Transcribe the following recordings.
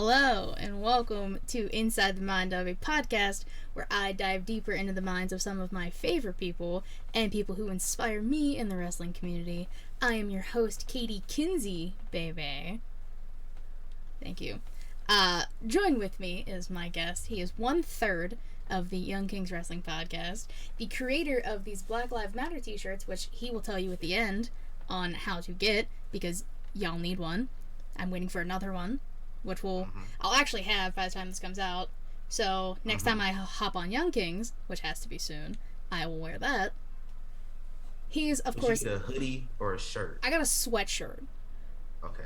Hello, and welcome to Inside the Mind of, a podcast where I dive deeper into the minds of some of my favorite people and people who inspire me in the wrestling community. I am your host, Katie Kinsey, baby. Thank you. Join with me is my guest. He is 1/3 of the Young Kings Wrestling Podcast, the creator of these Black Lives Matter t-shirts, which he will tell you at the end on how to get, because y'all need one. I'm waiting for another one, which I'll actually have by the time this comes out. So next time I hop on Young Kings, which has to be soon, I will wear that. He's, of course... You get a hoodie or a shirt? I got a sweatshirt. Okay.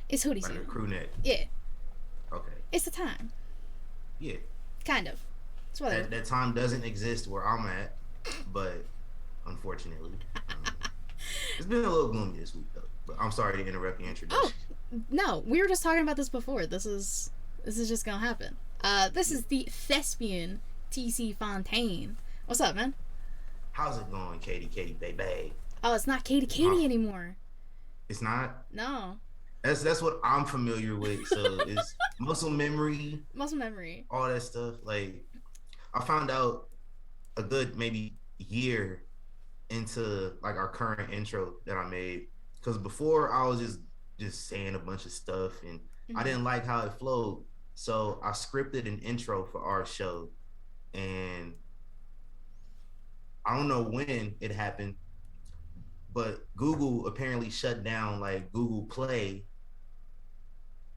It's hoodie season. Like a crew neck? Yeah. Okay. It's the time. Yeah. Kind of. That time doesn't exist where I'm at, but unfortunately. It's been a little gloomy this week, though. But I'm sorry to interrupt your introduction. Oh, no. We were just talking about this before. This is just gonna happen. This is the thespian TC Fontaine. What's up, man? How's it going, Katie, baby? Oh, it's not Katie anymore. It's not? No. That's what I'm familiar with. So it's muscle memory, all that stuff. Like, I found out a good maybe year into like our current intro that I made, because before I was just saying a bunch of stuff and I didn't like how it flowed. So I scripted an intro for our show, and I don't know when it happened, but Google apparently shut down like Google Play,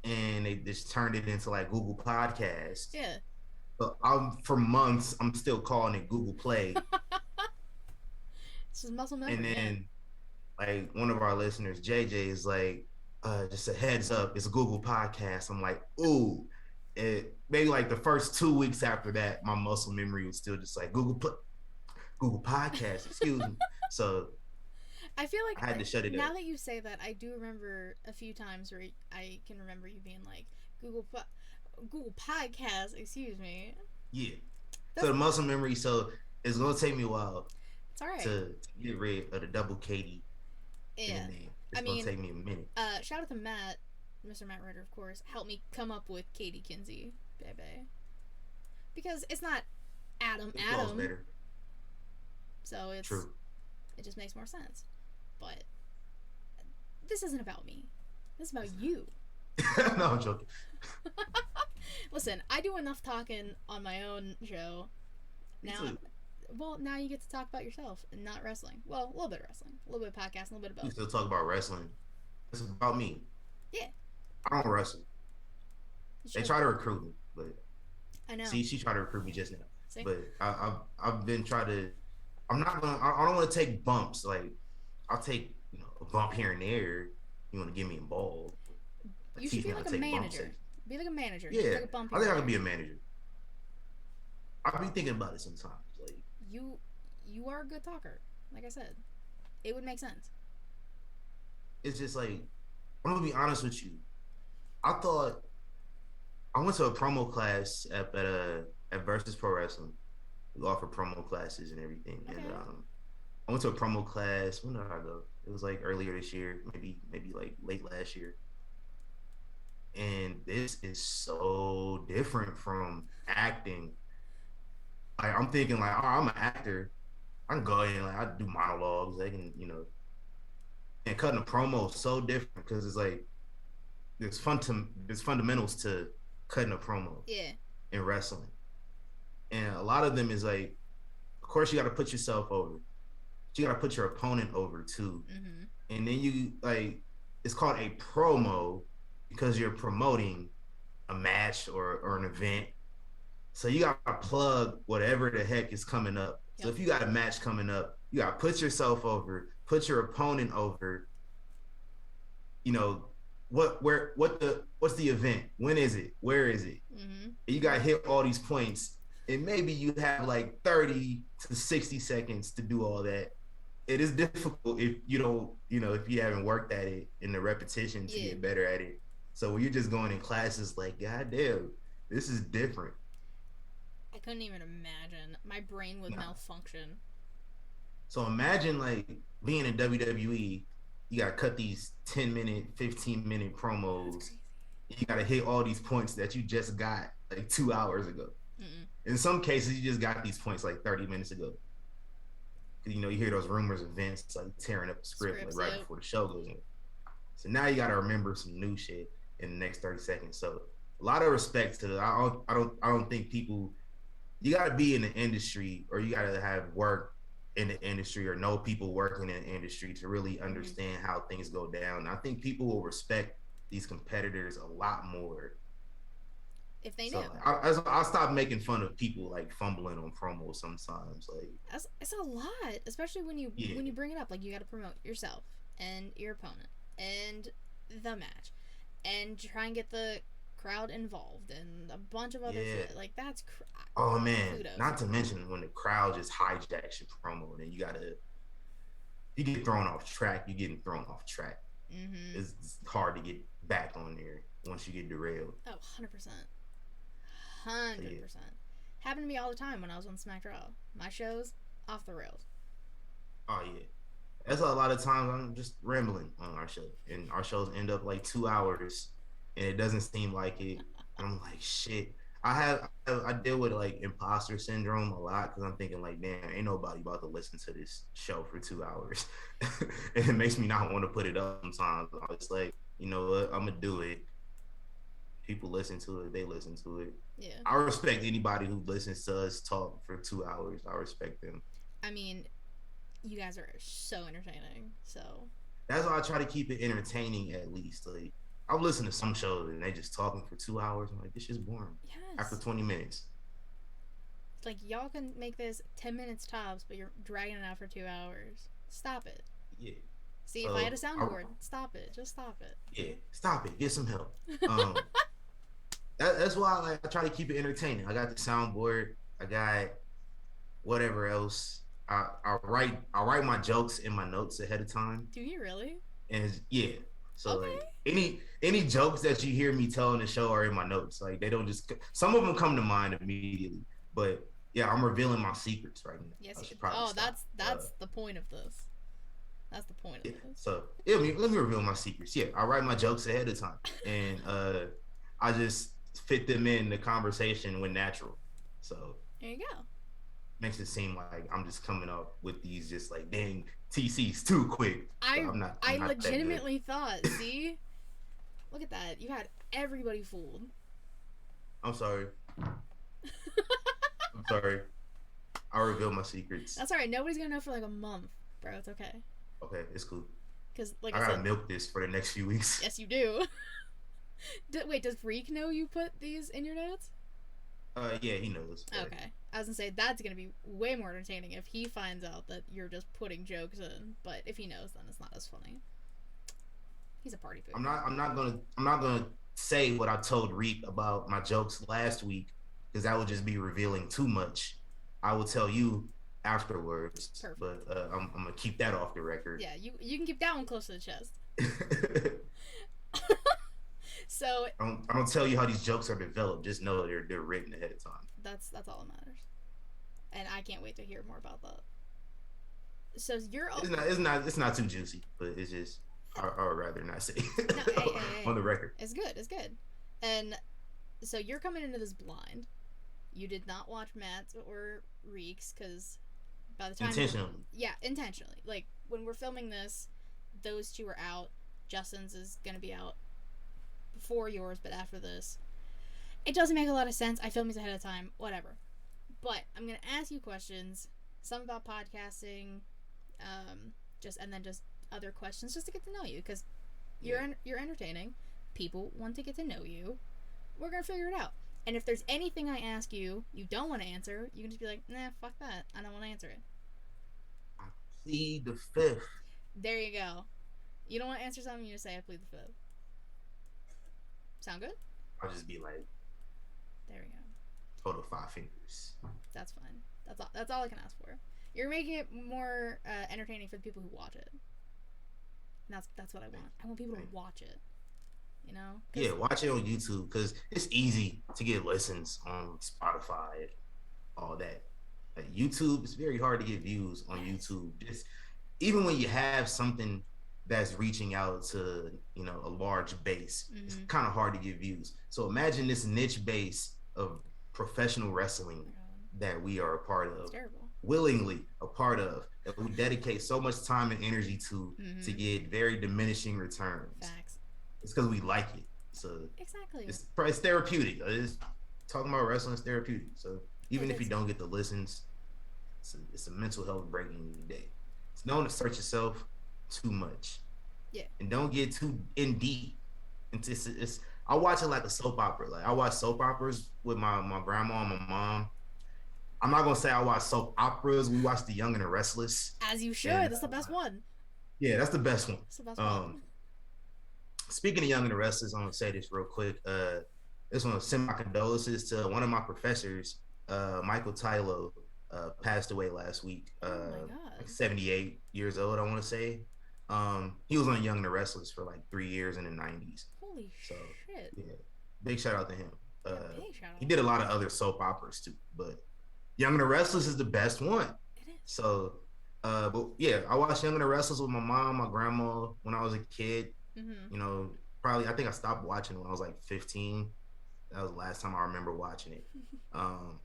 and they just turned it into like Google Podcast. Yeah. But for months I'm still calling it Google Play. This is muscle memory. And then like one of our listeners, JJ, is like, just a heads up, it's a Google Podcast. I'm like, ooh. Maybe like the first 2 weeks after that, my muscle memory was still just like Google Podcast, excuse me. So I feel like I had to shut it now up. that you say that, I do remember a few times where I can remember you being like Google Podcast, excuse me. Yeah. So the muscle memory, so it's gonna take me a while. It's all right. To get rid of the double Katie. Yeah. It's gonna take me a minute. Shout out to Matt, Mr. Matt Ritter, of course, helped me come up with Katie Kinsey, baby. Because it's not Adam. Better. So it's true. It just makes more sense. But this isn't about me. This is about you. No, I'm joking. Listen, I do enough talking on my own show. Now you get to talk about yourself and not wrestling. Well, a little bit of wrestling, a little bit of podcasting, a little bit of both. You still talk about wrestling. It's about me. Yeah. I don't wrestle. They try to recruit me, but I know. See, she tried to recruit me just now. See? But I've been trying to. I don't want to take bumps. Like, I'll take a bump here and there. You want to get me involved? You should be like a manager. Be like a manager. Yeah, like a bump I think I could be a manager. I've been thinking about it sometimes. Like, you are a good talker. Like I said, it would make sense. It's just like, I'm gonna be honest with you. I thought I went to a promo class at Versus Pro Wrestling. We offer promo classes and everything. Okay. And I went to a promo class. When did I go? It was like earlier this year, maybe like late last year. And this is so different from acting. Like, I'm thinking like, oh, I'm an actor. I can go in, like, I do monologues. I can, and cutting a promo is so different, because it's like there's fundamentals to cutting a promo. Yeah. In wrestling, and a lot of them is like, of course you got to put yourself over, but you got to put your opponent over too. And then you like, it's called a promo because you're promoting a match or an event. So you got to plug whatever the heck is coming up. Yep. So if you got a match coming up, you got to put yourself over, put your opponent over. What's the event? When is it? Where is it? You got to hit all these points, and maybe you have like 30 to 60 seconds to do all that. It is difficult if you don't, if you haven't worked at it in the repetition to get better at it. So when you're just going in classes, like, God damn, this is different. I couldn't even imagine. My brain would malfunction. So imagine like being in WWE, you gotta cut these 10-minute, 15-minute promos. You got to hit all these points that you just got like 2 hours ago. Mm-mm. In some cases, you just got these points like 30 minutes ago. You know, you hear those rumors, events like tearing up the script like Scripts, right yep. before the show goes in. So now you got to remember some new shit in the next 30 seconds. So a lot of respect to the. I don't think people. You got to be in the industry, or you got to have work in the industry, or know people working in the industry to really understand how things go down. I think people will respect these competitors a lot more. If they So knew. I stopped making fun of people like fumbling on promos sometimes. Like, It's a lot, especially yeah, when you bring it up. Like you got to promote yourself and your opponent and the match, and try and get the crowd involved and a bunch of other yeah. shit. Like that's Oh man, kudos. not to mention when the crowd just hijacks your promo, and then you gotta you get thrown off track. You're getting thrown off track. Mm-hmm. It's hard to get back on there once you get derailed. Oh, 100%. So yeah. 100%. Happened to me all the time when I was on Smack Raw. My shows, off the rails. Oh yeah. That's a lot of times I'm just rambling on our show, and our shows end up like 2 hours, and it doesn't seem like it. And I'm like, shit. I deal with like imposter syndrome a lot because I'm thinking like, damn, ain't nobody about to listen to this show for 2 hours, and it makes me not want to put it up sometimes. I was like, you know what, I'm gonna do it. People listen to it, they listen to it. Yeah. I respect anybody who listens to us talk for 2 hours. I respect them. I mean, you guys are so entertaining. So. That's why I try to keep it entertaining at least. Like I've listened to some shows and they just talking for 2 hours. I'm like, this is boring. After Yes. 20 minutes. Like y'all can make this 10 minutes tops, but you're dragging it out for 2 hours. Stop it. Yeah. See, if I So had a soundboard, stop it. Just stop it. yeah, stop it. Get some help. Um, that's why I try to keep it entertaining. I got the soundboard. I got whatever else. I write my jokes in my notes ahead of time. Do you really? And yeah. So Okay. like any jokes that you hear me tell in the show are in my notes. Like they don't just some of them come to mind immediately. But yeah, I'm revealing my secrets right now. Yes. I should probably Oh, stop. that's the point of this. That's the point of Yeah. this. So yeah, let me reveal my secrets. Yeah, I write my jokes ahead of time, and I just fit them in the conversation when natural. So There you go. makes it seem like I'm just coming up with these just like dang TCs too quick. But I'm not. I I'm not legitimately thought. See, look at that. You had everybody fooled. I'm sorry. I'm sorry. I reveal my secrets. That's alright. Nobody's gonna know for like a month, bro. It's okay. Okay, it's cool. Cause like I I gotta said, milk this for the next few weeks. yes, you do. Wait, does Reek know you put these in your notes? Yeah, he knows. Okay. I was gonna say that's gonna be way more entertaining if he finds out that you're just putting jokes in. But if he knows, then it's not as funny. He's a party pooper. I'm not gonna say what I told Reek about my jokes last week because that would just be revealing too much. I will tell you afterwards. Perfect. But I'm gonna keep that off the record. Yeah, you can keep that one close to the chest. So I don't tell you how these jokes are developed. Just know they're written ahead of time. that's all that matters. And I can't wait to hear more about that. So you're It's not too juicy, but it's just I would rather not say no, hey. on the record. It's good. It's good. And so you're coming into this blind. You did not watch Matt's or Reek's because by the time Intentionally. Yeah, intentionally. Like when we're filming this, those two are out. Justin's is gonna be out before yours, but after this. It doesn't make a lot of sense. I filmed these ahead of time. Whatever. But I'm gonna ask you questions. Some about podcasting, just other questions, just to get to know you, because you're entertaining. People want to get to know you. We're gonna figure it out. And if there's anything I ask you don't want to answer, you can just be like, nah, fuck that. I don't want to answer it. I plead the fifth. There you go. You don't want to answer something, you just say, I plead the fifth. Sound good? I'll just be like, there we go. total 5 fingers. That's fine. That's all I can ask for. You're making it more entertaining for the people who watch it. And that's what I want. I want people to watch it. You know? Yeah, watch it on YouTube because it's easy to get listens on Spotify, all that. Like YouTube, it's very hard to get views on YouTube. Just even when you have something that's reaching out to, you know, a large base. It's Mm-hmm. kind of hard to get views. So imagine this niche base of professional wrestling Oh that we are a part it's of, terrible. willingly a part of, that we dedicate so much time and energy to Mm-hmm. get very diminishing returns. Facts. It's because we like it. So Exactly. it's therapeutic. It's talking about wrestling is therapeutic. So even It if you is. don't get the listens, it's a mental health breaking day. It's known to search yourself too much, Yeah. and don't get too in deep. It's I watch it like a soap opera. Like I watch soap operas with my grandma and my mom. I'm not gonna say I watch soap operas. We watch The Young and the Restless, As you should. and That's the best one. yeah, that's the best one. That's the best Um, one. Speaking of Young and the Restless, I'm gonna say this real quick. This one send my condolences to one of my professors, Michael Tylo, passed away last week. Oh my god. Like 78 years old, I want to say. He was on Young and the Restless for like 3 years in the 90s. Holy So shit. yeah, big shout out to him. Yeah, big shout He out. did a lot of other soap operas too, but Young and the Restless is the best one. It is. So, but yeah, I watched Young and the Restless with my mom, my grandma when I was a kid. Mm-hmm. You know, probably I think I stopped watching when I was like 15. That was the last time I remember watching it. Um,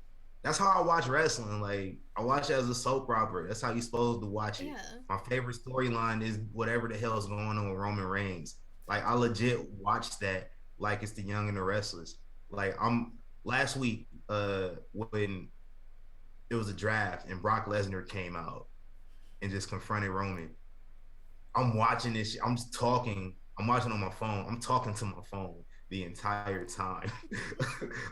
that's how I watch wrestling. Like I watch it as a soap opera. That's how you're supposed to watch it. Yeah. My favorite storyline is whatever the hell is going on with Roman Reigns. Like I legit watched that like it's the Young and the Restless. Like I'm last week when it was a draft and Brock Lesnar came out and just confronted Roman. I'm watching this. I'm just talking. I'm watching on my phone. I'm talking to my phone the entire time.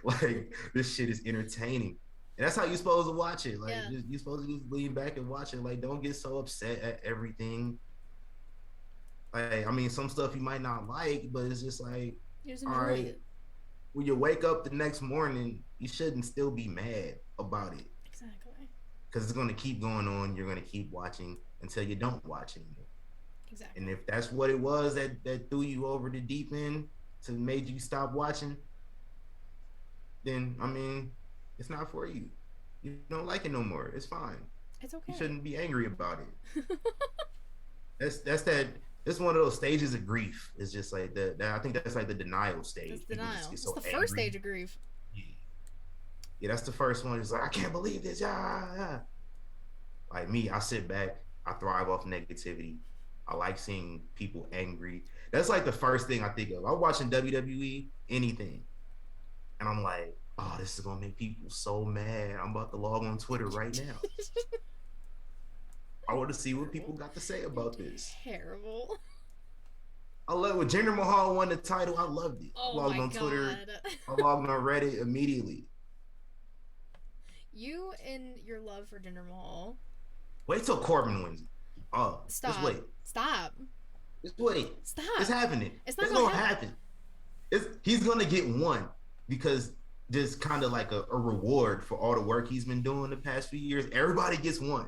Like this shit is entertaining, and that's how you're supposed to watch it. Like Yeah. you're supposed to just lean back and watch it. Like don't get so upset at everything. Like I mean, some stuff you might not like, but it's just like, You just all enjoy right. it. When you wake up the next morning, you shouldn't still be mad about it Exactly. because it's going to keep going on. You're going to keep watching until you don't watch anymore. Exactly. And if that's what it was that threw you over the deep end to made you stop watching, then I mean, it's not for you. You don't like it no more. It's fine. It's okay. You shouldn't be angry about it. That's that. It's one of those stages of grief. It's just like that. I think that's like the denial stage. It's People denial. just get It's so the angry. first stage of grief. Yeah. Yeah, that's the first one. It's like I can't believe this. Yeah. Like me, I sit back. I thrive off negativity. I like seeing people angry. That's like the first thing I think of. I'm watching WWE, anything, and I'm like, oh, this is gonna make people so mad. I'm about to log on Twitter right now. I want to see what people got to say about this. Terrible. I love when Jinder Mahal won the title. I loved it. Oh I logged my on god. Twitter. I logged on Reddit immediately. You and your love for Jinder Mahal. Wait till Corbin wins. Oh, Stop. just wait. Stop. Just wait. Stop. It's happening. It's not It's gonna gonna happen. He's gonna get one because just kind of like a reward for all the work he's been doing the past few years. Everybody gets one.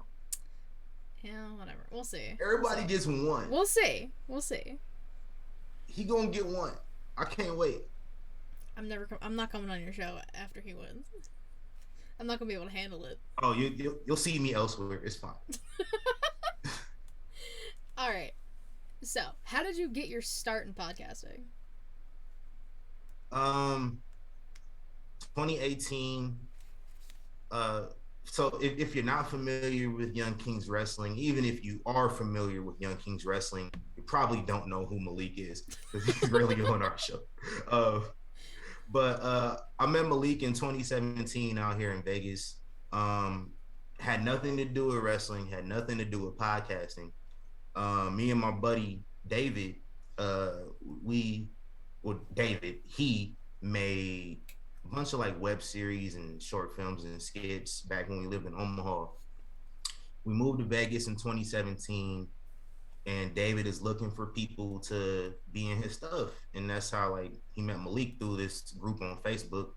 Yeah, whatever. We'll see. Everybody gets one. We'll see. We'll see. He gonna get one. I can't wait. I'm not coming on your show after he wins. I'm not gonna be able to handle it. Oh, you'll see me elsewhere. It's fine. All right. So, how did you get your start in podcasting? 2018. So if you're not familiar with Young Kings Wrestling, even if you are familiar with Young Kings Wrestling, you probably don't know who Malik is because he's really on our show. But I met Malik in 2017 out here in Vegas. Had nothing to do with wrestling, had nothing to do with podcasting. Me and my buddy David, he made a bunch of like web series and short films and skits back when we lived in Omaha. We moved to Vegas in 2017, and David is looking for people to be in his stuff, and that's how like he met Malik through this group on Facebook.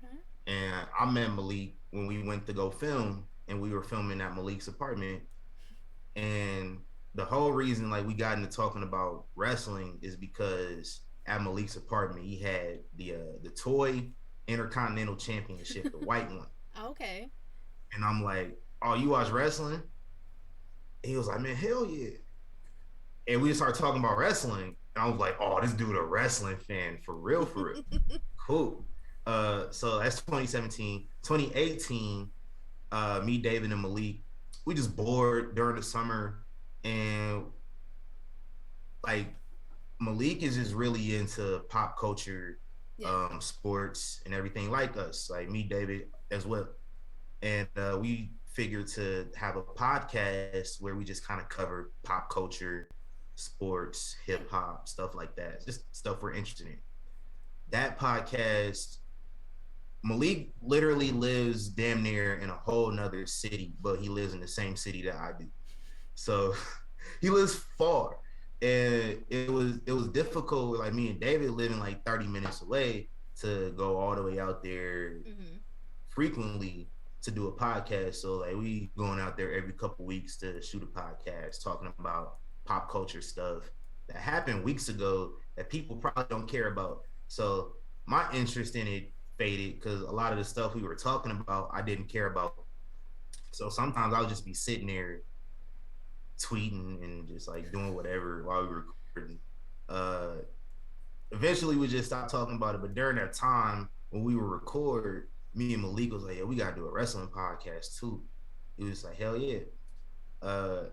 Okay. And I met Malik when we went to go film, and we were filming at Malik's apartment. And the whole reason like we got into talking about wrestling is because at Malik's apartment he had the toy Intercontinental Championship, the white one. Okay. And I'm like, oh, you watch wrestling? And he was like, man, hell yeah. and we started talking about wrestling. And I was like, oh, this dude a wrestling fan for real, for real. Cool. So that's 2017. 2018, me, David, and Malik, we just bored during the summer, and like Malik is just really into pop culture, Yeah. sports, and everything like us. Like me, David, as well. And we figured to have a podcast where we just kind of cover pop culture, sports, Yeah. hip hop, stuff like that. Just stuff we're interested in. That podcast, Malik literally lives damn near in a whole nother city, but he lives in the same city that I do. So he lives far. And it was difficult with like me and David living like 30 minutes away to go all the way out there Mm-hmm. frequently to do a podcast. So like we going out there every couple weeks to shoot a podcast talking about pop culture stuff that happened weeks ago that people probably don't care about. So my interest in it faded because a lot of the stuff we were talking about I didn't care about. So sometimes I'll just be sitting there tweeting and just like doing whatever while we were recording. Uh, Eventually we just stopped talking about it. But during that time when we were record, me and Malik was like, yeah, we gotta do a wrestling podcast too. He was like, hell yeah. Uh,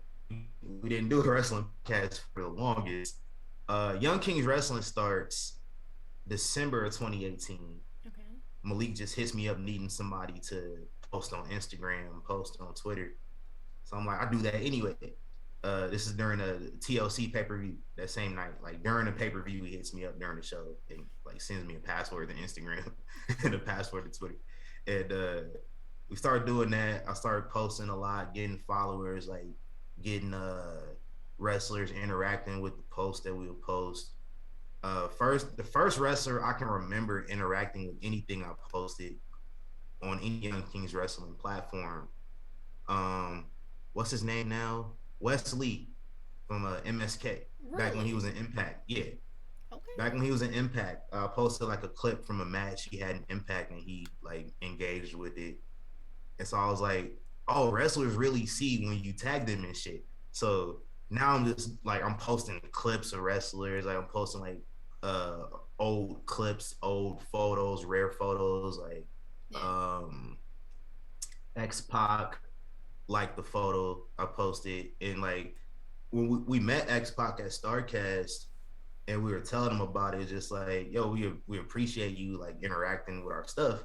we didn't do a wrestling podcast for the longest. Young Kings Wrestling starts December of 2018. Okay. Malik just hits me up needing somebody to post on Instagram, post on Twitter. So I'm like, I do that anyway. This is during a TLC pay per view that same night. Like during the pay per view, he hits me up during the show and like sends me a password to Instagram and a password to Twitter. And we started doing that. I started posting a lot, getting followers, like getting wrestlers interacting with the post that we would post. The first wrestler I can remember interacting with anything I posted on any Young Kings Wrestling platform. Um, what's his name now? Wesley from MSK. Back when he Really? was in Impact. Yeah, Okay. back when he was in Impact. I posted like a clip from a match he had in Impact, and he like engaged with it. And so I was like, oh, wrestlers really see when you tag them and shit. So now I'm just like I'm posting clips of wrestlers. Like I'm posting like uh old clips, old photos, rare photos, like Yeah. um X Pac, like the photo I posted. And like when we met X Pac at Starcast and we were telling him about it, just like, yo, we appreciate you like interacting with our stuff.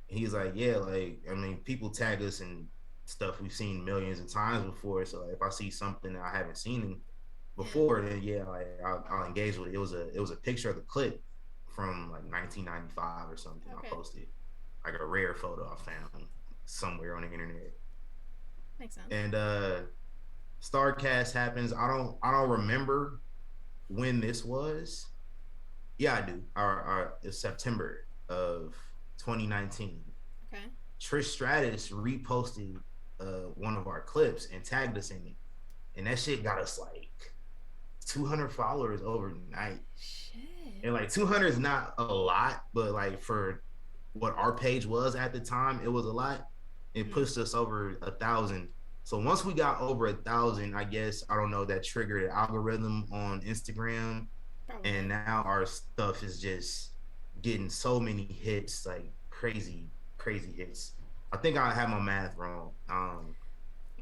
He's like, yeah, like I mean, people tag us and stuff we've seen millions of times before. So like, if I see something that I haven't seen Yeah. before, then yeah, like, I'll engage with it. It was a picture of the clip from like 1995 or something. I Okay. posted like a rare photo I found somewhere on the internet. Makes sense. And Starcast happens. I don't remember when this was. Yeah, I do. It's September of 2019. Okay. Trish Stratus reposted one of our clips and tagged us in it, and that shit got us like 200 followers overnight. Shit. And like 200 is not a lot, but like for what our page was at the time, it was a lot. It Mm-hmm. pushed us over 1,000. So once we got over 1,000, I guess I don't know that triggered an algorithm on Instagram, and Probably. now our stuff is just getting so many hits, like crazy, crazy hits. I think I had my math wrong.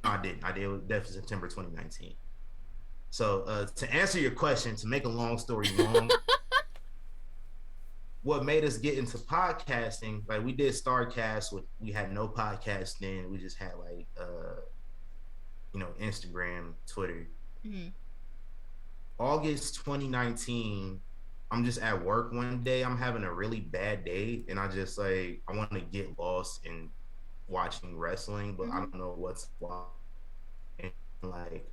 I didn't. I did. It was definitely September 2019. So to answer your question, to make a long story long, what made us get into podcasting? Like we did Starcast with we had no podcast then. We just had like Instagram, Twitter. Mm-hmm. August 2019, I'm just at work one day. I'm having a really bad day, and I just like I want to get lost in watching wrestling, but I Mm-hmm. don't know what's why. And like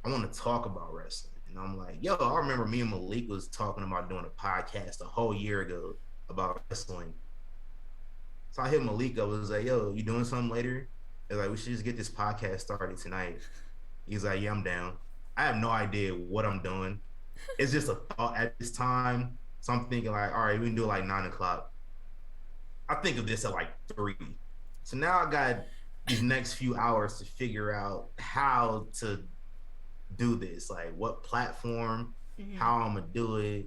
I want to talk about wrestling, and I'm like, yo, I remember me and Malik was talking about doing a podcast a whole year ago about wrestling. So I hit Malik. I was like, yo, you doing something later? They're like, we should just get this podcast started tonight. He's like, yeah, I'm down. I have no idea what I'm doing. It's just a thought at this time. So I'm thinking like, all right, we can do it like 9 o'clock. I think of this at like 3. So now I got these next few hours to figure out how to do this? Like, what platform? Mm-hmm. How I'm gonna do it?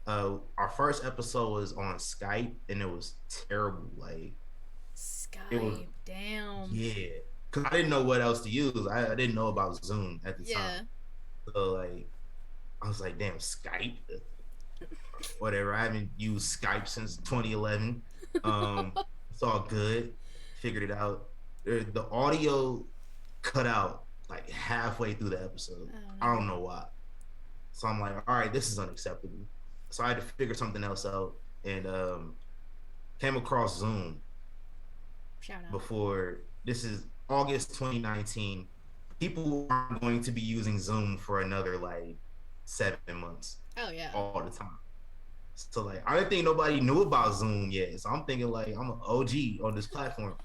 Our first episode was on Skype, and it was terrible. Like, it was, Skype. Damn. yeah, because I didn't know what else to use. I didn't know about Zoom at the time, Yeah. so like, I was like, damn, Skype, whatever. I haven't used Skype since 2011. It's all good. Figured it out. The audio cut out like halfway through the episode. Oh I no. don't know why. So I'm like, all right, this is unacceptable. So I had to figure something else out, and came across Zoom Shout out. before. This is August 2019. People aren't going to be using Zoom for another like 7 months Oh yeah. all the time. So like, I didn't think nobody knew about Zoom yet. So I'm thinking like I'm an OG on this platform,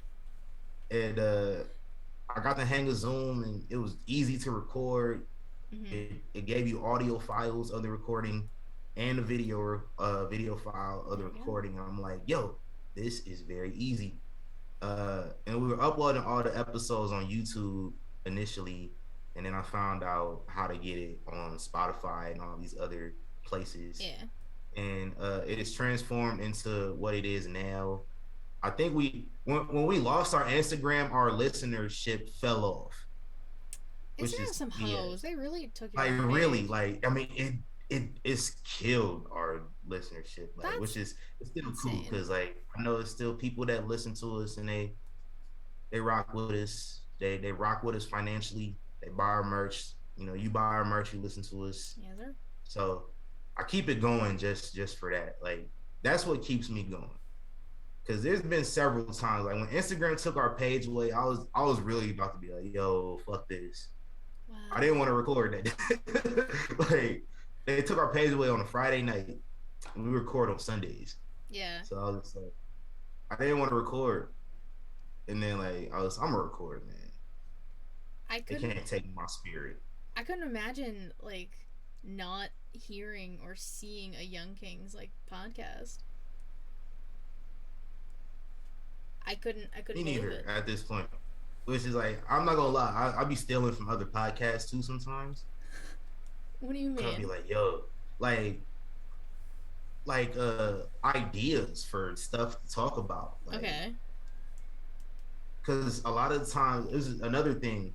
and I got the hang of Zoom, and it was easy to record. Mm-hmm. It gave you audio files of the recording and the video file of the There we go. recording. And I'm like, yo, this is very easy. And we were uploading all the episodes on YouTube initially, and then I found out how to get it on Spotify and all these other places. Yeah. And it is transformed into what it is now. I think when we lost our Instagram, our listenership fell off, which Instagram's is some yeah, hoes. They really took your like really, page. like I mean, it's killed our listenership, like which That's is it's still cool insane. because like I know it's still people that listen to us and they rock with us. They rock with us financially. They buy our merch. You know, you buy our merch, you listen to us. Yeah, sir. So I keep it going just for that. Like that's what keeps me going. Cause there's been several times like when Instagram took our page away, I was really about to be like, yo, fuck this. I Wow. didn't want to record that. Like they took our page away on a Friday night. And we record on Sundays. Yeah. So I was just like, I didn't want to record. And then like I'm a record, man. I They couldn't can't take my spirit. I couldn't imagine like not hearing or seeing a Young Kings like podcast. I couldn't Me believe neither it. at this point. Which is like, I'm not gonna lie, I'll be stealing from other podcasts too sometimes. What do you Cause I'll be mean? like, yo, like ideas for stuff to talk about. Like, Okay. cause a lot of the times this is another thing.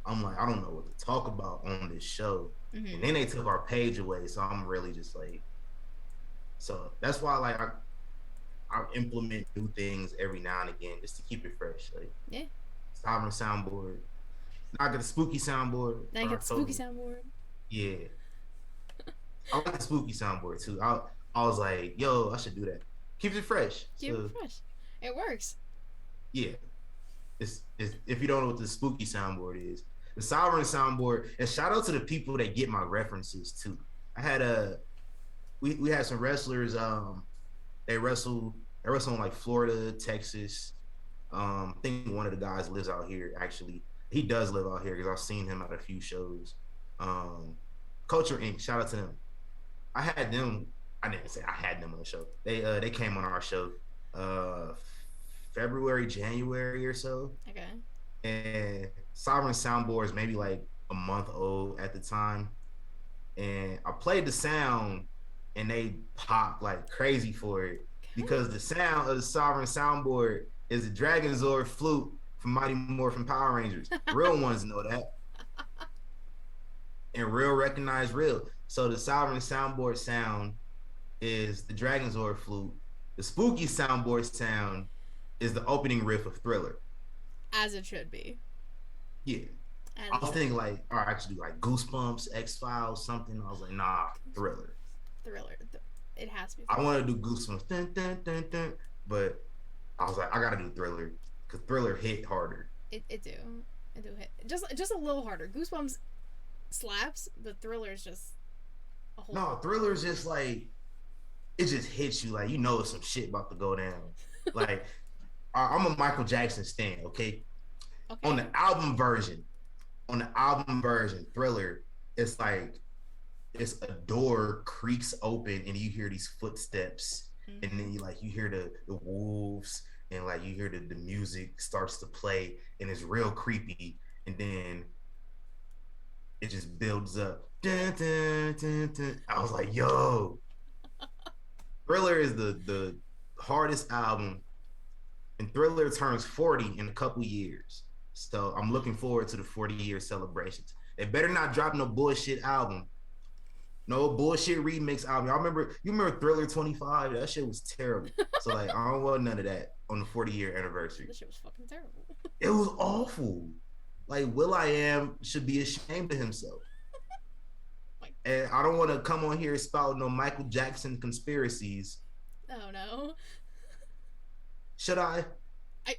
I'm like, I don't know what to talk about on this show. And Mm-hmm. then they took our page away. So I'm really just like, so that's why like I implement new things every now and again just to keep it fresh. Like Yeah. Sovereign soundboard. I got the spooky soundboard Now you for get the spooky October. soundboard. Yeah. I like the spooky soundboard too. I was like, yo, I should do that. Keeps it fresh. Keep it So fresh. It works. yeah. It's if you don't know what the spooky soundboard is. The sovereign soundboard, and shout out to the people that get my references too. I had a we had some wrestlers, they wrestled they wrestle in like Florida, Texas. I think one of the guys lives out here actually. He does live out here because I've seen him at a few shows. Um Culture Inc. Shout out to them. I had them. I didn't say I had them on the show. They came on our show uh February, January or so. Okay. And Sovereign Soundboard is maybe like a month old at the time. And I played the sound and they popped like crazy for it Okay. because the sound of the Sovereign Soundboard is a Dragon Zord flute from Mighty Morphin Power Rangers. Real ones know that. And real recognize real. So the Sovereign Soundboard sound is the Dragon Zord flute. The spooky soundboard sound is the opening riff of Thriller. As it should be. Yeah. As I it was should thinking be. like, all right, I should do like Goosebumps, X Files, something. I was like, nah, Thriller. Thriller. It has to be I Thriller. want to do Goosebumps, dun, dun, dun, dun, but I was like, I gotta do Thriller because Thriller hit harder. It do. It do hit just a little harder. Goosebumps slaps, but Thriller is just a whole. No, Thriller's just like it just hits you like you know some shit about to go down. Like I'm a Michael Jackson stan, okay? On Okay. the album version, Thriller, it's like it's a door creaks open and you hear these footsteps and Mm-hmm. then you hear the wolves and like you hear the music starts to play and it's real creepy and then it just builds up. Dun, dun, dun, dun. I was like, yo, Thriller is the hardest album, and Thriller turns 40 in a couple years. So I'm looking forward to the 40-year celebrations. They better not drop no bullshit album. No bullshit remix album. You remember Thriller 25? That shit was terrible. So like I don't want none of that on the 40-year anniversary. This shit was fucking terrible. It was awful. Like will.i.am should be ashamed of himself. And I don't want to come on here spouting no Michael Jackson conspiracies. Oh no. Should I?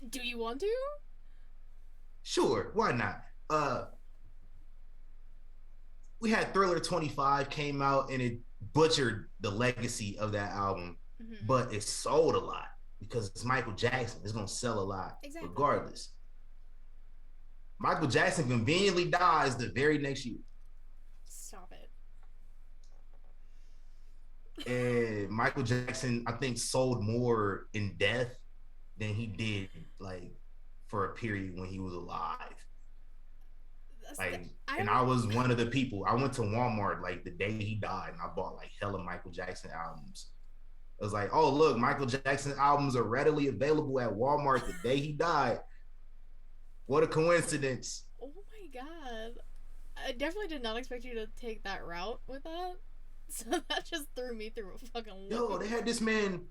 Do you want to? Sure, why not? We had Thriller 25 came out and it butchered the legacy of that album, but it sold a lot because it's Michael Jackson. It's gonna sell a lot regardless. Michael Jackson conveniently dies the very next year. Stop it. And Michael Jackson, I think, sold more in death than he did like for a period when he was alive. I was one of the people. I went to Walmart like the day he died, and I bought like hella Michael Jackson albums. I was like, oh look, Michael Jackson albums are readily available at Walmart the day he died. What a coincidence! Oh my god, I definitely did not expect you to take that route with that. So that just threw me through a fucking loop. Yo, they had this man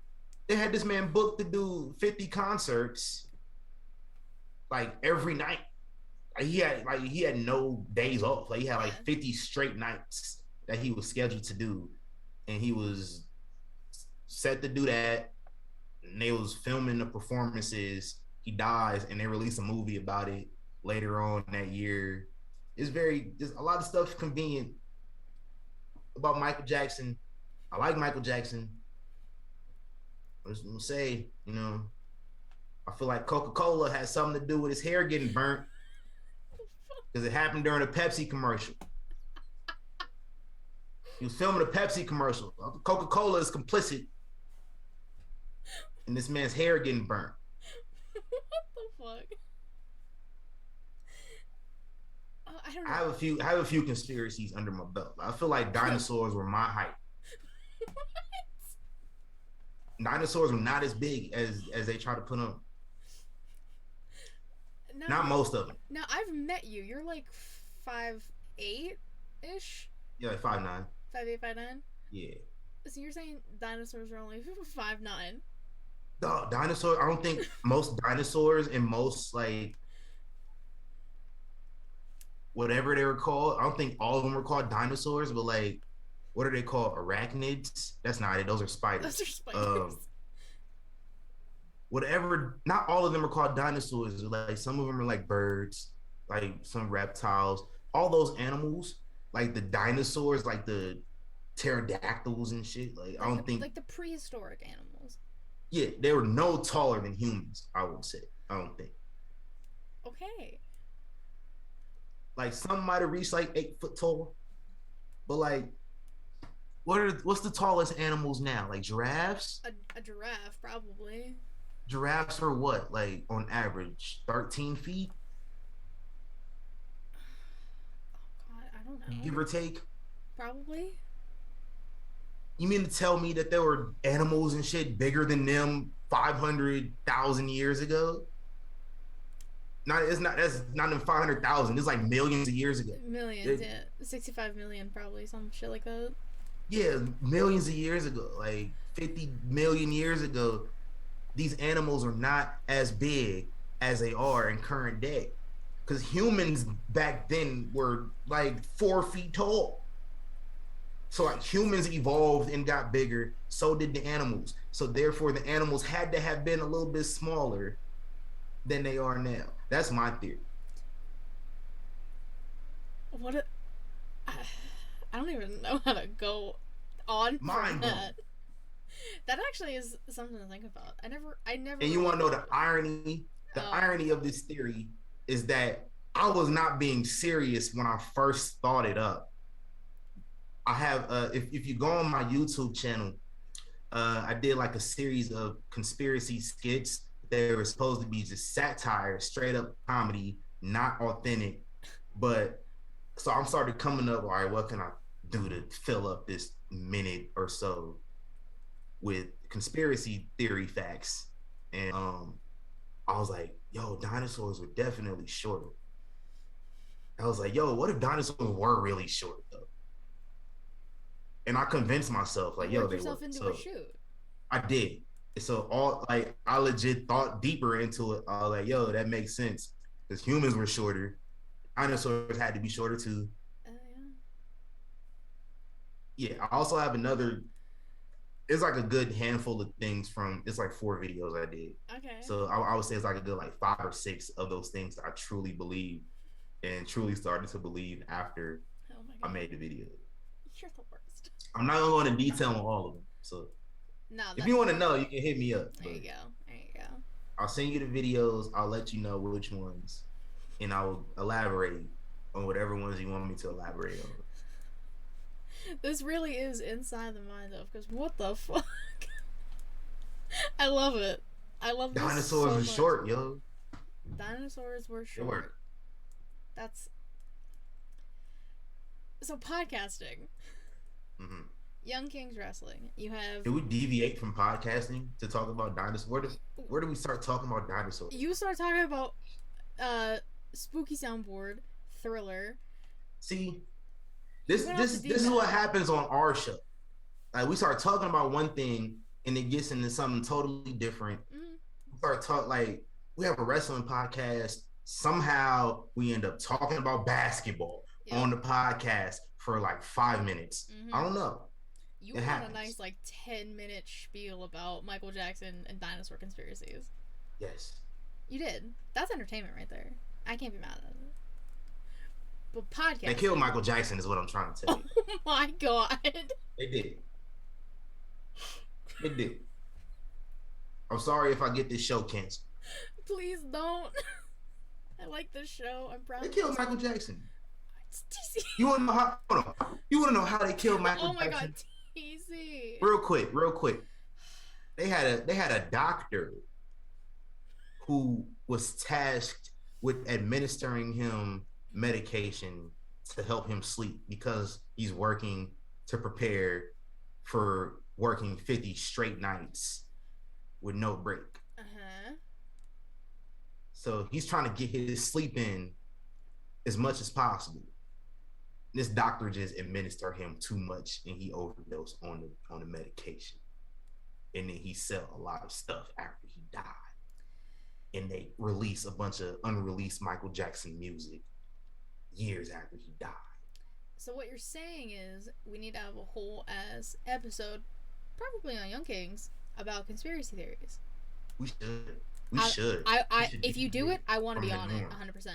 booked to do 50 concerts like every night. He had no days off. Like he had like 50 straight nights that he was scheduled to do, and he was set to do that. And they was filming the performances. He dies, and they release a movie about it later on that year. There's a lot of stuff convenient about Michael Jackson. I like Michael Jackson. I'm just gonna say, I feel like Coca-Cola has something to do with his hair getting burnt because it happened during a Pepsi commercial. He was filming a Pepsi commercial. Coca-Cola is complicit in this man's hair getting burnt. What the fuck? I don't know. I have a few conspiracies under my belt. I feel like dinosaurs were my height. Dinosaurs were not as big as they try to put on. No, not most of them. Now I've met you. You're like 5'8"-ish. Yeah, like 5'9". 5'8", 5'9". Yeah. So you're saying dinosaurs are only 5'9"? No, dinosaurs. I don't think most dinosaurs and most like whatever they were called. I don't think all of them were called dinosaurs, but like, what are they called? Arachnids? That's not it. Those are spiders. Those are spiders. Whatever. Not all of them are called dinosaurs. Like some of them are like birds, like some reptiles. All those animals, like the dinosaurs, like the pterodactyls and shit. Like I don't think like the prehistoric animals. Yeah, they were no taller than humans. I would say. I don't think. Okay. Like some might have reached like 8 foot tall, but like, what's the tallest animals now? Like giraffes? A giraffe, probably. Giraffes are what? Like on average, 13 feet? Oh God, I don't know. Give or take? Probably. You mean to tell me that there were animals and shit bigger than them 500,000 years ago? That's not even 500,000. It's like millions of years ago. Millions, yeah. 65 million, probably, some shit like that. Yeah, millions of years ago, like 50 million years ago, these animals are not as big as they are in current day. Because humans back then were like 4 feet tall. So like humans evolved and got bigger, so did the animals. So therefore the animals had to have been a little bit smaller than they are now. That's my theory. I don't even know how to go on from that. That actually is something to think about. I never. And you want to know the irony? The irony of this theory is that I was not being serious when I first thought it up. I have, if you go on my YouTube channel, I did like a series of conspiracy skits. They were supposed to be just satire, straight up comedy, not authentic. But So I'm started coming up, all right, what can I do to fill up this minute or so with conspiracy theory facts? And I was like, yo, dinosaurs were definitely shorter. I was like, yo, what if dinosaurs were really short though? And I convinced myself, You like, yo, worked they yourself were. into a So shoot. I did. So all like I legit thought deeper into it. I was like, yo, that makes sense. Because humans were shorter. Dinosaurs had to be shorter too. Yeah. Yeah, I also have another. It's like a good handful of things from. It's like 4 videos I did. Okay. So I would say it's like a good like 5 or 6 of those things that I truly believe and truly started to believe after Oh my I god. made the video. You're the worst. I'm not gonna go into detail on all of them. So No, if that you want to know, you can hit me up. there But you go. There you go. I'll send you the videos. I'll let you know which ones, and I will elaborate on whatever ones you want me to elaborate on. This really is inside the mind of because what the fuck? I love it. I love this Dinosaurs so were much. short, yo. Dinosaurs were They were. short. That's so podcasting. Mm-hmm. Young Kings Wrestling. You have Did we deviate from podcasting to talk about dinosaurs? Where do we start talking about dinosaurs? you start talking about uh spooky soundboard, thriller. See, You this went off the this deep this is what end. happens on our show. Like we start talking about one thing and it gets into something totally different. Mm-hmm. We start talk like we have a wrestling podcast. Somehow we end up talking about basketball Yep. on the podcast for like 5 minutes. I Mm-hmm. don't know. You It went on a happens. nice like 10-minute spiel about Michael Jackson and dinosaur conspiracies. Yes. You did. That's entertainment right there. I can't be mad at it. But They killed podcasting. Michael Jackson is what I'm trying to tell Oh you. my god. They did. They did. I'm sorry if I get this show canceled. Please don't. I like this show. I'm proud They of killed this. Michael Jackson. It's TC. You want to know how? Hold on. You want to know how they killed Michael Oh my god, Jackson? TC. Real quick. They had a doctor who was tasked with administering him medication to help him sleep because he's working to prepare for working 50 straight nights with no break. Uh-huh. So he's trying to get his sleep in as much as possible. This doctor just administered him too much and he overdosed on the medication. And then he sell a lot of stuff after he died. And they release a bunch of unreleased Michael Jackson music years after he died. So what you're saying is we need to have a whole ass episode, probably on Young Kings, about conspiracy theories. We should. We should. We should If you do it, I want to be on it, 100%.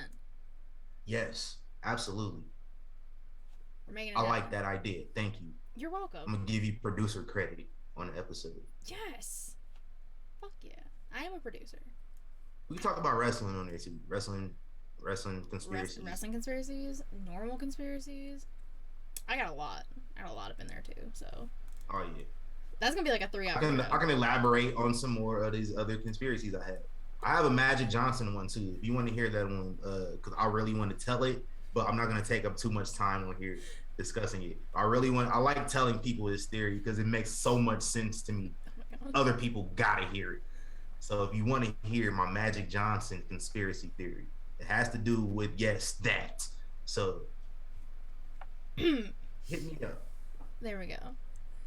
Yes, absolutely. We're making it I happen. like that idea. Thank you. You're welcome. I'm gonna give you producer credit on the episode. Yes. Fuck yeah. I am a producer. We can talk about wrestling on there too. Wrestling conspiracies. Wrestling conspiracies, normal conspiracies. I got a lot up in there too. So. Oh yeah. That's gonna be like a 3-hour. I can elaborate on some more of these other conspiracies I have. I have a Magic Johnson one too. If you want to hear that one, because I really want to tell it, but I'm not gonna take up too much time on here discussing it. I like telling people this theory because it makes so much sense to me. Oh Other people gotta hear it. So if you want to hear my Magic Johnson conspiracy theory, it has to do with that. So hit me up. There we go.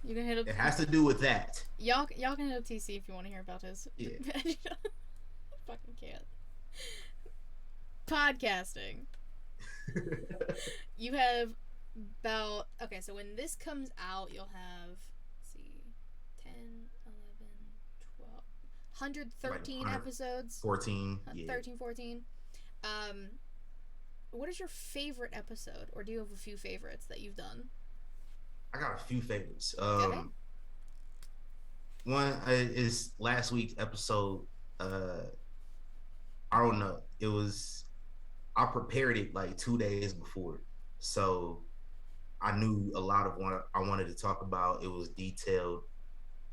You can hit up. It has to do with that. Y'all can hit up TC if you want to hear about his. Yeah. Fucking can't. Podcasting. You have about so when this comes out, you'll have let's see, 10, 11, 12, 113 like episodes. 14. Yeah. 13, 14. What is your favorite episode, or do you have a few favorites that you've done? I got a few favorites. Okay. One is last week's episode. I don't know. I prepared it like 2 days before, so I knew a lot of what I wanted to talk about. It was detailed.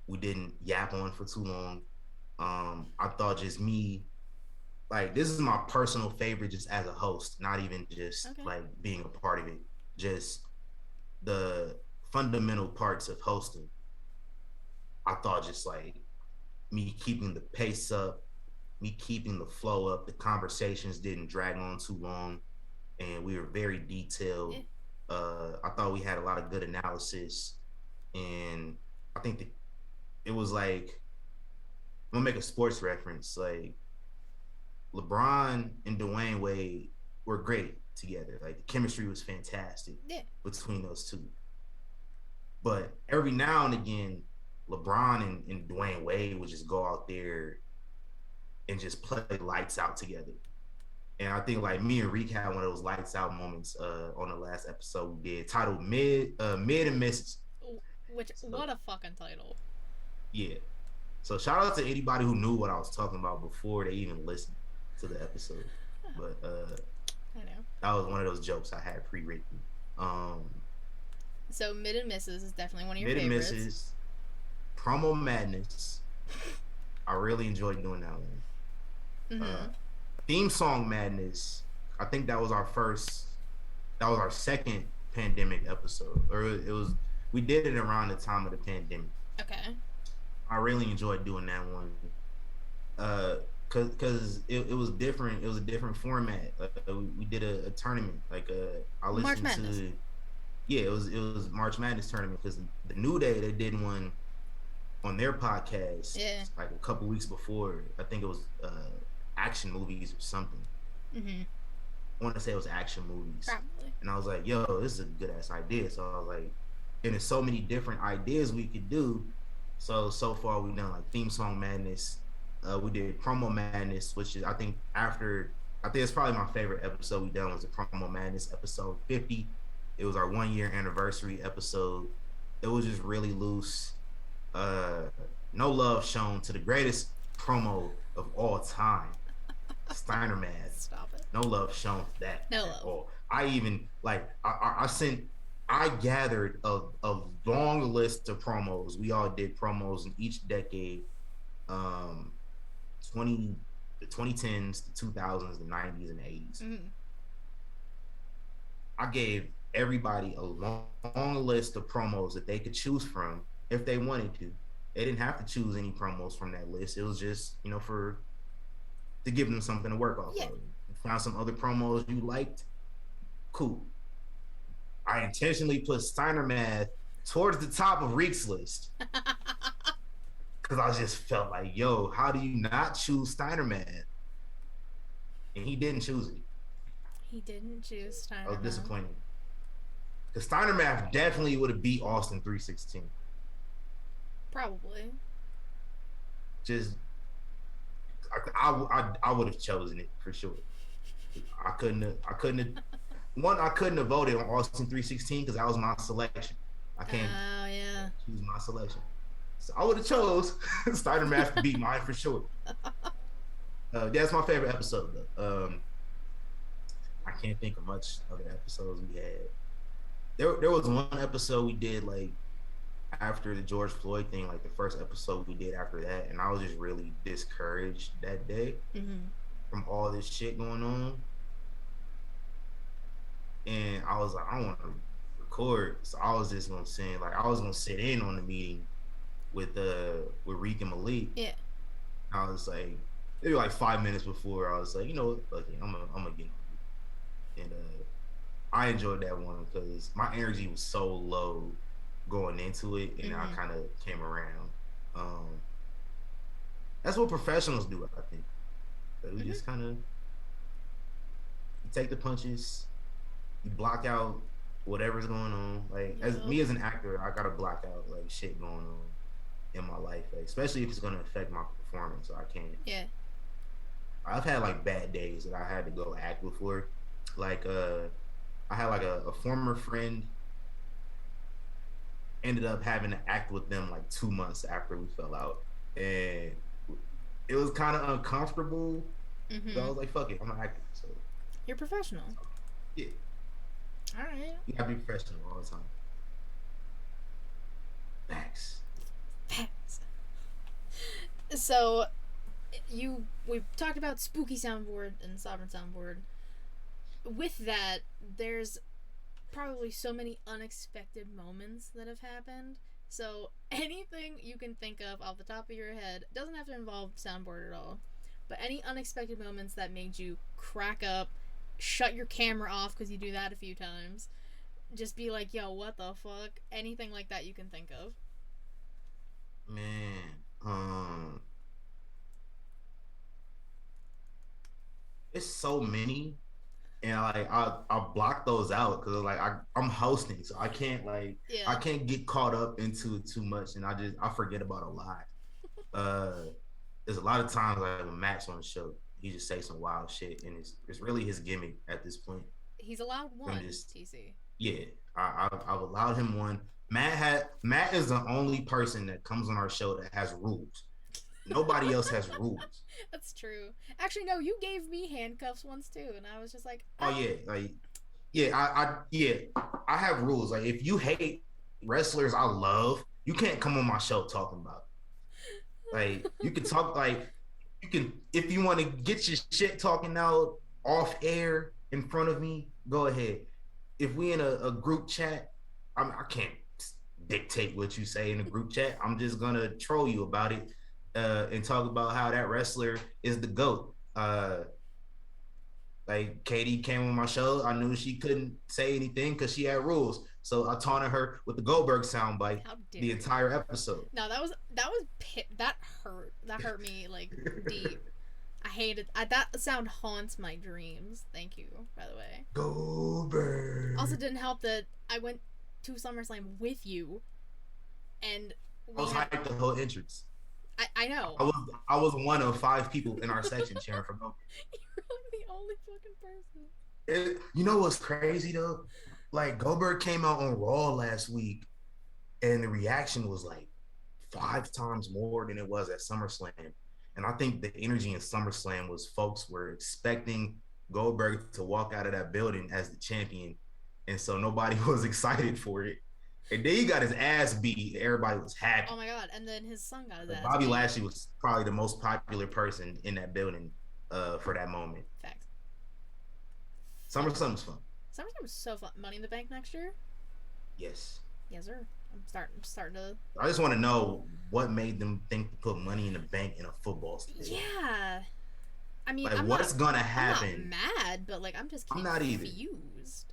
We didn't yap on for too long. I thought just me like this is my personal favorite just as a host, not even just Okay. like being a part of it. Just the fundamental parts of hosting. I thought just like me keeping the pace up, me keeping the flow up, the conversations didn't drag on too long, and we were very Yeah. detailed. I thought we had a lot of good analysis, and I think that it was like I'm gonna make a sports reference. Like LeBron and Dwayne Wade were great together. Like the chemistry was fantastic Yeah. between those two. But every now and again, LeBron and Dwayne Wade would just go out there and just play lights out together. And I think like me and Reek had one of those lights out moments on the last episode we did, titled Mid and Misses. Which, So what a fucking title. yeah. So shout out to anybody who knew what I was talking about before they even listened to the episode. But I know. that was one of those jokes I had pre-written. Um, So Mid and Misses is definitely one of your Mid and favorites. Misses, Promo Madness. I really enjoyed doing that one. Mm-hmm. Theme Song Madness. I think that was our first. That was our second pandemic episode, or it was. We did it around the time of the pandemic. Okay. I really enjoyed doing that one. Cause it was different. It was a different format. We did a tournament. Like I March listened Madness. to. Yeah, it was March Madness tournament because the New Day they did one on their podcast Yeah. like a couple weeks before. I think it was action movies or something. Mm-hmm. I want to say it was action movies, Probably. and I was like, "Yo, this is a good ass idea." So I was like, and there's so many different ideas we could do. So far we've done like theme song madness. We did promo madness, which is I think it's probably my favorite episode we done was the promo madness episode 50. It was our 1 year anniversary episode. It was just really loose. Uh, no love shown to the greatest promo of all time, Steiner Math. Stop it. No love shown to that No at love. all. I even like I sent I gathered a long list of promos. We all did promos in each decade. Um 20 the 2010s, the 2000s, the 90s and the 80s. Mm-hmm. I gave everybody a long list of promos that they could choose from if they wanted to. They didn't have to choose any promos from that list. It was just, for to give them something to work off Yeah. of. You found some other promos you liked, cool. I intentionally put Steiner Math towards the top of Reek's list because I just felt like, yo, how do you not choose Steiner Math? And he didn't choose it. He didn't choose Steiner I was Math. disappointed. Because Steiner Math definitely would have beat Austin 316. Probably. Just, I would have chosen it for sure. I couldn't have voted on Austin 316 because that was my selection. I can't choose my selection. So I would have chose Steiner Math to beat mine for sure. That's my favorite episode though. I can't think of much other episodes we had. There was one episode we did like after the George Floyd thing, like the first episode we did after that, and I was just really discouraged that day from all this shit going on. And I was like, I don't want to record, so I was just gonna send like I was gonna sit in on the meeting with Reek and Malik. Yeah. I was like, maybe like 5 minutes before, I was like, fuck it, I'm gonna get on. And I enjoyed that one because my energy was so low going into it, and I kind of came around. That's what professionals do, I think. We just kind of take the punches, you block out whatever's going on. Like as an actor, I gotta block out like shit going on in my life, like, especially if it's gonna affect my performance. So I can't. Yeah. I've had like bad days that I had to go act before. Like I had like a former friend ended up having to act with them like 2 months after we fell out, and it was kind of uncomfortable. So I was like, fuck it, I'm an actor. So you're professional. Yeah. All right. You gotta be professional all the time. Facts. So, we talked about spooky soundboard and sovereign soundboard. With that, there's probably so many unexpected moments that have happened. So anything you can think of off the top of your head doesn't have to involve soundboard at all. But any unexpected moments that made you crack up, shut your camera off because you do that a few times, just be like, yo, what the fuck? Anything like that you can think of. Man, it's so many, and like I block those out because like I'm hosting, so I Yeah. can't get caught up into it too much, and I forget about a lot. Uh, there's a lot of times like when Matt's on the show, he just say some wild shit, and it's really his gimmick at this point. He's allowed I'm one, just TC. yeah, I've allowed him one. Matt is the only person that comes on our show that has rules. Nobody else has rules. That's true. Actually, no, you gave me handcuffs once too, and I was just like, Oh yeah, like yeah, I have rules. Like if you hate wrestlers I love, you can't come on my show talking about it. Like you can talk like you can if you want to get your shit talking out off air in front of me, go ahead. If we in a group chat, I can't dictate what you say in a group chat. I'm just gonna troll you about it and talk about how that wrestler is the goat. Like Katie came on my show, I knew she couldn't say anything because she had rules, so I taunted her with the Goldberg soundbite how the dare entire you? episode. No, that hurt. That hurt me like deep. I hate it. That sound haunts my dreams. Thank you, by the way. Also, Goldberg. didn't help that I went to SummerSlam with you, and I we was had. hyped the whole entrance. I know. I was one of five people in our section cheering for Goldberg. You're like the only fucking person. You know what's crazy though? Like Goldberg came out on Raw last week, and the reaction was like 5 times more than it was at SummerSlam. And I think the energy in SummerSlam was folks were expecting Goldberg to walk out of that building as the champion, and so nobody was excited for it. And then he got his ass beat. Everybody was happy. Oh my god! And then his son got his Like ass Bobby beat. Lashley was probably the most popular person in that building for that moment. Fact. Fuck. SummerSlam was fun. SummerSlam was so fun. Money in the Bank next year. Yes. Yes, sir. I'm starting to. I just want to know what made them think to put money in the bank in a football stadium. Yeah. I mean, Like, I'm what's not. gonna I'm not happen? mad, but like I'm just I'm not either. confused.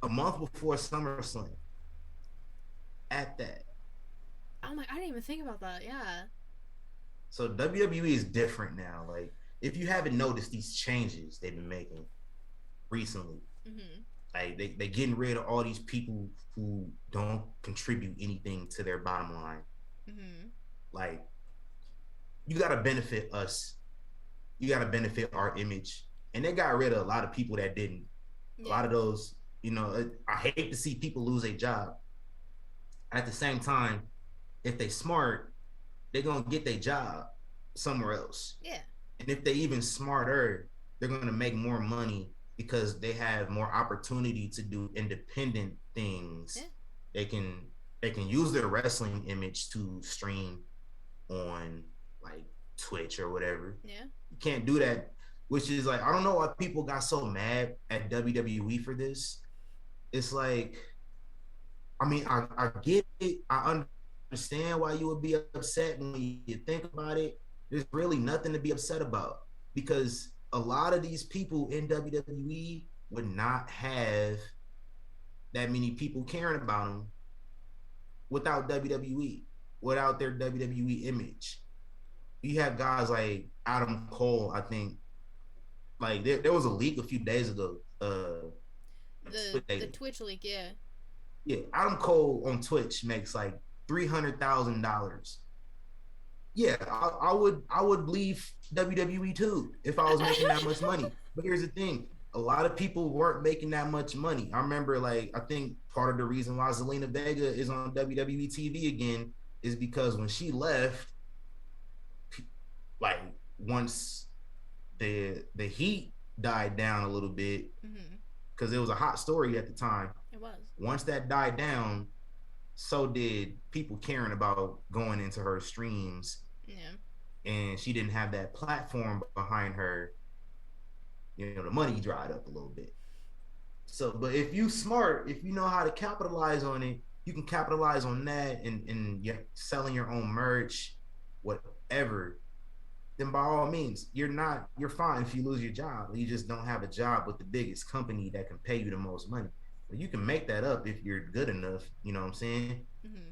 A month before SummerSlam, at that. Oh my! I didn't even think about that. Yeah. So WWE is different now. Like, if you haven't noticed these changes they've been making recently, Mhm. like they getting rid of all these people who don't contribute anything to their bottom line. Mhm. Like, you got to benefit us. You got to benefit our image. And they got rid of a lot of people that didn't. A Yeah. lot of those, I hate to see people lose a job. At the same time, if they smart, they're gonna get their job somewhere else. Yeah. And if they even smarter, they're gonna make more money because they have more opportunity to do independent Yeah. things. They can they can use their wrestling image to stream on like Twitch or whatever. Yeah. You can't do that, which is like I don't know why people got so mad at WWE for this. It's like I mean, I get it. I understand why you would be upset when you think about it. There's really nothing to be upset about because a lot of these people in WWE would not have that many people caring about them without WWE, without their WWE image. You have guys like Adam Cole, I think, like there was a leak a few days ago. The Twitch leak. Yeah. Yeah, Adam Cole on Twitch makes like $300,000. Yeah, I would leave WWE too if I was making that much money. But here's the thing: a lot of people weren't making that much money. I remember, like, I think part of the reason why Zelina Vega is on WWE TV again is because when she left, like once the heat died down a little bit Mhm. because it was a hot story at the time. It was. Once that died down, so did people caring about going into her streams. Yeah. and she didn't have that platform behind her, the money dried up a little bit. So, but if you smart, if you know how to capitalize on it, you can capitalize on that and you're selling your own merch, whatever. Then by all means, you're fine if you lose your job. You just don't have a job with the biggest company that can pay you the most money. But you can make that up if you're good enough. You know what I'm saying? Mm-hmm.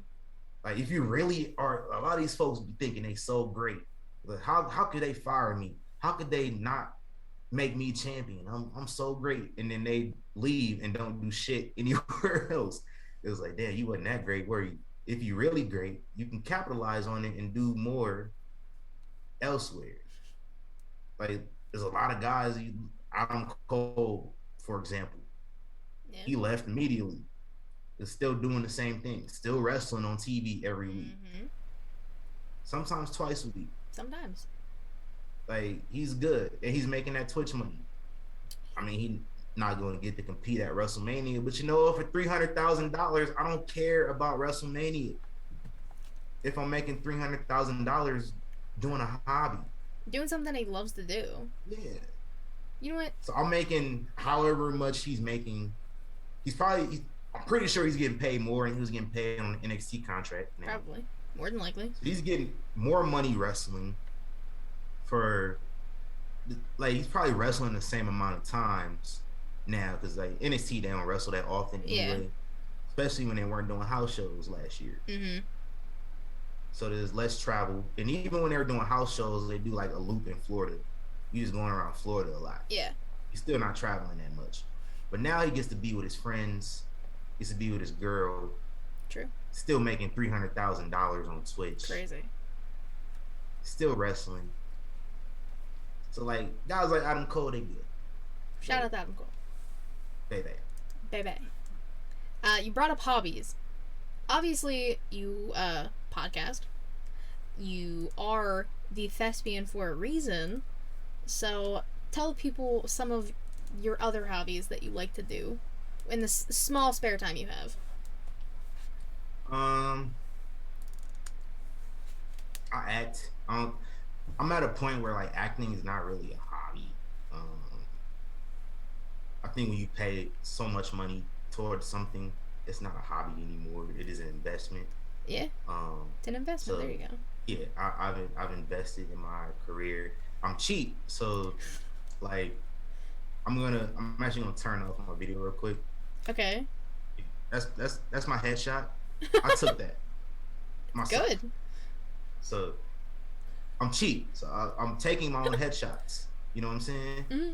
Like if you really are, a lot of these folks be thinking they so great. But how could they fire me? How could they not make me champion? I'm so great, and then they leave and don't do shit anywhere else. It was like, damn, you wasn't that great, were you? If you really great, you can capitalize on it and do more elsewhere. Like there's a lot of guys. Adam Cole, for example, Yeah. he left immediately. Is still doing the same thing, still wrestling on TV every week, Mm-hmm. sometimes twice a week. Sometimes. Like he's good and he's making that Twitch money. I mean, he not going to get to compete at WrestleMania, but for $300,000, I don't care about WrestleMania. If I'm making $300,000 doing a hobby, Doing something he loves to do. yeah. You know what? So I'm making however much he's making. I'm pretty sure he's getting paid more, and he was getting paid on an NXT contract now. Probably. More than likely. So he's getting more money wrestling for, like, he's probably wrestling the same amount of times now because like NXT they don't wrestle that often anyway, Yeah. especially when they weren't doing house shows last year. Mm-hmm. So there's less travel, and even when they were doing house shows, they do like a loop in Florida. You just going around Florida a lot. Yeah. He's still not traveling that much, but now he gets to be with his friends, gets to be with his girl. True. Still making $300,000 on Twitch. Crazy. Still wrestling. So like guys like Adam Cole, they good. Shout out to Adam Cole. Baby. Baby. You brought up hobbies. Obviously, you podcast. You are the thespian for a reason. So tell people some of your other hobbies that you like to do in the small spare time you have. I act. I'm at a point where like acting is not really a hobby. I think when you pay so much money towards something, it's not a hobby anymore. It is an investment. Yeah. It's an investment. So, there you go. Yeah, I've invested in my career. I'm cheap, so like I'm actually gonna turn off my video real quick. Okay. That's my headshot. I took that myself. Good. So I'm cheap, so I'm taking my own headshots. You know what I'm saying? Mm-hmm.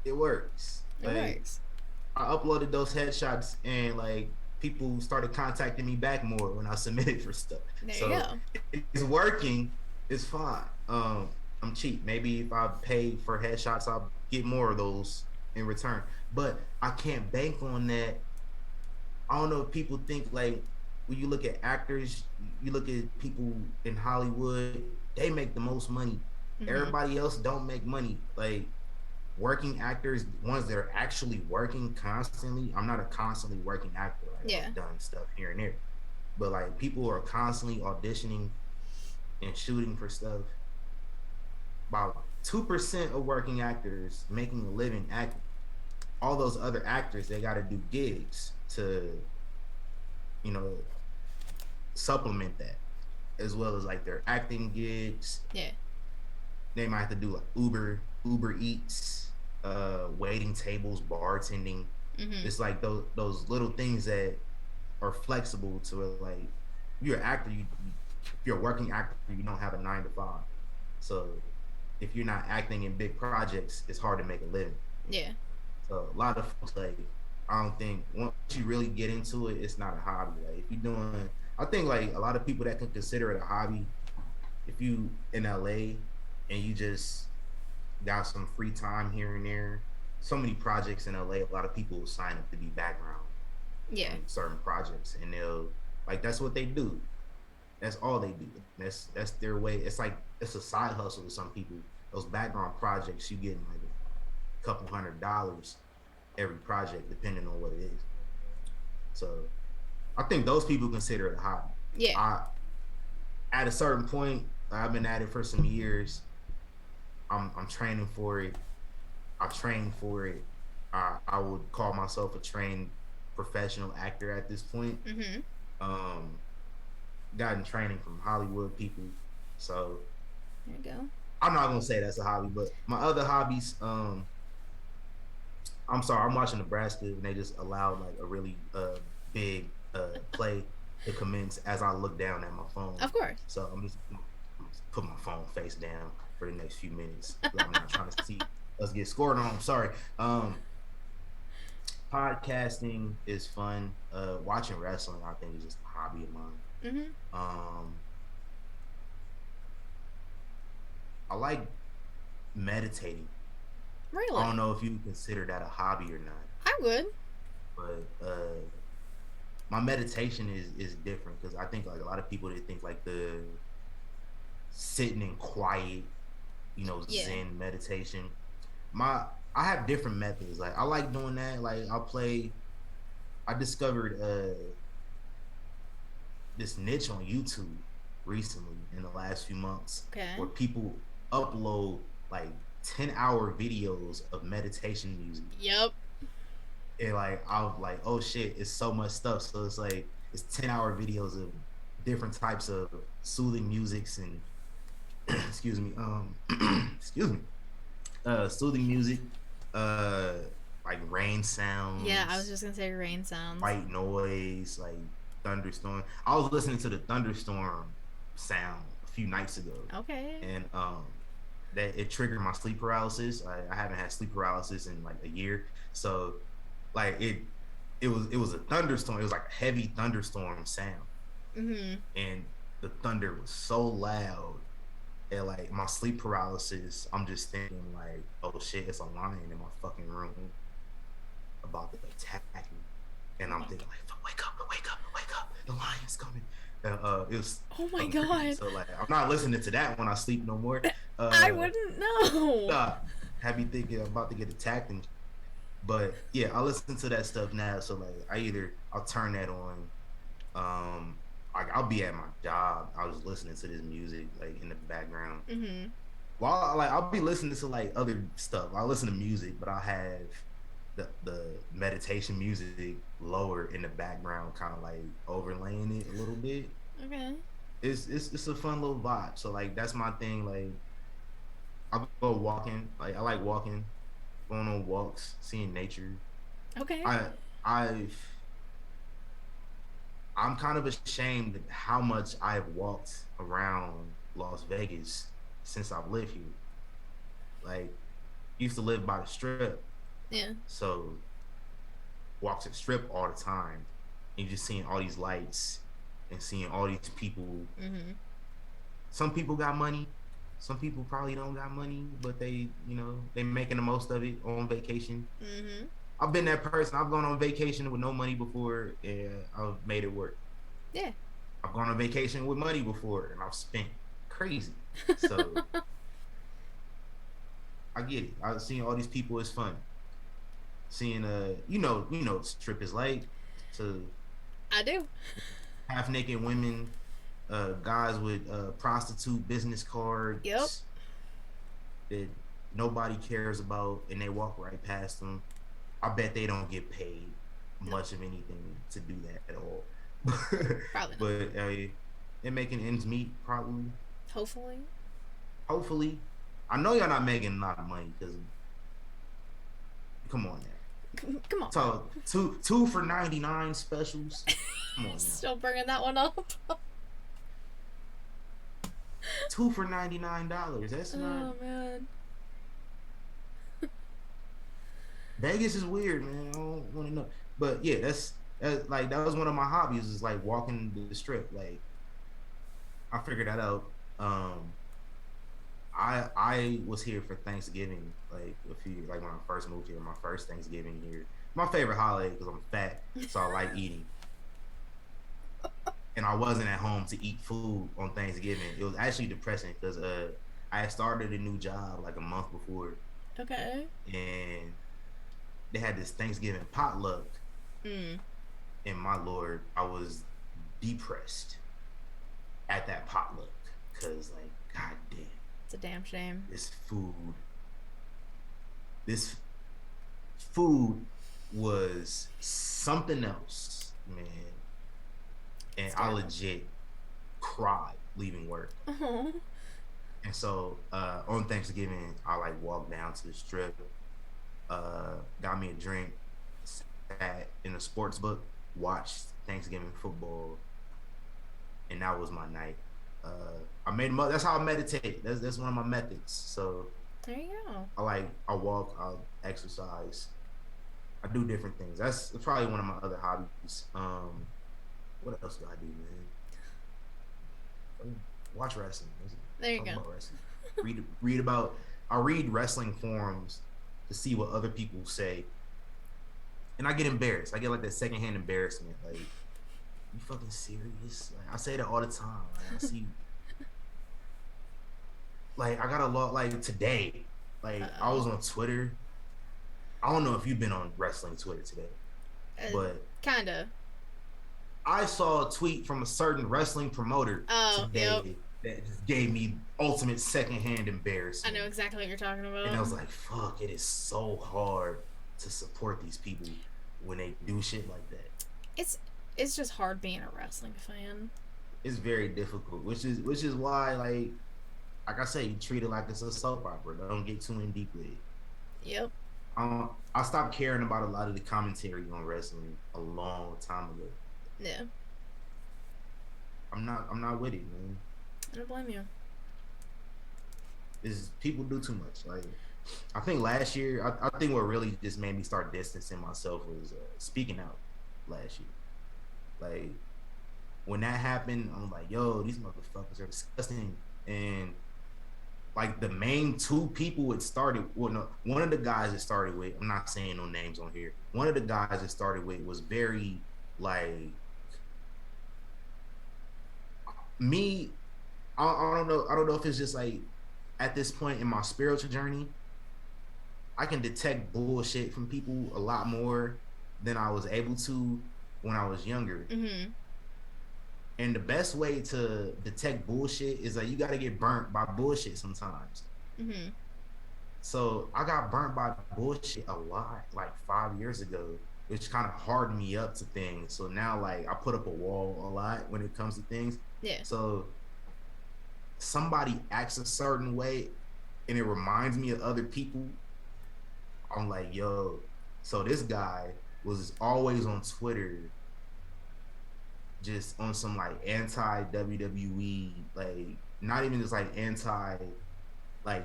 It works. It Like, works. I uploaded those headshots, and like people started contacting me back more when I submitted for stuff. There So you go. it's working. It's fine. I'm cheap. Maybe if I pay for headshots, I'll get more of those in return. But I can't bank on that. I don't know if people think like when you look at actors, you look at people in Hollywood, they make the most money. Mm-hmm. Everybody else don't make money. Like working actors, ones that are actually working constantly. I'm not a constantly working actor. Like, Yeah. I've done stuff here and there, but like people who are constantly auditioning and shooting for stuff. About 2% of working actors making a living acting. All those other actors, they got to do gigs to, you know, supplement that, as well as like their acting gigs. Yeah. They might have to do like Uber Eats, waiting tables, bartending. Mm-hmm. It's like those little things that are flexible to like if you're an actor, if you're a working actor, you don't have a 9 to 5. So if you're not acting in big projects, it's hard to make a living. Yeah. So a lot of folks like I don't think once you really get into it, it's not a hobby. Like if you're doing, I think like a lot of people that can consider it a hobby, if you in LA and you just got some free time here and there, so many projects in LA, a lot of people will sign up to be background. Yeah. Certain projects, and they'll like that's what they do. That's all they do. That's their way. It's like it's a side hustle to some people. Those background projects, you getting like a couple $100 every project, depending on what it is. So I think those people consider it a hobby. Yeah. At a certain point, I've been at it for some years. I'm training for it. I trained for it. I would call myself a trained professional actor at this point. Mm-hmm. Um, Gotten training from Hollywood people, so There you go. I'm not gonna say that's a hobby. But my other hobbies, I'm sorry, I'm watching Nebraska, and they just allowed like a really big play to commence as I look down at my phone. Of course. So I'm just put my phone face down for the next few minutes. I'm not trying to see us get scored on. I'm sorry. Podcasting is fun. Watching wrestling, I think, is just a hobby of mine. Mm-hmm. Um, I like meditating. I Really? don't know if you consider that a hobby or not, I would. but my meditation is different because I think like a lot of people they think like the sitting in quiet, Yeah. Zen meditation. My I have different methods. Like I like doing that. Like I discovered this niche on YouTube recently in the last few months Okay. where people upload like 10-hour videos of meditation music. Yep. And like I was like, oh shit, it's so much stuff. So it's like it's 10-hour videos of different types of soothing musics and excuse me, excuse me, soothing music, uh like rain Yeah, I was sounds, just gonna say rain sounds. white noise, like thunderstorm. I was listening to the thunderstorm sound a few nights ago, Okay. and that it triggered my sleep paralysis. I haven't had sleep paralysis in like a year, so like it was a thunderstorm. It was like a heavy thunderstorm sound, Mm-hmm. and the thunder was so loud. And like my sleep paralysis, I'm just thinking like, oh shit, it's a lion in my fucking room about to attack me. And Oh I'm my thinking god. like, wake up, wake up, wake up, the lion's coming. It was Oh my fucking creepy. god. So like, I'm not listening to that when I sleep no more. I Uh, wouldn't know. have me thinking I'm about to get attacked. And but yeah, I listen to that stuff now. So like, I'll turn that on. Like I'll be at my job. I was listening to this music like in the background. Mm-hmm. While like I'll be listening to like other stuff. I listen to music, but I'll have the meditation music lower in the background, kind of like overlaying it a little bit. Okay. It's a fun little vibe. So like that's my thing. Like I go walking. Like I like walking, going on walks, seeing nature. Okay. I I've I'm kind of ashamed at how much I've walked around Las Vegas since I've lived here. Like used to live by the strip, Yeah. so walks the strip all the time. And you're just seeing all these lights and seeing all these people. Mm-hmm. Some people got money. Some people probably don't got money, but they making the most of it on vacation. Mm-hmm. I've been that person. I've gone on vacation with no money before, and I've made it work. Yeah. I've gone on vacation with money before, and I've spent crazy. So I get it. I've seen all these people. It's fun seeing strip is like to I do. half naked women, guys with prostitute business Yep. cards that nobody cares about, and they walk right past them. I bet they don't get paid No. much of anything to do that at all. Probably not. But they're making ends meet probably. Hopefully. Hopefully, I know y'all not making a lot of money because come on now. Come on. So two for 99 specials. Come on now. Still bringing that one up. Two for $99. That's Oh not. man. Vegas is weird, man. I don't want to know. But yeah, that's like that was one of my hobbies is like walking the strip. Like I figured that out. I was here for Thanksgiving, like like when I first moved here, my first Thanksgiving here. My favorite holiday because I'm fat, so I like eating. And I wasn't at home to eat food on Thanksgiving. It was actually depressing because I had started a new job like a month before, Okay. and they had this Thanksgiving potluck. Mm. And my lord, I was depressed at that potluck because like God damn, It's a damn shame. this food, this food was something else, man. And It's I terrible. legit cried leaving work. Oh. And so on Thanksgiving, I like walked down to the strip, got me a drink, sat in a sports book, watched Thanksgiving football, and that was my night. I made that's how I meditate. That's one of my methods. So There you go. I walk, I exercise, I do different things. That's probably one of my other hobbies. What else do I do, man? Watch wrestling. There you Talk go. about wrestling. Read about. I read wrestling forums to see what other people say, and I get embarrassed. I get like that secondhand embarrassment. Like, you fucking serious? Like, I say that all the time. Like, I see. Like, I got a lot. Like today, like I was on Twitter. I don't know if you've been on wrestling Twitter today, but Kinda. I saw a tweet from a certain wrestling promoter Oh, yep. today that just gave me ultimate secondhand I embarrassment. know exactly what you're talking about. And I was like, fuck, it is so hard to support these people when they do shit like that. It's just hard being a wrestling fan. It's very difficult, which is why, like I say, you treat it like it's a soap opera. Don't get too in deep with it. Yep. I stopped caring about a lot of the commentary on wrestling a long time ago. Yeah. I'm not with it, man. I don't blame you. Is people do too much. Like, I think last year, I think what really just made me start distancing myself was speaking out last year. Like, when that happened, I'm like, yo, these motherfuckers are disgusting. And like the main two people it started, well, no, one of the guys it started with, I'm not saying no names on here. One of the guys it started with was very like me. I don't know. I don't know if it's just like at this point in my spiritual journey, I can detect bullshit from people a lot more than I was able to when I was younger. Mm-hmm. And the best way to detect bullshit is that you got to get burnt by bullshit sometimes. Mm-hmm. So I got burnt by bullshit a lot, like 5 years ago, which kind of hardened me up to things. So now, like, I put up a wall a lot when it comes to things. Yeah. So somebody acts a certain way and it reminds me of other people. I'm like, yo, so this guy was always on Twitter just on some like anti WWE, like not even just like anti like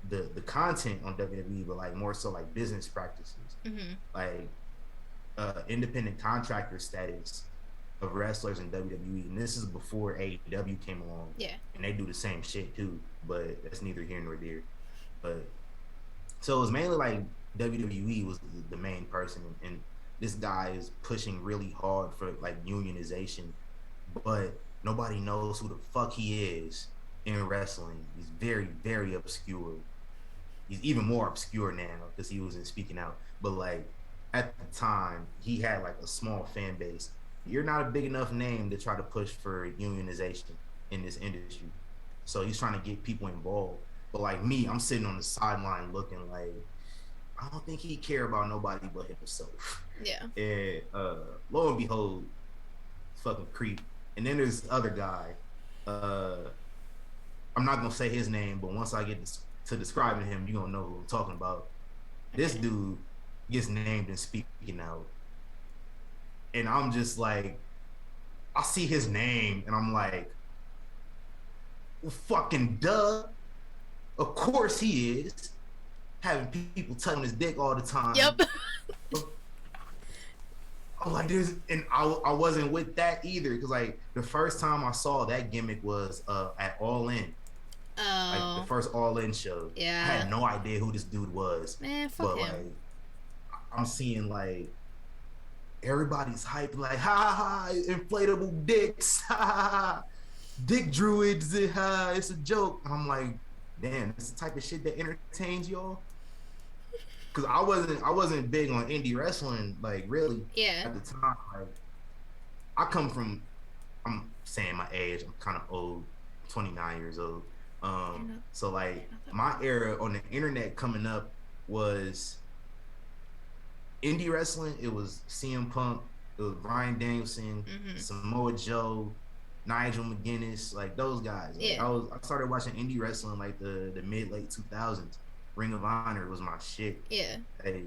the content on WWE, but like more so like business practices, Mm-hmm. like independent contractor status of wrestlers in WWE. And this is before AEW came along. Yeah. And they do the same shit too, but that's neither here nor there. But so it was mainly like WWE was the main person, and this guy is pushing really hard for like unionization, but nobody knows who the fuck he is in wrestling. He's very, very obscure. He's even more obscure now because he was in Speaking Out. But like at the time, he had like a small fan base. You're not a big enough name to try to push for unionization in this industry. So he's trying to get people involved. But like me, I'm sitting on the sideline looking like, I don't think he care about nobody but himself. Yeah. And lo and behold, fucking creep. And then there's this other guy. I'm not gonna say his name, but once I get to describing him, you're gonna know who I'm talking about. Okay. This dude gets named and Speaking Out. And I'm just like, I see his name and I'm like, well, fucking duh. Of course he is. Having people tugging his dick all the time. Yep. I'm like, and I wasn't with that either, because like the first time I saw that gimmick was at All In. Oh. Like the first All In show. Yeah. I had no idea who this dude was. Man, fuck him. Like, I'm seeing like everybody's hyping like, ha ha ha, inflatable dicks, ha ha ha, dick druids, ha, it's a joke. I'm like, damn, it's the type of shit that entertains y'all. Cause I wasn't big on indie wrestling, like really. Yeah. At the time, like I'm saying my age, I'm kind of old, 29 years old. So like my era on the internet coming up was indie wrestling. It was CM Punk, it was Bryan Danielson, Samoa Joe, Nigel McGuinness, like those guys. Like I started watching indie wrestling like the mid late 2000s. Ring of Honor was my shit. Yeah. Hey,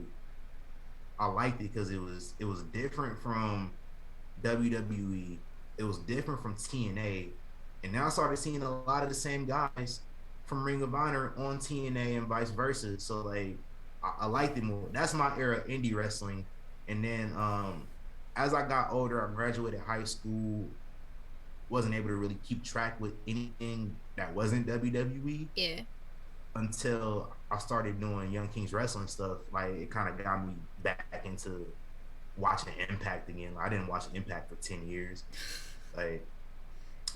I liked it because it was different from WWE. It was different from TNA, and now I started seeing a lot of the same guys from Ring of Honor on TNA and vice versa. So like, I liked it more. That's my era of indie wrestling. And then as I got older, I graduated high school. Wasn't able to really keep track with anything that wasn't WWE. Yeah. Until I started doing Young Kings wrestling stuff. Like it kind of got me back into watching Impact again. I didn't watch Impact for 10 years. Like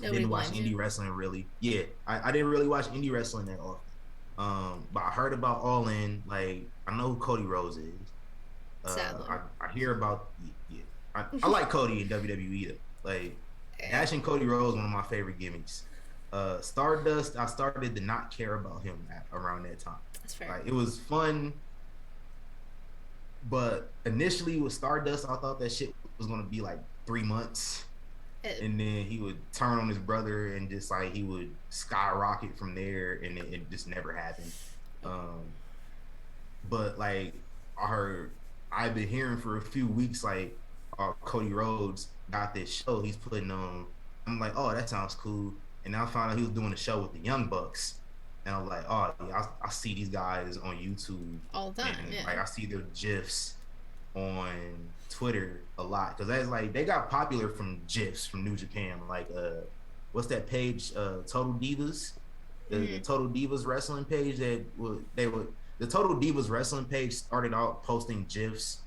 I didn't watch indie wrestling really. Yeah, I didn't really watch indie wrestling that often. But I heard about All In. Like I know who Cody Rhodes is. Sadly. I hear about I like Cody in WWE though. Like Ash and Cody Rhodes one of my favorite gimmicks. Stardust, I started to not care about him around that time. That's fair. Like it was fun, but initially with Stardust, I thought that shit was gonna be like 3 months, and then he would turn on his brother and just like he would skyrocket from there, and it just never happened. But like I've been hearing for a few weeks like Cody Rhodes got this show he's putting on. I'm like, oh, that sounds cool. And then I found out he was doing a show with the Young Bucks. And I was like, oh, yeah, I see these guys on YouTube all the time. And, like I see their GIFs on Twitter a lot. Because that's like, they got popular from GIFs from New Japan. Like, what's that page? Total Divas? The Total Divas wrestling page the Total Divas wrestling page started out posting GIFs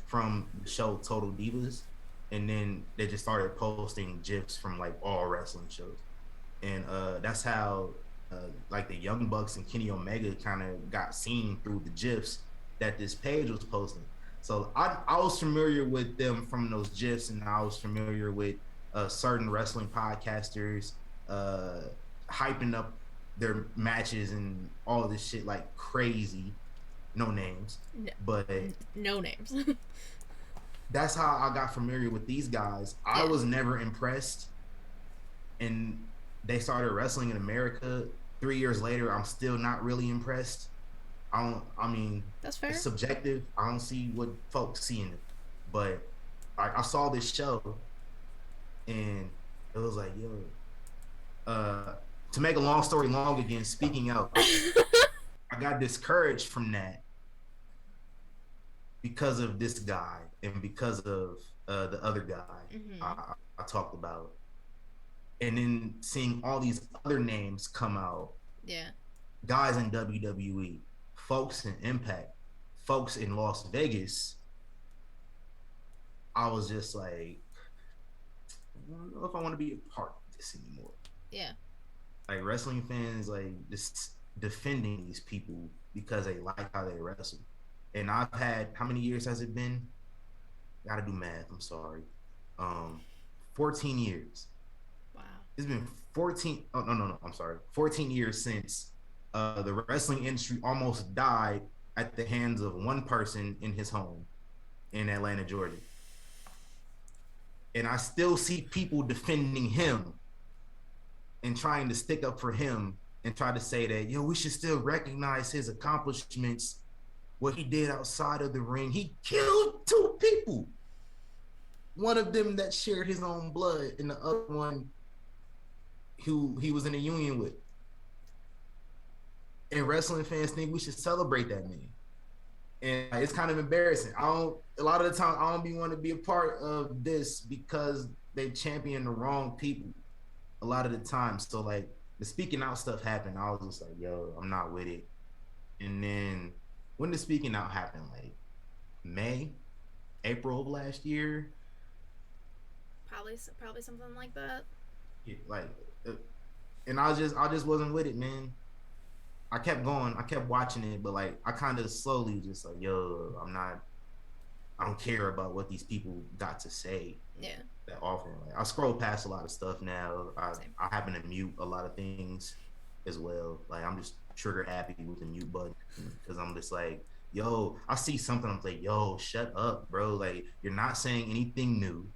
from the show Total Divas. And then they just started posting GIFs from like all wrestling shows. And that's how like the Young Bucks and Kenny Omega kind of got seen through the GIFs that this page was posting. So I was familiar with them from those GIFs, and I was familiar with certain wrestling podcasters hyping up their matches and all this shit like crazy. No names, but no names. That's how I got familiar with these guys. I was never impressed, and they started wrestling in America. 3 years later, I'm still not really impressed. I mean, that's fair. It's subjective. I don't see what folks see in it, but I saw this show, and it was like, yo. To make a long story long again, speaking out, I got discouraged from that because of this guy and because of the other guy I talked about. And then seeing all these other names come out. Yeah. Guys in WWE, folks in Impact, folks in Las Vegas. I was just like, I don't know if I want to be a part of this anymore. Yeah. Like wrestling fans, like just defending these people because they like how they wrestle. And I've had, how many years has it been? Gotta do math, I'm sorry. 14 years. It's been 14. Oh, no. I'm sorry. 14 years since the wrestling industry almost died at the hands of one person in his home in Atlanta, Georgia. And I still see people defending him and trying to stick up for him and try to say that, we should still recognize his accomplishments, what he did outside of the ring. He killed 2 people. One of them that shared his own blood, and the other one who he was in a union with. And wrestling fans think we should celebrate that man. And it's kind of embarrassing. A lot of the time I don't be want to be a part of this because they champion the wrong people a lot of the time. So like the speaking out stuff happened. I was just like, yo, I'm not with it. And then when the speaking out happened, like April of last year. Probably something like that. Yeah, like, and I just wasn't with it, man. I kept going, I kept watching it, but like I kind of slowly just like, yo, I don't care about what these people got to say. Yeah. That often, like I scroll past a lot of stuff now. I happen to mute a lot of things as well. Like I'm just trigger happy with the mute button because I'm just like, yo, I see something, I'm like, yo, shut up, bro. Like you're not saying anything new.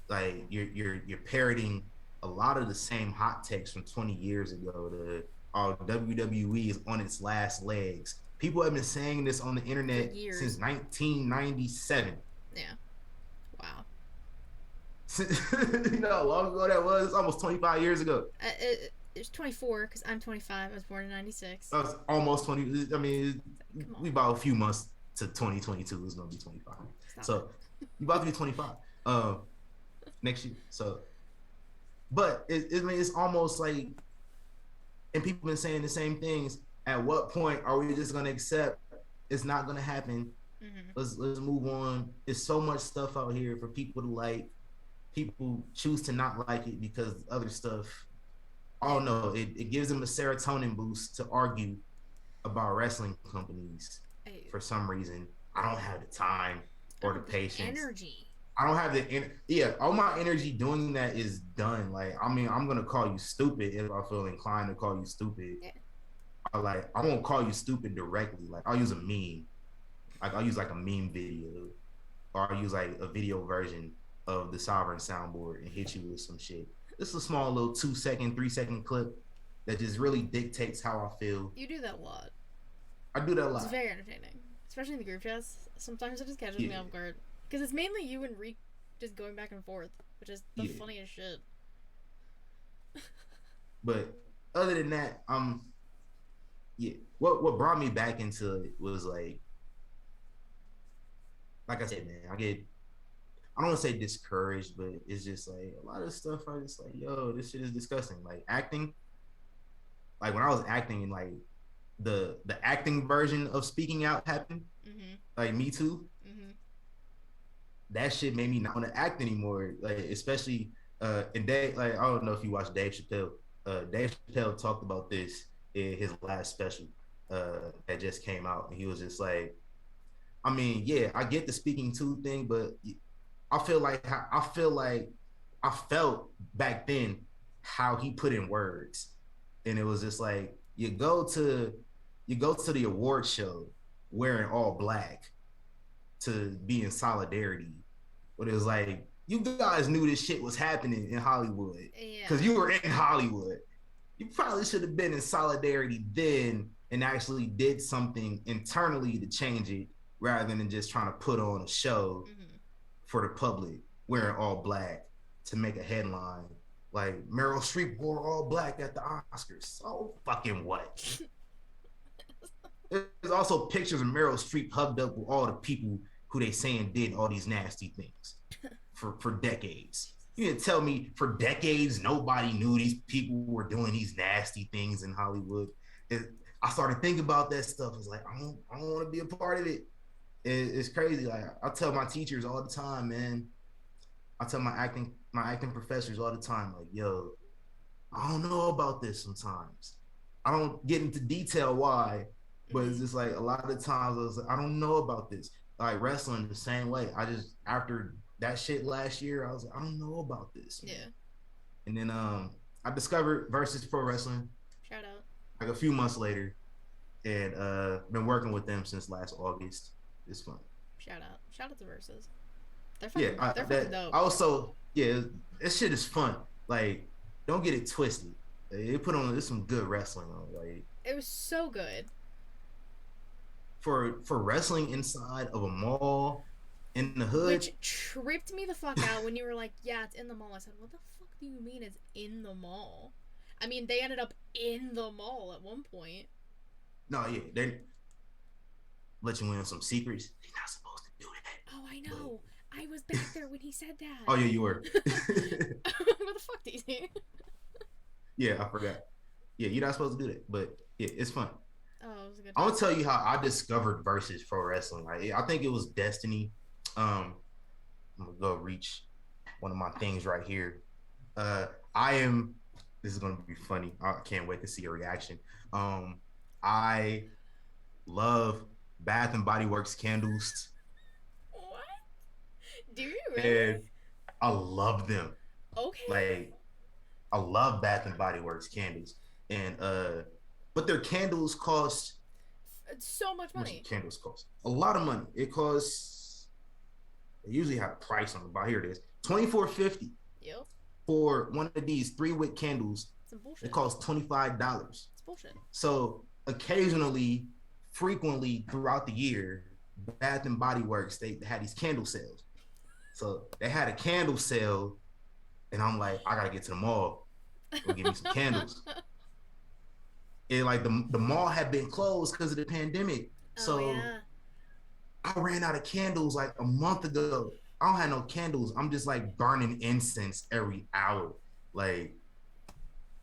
Like you're parroting a lot of the same hot takes from 20 years ago. The WWE is on its last legs. People have been saying this on the For internet since years. 1997. Yeah. Wow. You know how long ago that was? It's almost 25 years ago. It's 24 because I'm 25. I was born in 96. That was almost 20. I mean, Come we on. about a few months to 2022 is going to be 25. Stop it. So you about to be 25 next year. So, but I mean, it's almost like, and people been saying the same things. At what point are we just going to accept it's not going to happen? Mm-hmm. Let's move on. There's so much stuff out here for people to like. People choose to not like it because other stuff. I don't know. It gives them a serotonin boost to argue about wrestling companies for some reason. I don't have the time or the patience. Energy. I don't have yeah, all my energy doing that is done. Like, I mean, I'm gonna call you stupid if I feel inclined to call you stupid. Yeah. I won't call you stupid directly. Like I'll use a meme. Like I'll use like a meme video. Or I'll use like a video version of the Sovereign soundboard and hit you with some shit. It's a small little 2-second, 3-second clip that just really dictates how I feel. You do that a lot. I do that a lot. It's very entertaining, especially in the group chats. Sometimes it just catches me off guard because it's mainly you and Reek just going back and forth, which is the funniest shit. But other than that, yeah. What brought me back into it was like I said, man, I don't want to say discouraged, but it's just like a lot of stuff. I just like, yo, this shit is disgusting. Like acting, like when I was acting, and like the acting version of speaking out happened, like Me Too. That shit made me not want to act anymore. Like especially in Dave, like I don't know if you watched Dave Chappelle. Dave Chappelle talked about this in his last special that just came out, and he was just like, I mean, yeah, I get the speaking to thing, but I felt back then how he put in words, and it was just like you go to the award show wearing all black to be in solidarity, but it was like you guys knew this shit was happening in Hollywood because you were in Hollywood. You probably should have been in solidarity then and actually did something internally to change it rather than just trying to put on a show for the public wearing all black to make a headline. Like Meryl Streep wore all black at the Oscars. So fucking what? There's also pictures of Meryl Streep hugged up with all the people who they saying did all these nasty things for decades. You didn't tell me for decades nobody knew these people were doing these nasty things in Hollywood. I started thinking about that stuff. I was like, I don't want to be a part of it. It's crazy. Like I tell my teachers all the time, man. I tell my acting professors all the time, like, yo, I don't know about this sometimes. I don't get into detail why, but it's just like a lot of the times I was like, I don't know about this. Like wrestling the same way. I just after that shit last year, I was like, I don't know about this. Man. Yeah. And then I discovered Versus Pro Wrestling. Shout out. Like a few months later, and been working with them since last August. It's fun. Shout out to Versus. They're fucking, they're fucking dope. Also, yeah, this shit is fun. Like, don't get it twisted. They put on some good wrestling on. Like, it was so good. For wrestling inside of a mall in the hood, which tripped me the fuck out when you were like, "Yeah, it's in the mall." I said, "What the fuck do you mean it's in the mall?" I mean, they ended up in the mall at one point. No, yeah, they let you in on some secrets. They're not supposed to do that. Oh, I know. But I was back there when he said that. Oh yeah, you were. What the fuck, DC? Yeah, I forgot. Yeah, you're not supposed to do that, but yeah, it's fun. Oh, it was a good time. I'm gonna tell you how I discovered Versus Pro Wrestling. Like, I think it was Destiny. I'm gonna go reach one of my things right here. This is gonna be funny. I can't wait to see your reaction. I love Bath and Body Works candles. What? Do you really? And I love them. Okay. Like, I love Bath and Body Works candles. and but their candles cost It's so much how much money. candles cost? A lot of money. It costs. They usually have a price on the bar. Here it is, $24.50. Yep. For one of these 3-wick candles. Some bullshit. It costs $25. It's bullshit. So occasionally, frequently throughout the year, Bath and Body Works they had these candle sales. So they had a candle sale, and I'm like, I gotta get to the mall. Go get me some candles. And like the mall had been closed because of the pandemic. So yeah. I ran out of candles like a month ago. I don't have no candles. I'm just like burning incense every hour, like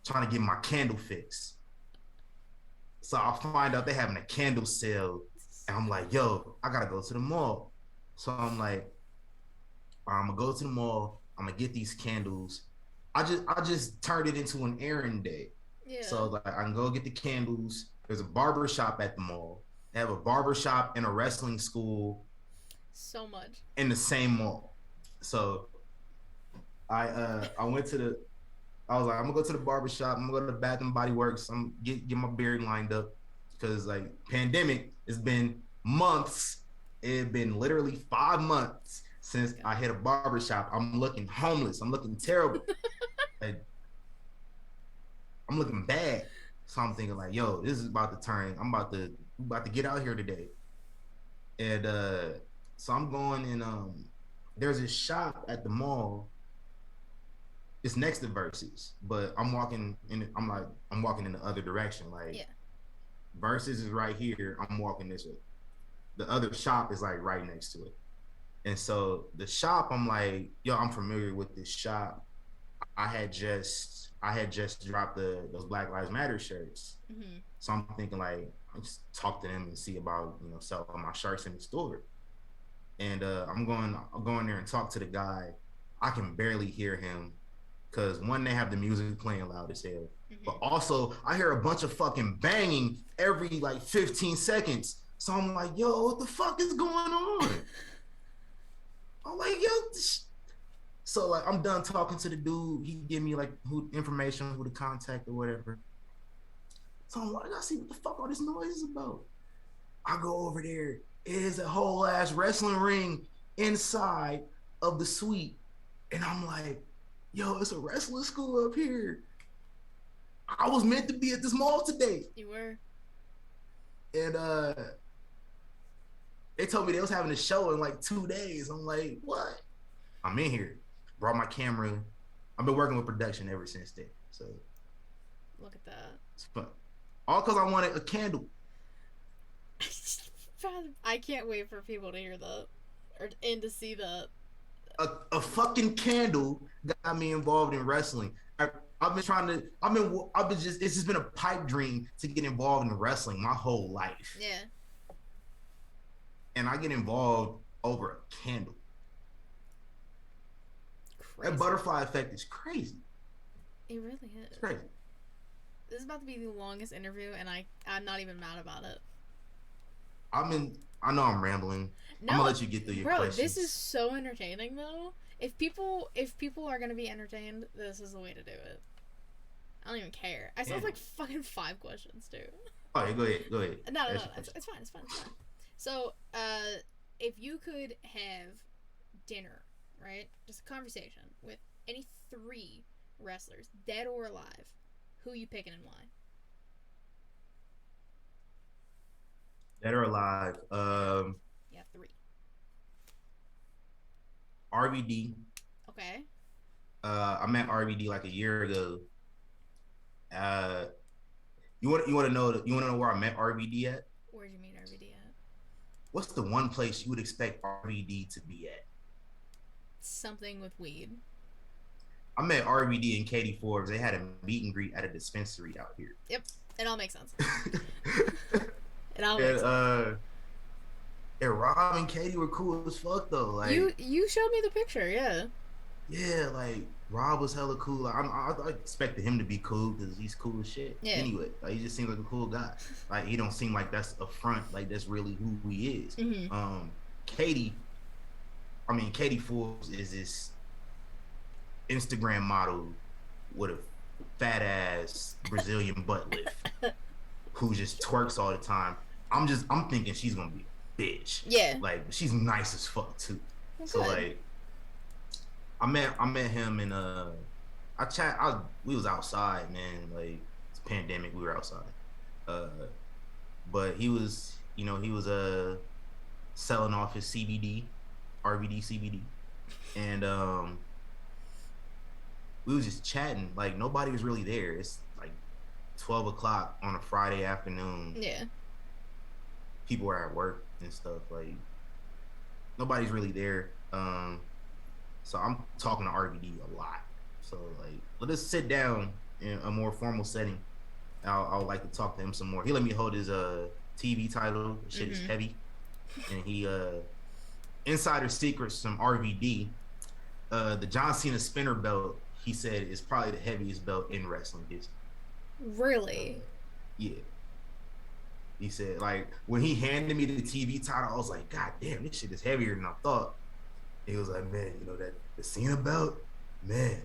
trying to get my candle fix. So I find out they having a candle sale, and I'm like, yo, I gotta go to the mall. So I'm like, I'm gonna go to the mall. I'm gonna get these candles. I just turned it into an errand day. Yeah. So like I can go get the candles. There's a barber shop at the mall. They have a barber shop and a wrestling school. So much. In the same mall. So I went to the I was like, I'm gonna go to the barber shop, I'm gonna go to the Bath and Body Works, I'm get my beard lined up. Cause like pandemic, it's been months. It's been literally 5 months since I hit a barber shop. I'm looking homeless. I'm looking terrible. Like, I'm looking bad. So I'm thinking like, yo, this is about to turn. I'm about to get out here today. And so I'm going and there's a shop at the mall. It's next to Versus, but I'm walking in the other direction. Like Versus is right here. I'm walking this way. The other shop is like right next to it. And so the shop, I'm like, yo, I'm familiar with this shop. I had just dropped those Black Lives Matter shirts. Mm-hmm. So I'm thinking like, I just talk to them and see about, selling my shirts in the store. And I'm going there and talk to the guy. I can barely hear him because one, they have the music playing loud as hell. Mm-hmm. But also I hear a bunch of fucking banging every like 15 seconds. So I'm like, yo, what the fuck is going on? I'm like, yo. So like I'm done talking to the dude. He give me like information, who to contact or whatever. So I'm like, I see what the fuck all this noise is about. I go over there. It is a whole ass wrestling ring inside of the suite. And I'm like, yo, it's a wrestling school up here. I was meant to be at this mall today. You were. And they told me they was having a show in like 2 days. I'm like, what? I'm in here. Brought my camera. I've been working with production ever since then. So look at that. It's fun. All because I wanted a candle. I can't wait for people to hear that and to see that. A fucking candle got me involved in wrestling. It's just been a pipe dream to get involved in wrestling my whole life. Yeah. And I get involved over a candle. Crazy. That butterfly effect is crazy. It really is. It's crazy. This is about to be the longest interview, and I'm not even mad about it. I know I'm rambling. No, I'm gonna let you get through your questions. This is so entertaining though. If people are gonna be entertained, this is the way to do it. I don't even care. I still have like fucking 5 questions too. Oh yeah, go ahead. No, it's fine. So, if you could have dinner, right? Just a conversation with any 3 wrestlers, dead or alive, who you picking and why? Dead or alive? Yeah, 3. RVD. Okay. I met RVD like a year ago. You want to know where I met RVD at? Where'd you meet RVD at? What's the one place you would expect RVD to be at? Something with weed. I met RVD and Katie Forbes. They had a meet and greet at a dispensary out here. Yep, it all makes sense. It all makes sense. And Rob and Katie were cool as fuck though. Like you showed me the picture, yeah. Yeah, like Rob was hella cool. Like, I expected him to be cool because he's cool as shit. Yeah. Anyway, like, he just seems like a cool guy. Like he don't seem like that's a front. Like that's really who he is. Mm-hmm. Katie Forbes is this Instagram model with a fat ass Brazilian butt lift who just twerks all the time. I'm thinking she's gonna be a bitch. Yeah. Like she's nice as fuck too. Well, So good. like I met him and we was outside, man. Like it's pandemic, we were outside. Uh but he was selling off his CBD, RVD CBD. And we was just chatting. Like nobody was really there. It's like 12 o'clock on a Friday afternoon. Yeah. People are at work and stuff. Like nobody's really there. So I'm talking to RVD a lot. So like, let us sit down in a more formal setting. I would like to talk to him some more. He let me hold his TV title. The shit is heavy, and he insider secrets from RVD. The John Cena spinner belt. He said is probably the heaviest belt in wrestling history. Really? Yeah. He said, like, when he handed me the TV title, I was like, God damn, this shit is heavier than I thought. He was like, man, you know that the Cena belt, man,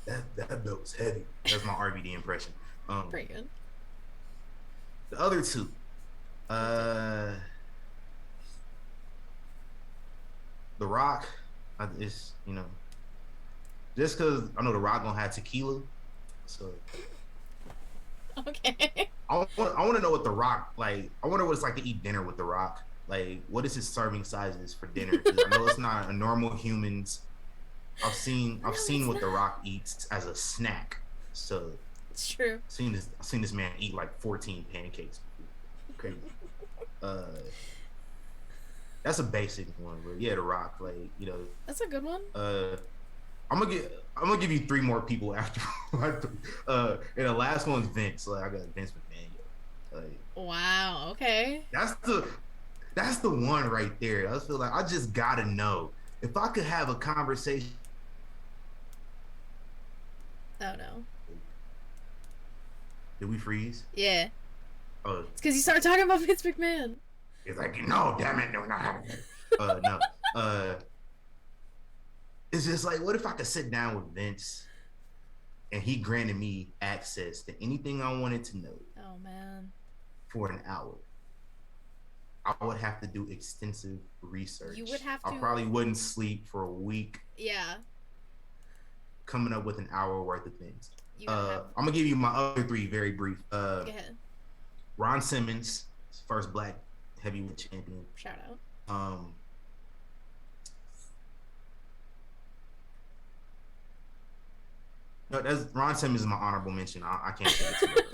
that belt was heavy. That's my RVD impression. Pretty good. The other two, The Rock, it's just because I know The Rock gonna have tequila, so Okay. I want to know what The Rock like. I wonder what it's like to eat dinner with The Rock. Like, what is his serving sizes for dinner? Because I know it's not a normal human's. I've seen what The Rock eats as a snack. So It's true. I've seen this man eat like 14 pancakes. Crazy. Uh, that's a basic one, but yeah, The Rock, like That's a good one. I'm gonna give you three more people after. And the last one's Vince. Like I got Vince McMahon. Like Wow. Okay. that's the one right there. I just feel like I just gotta know if I could have a conversation. Oh no. Did we freeze? Yeah. Oh, It's because you started talking about Vince McMahon. it's like no, damn it, no, we're not having it. No. It's just like, what if I could sit down with Vince and he granted me access to anything I wanted to know Oh man. for an hour? I would have to do extensive research. You would have I to. probably wouldn't sleep for a week Yeah. coming up with an hour worth of things. You gotta have. I'm gonna give you my other three very brief. Go ahead. Ron Simmons, first black heavyweight champion. Shout out. No, that's Ron Simmons is my honorable mention. I can't say it too much.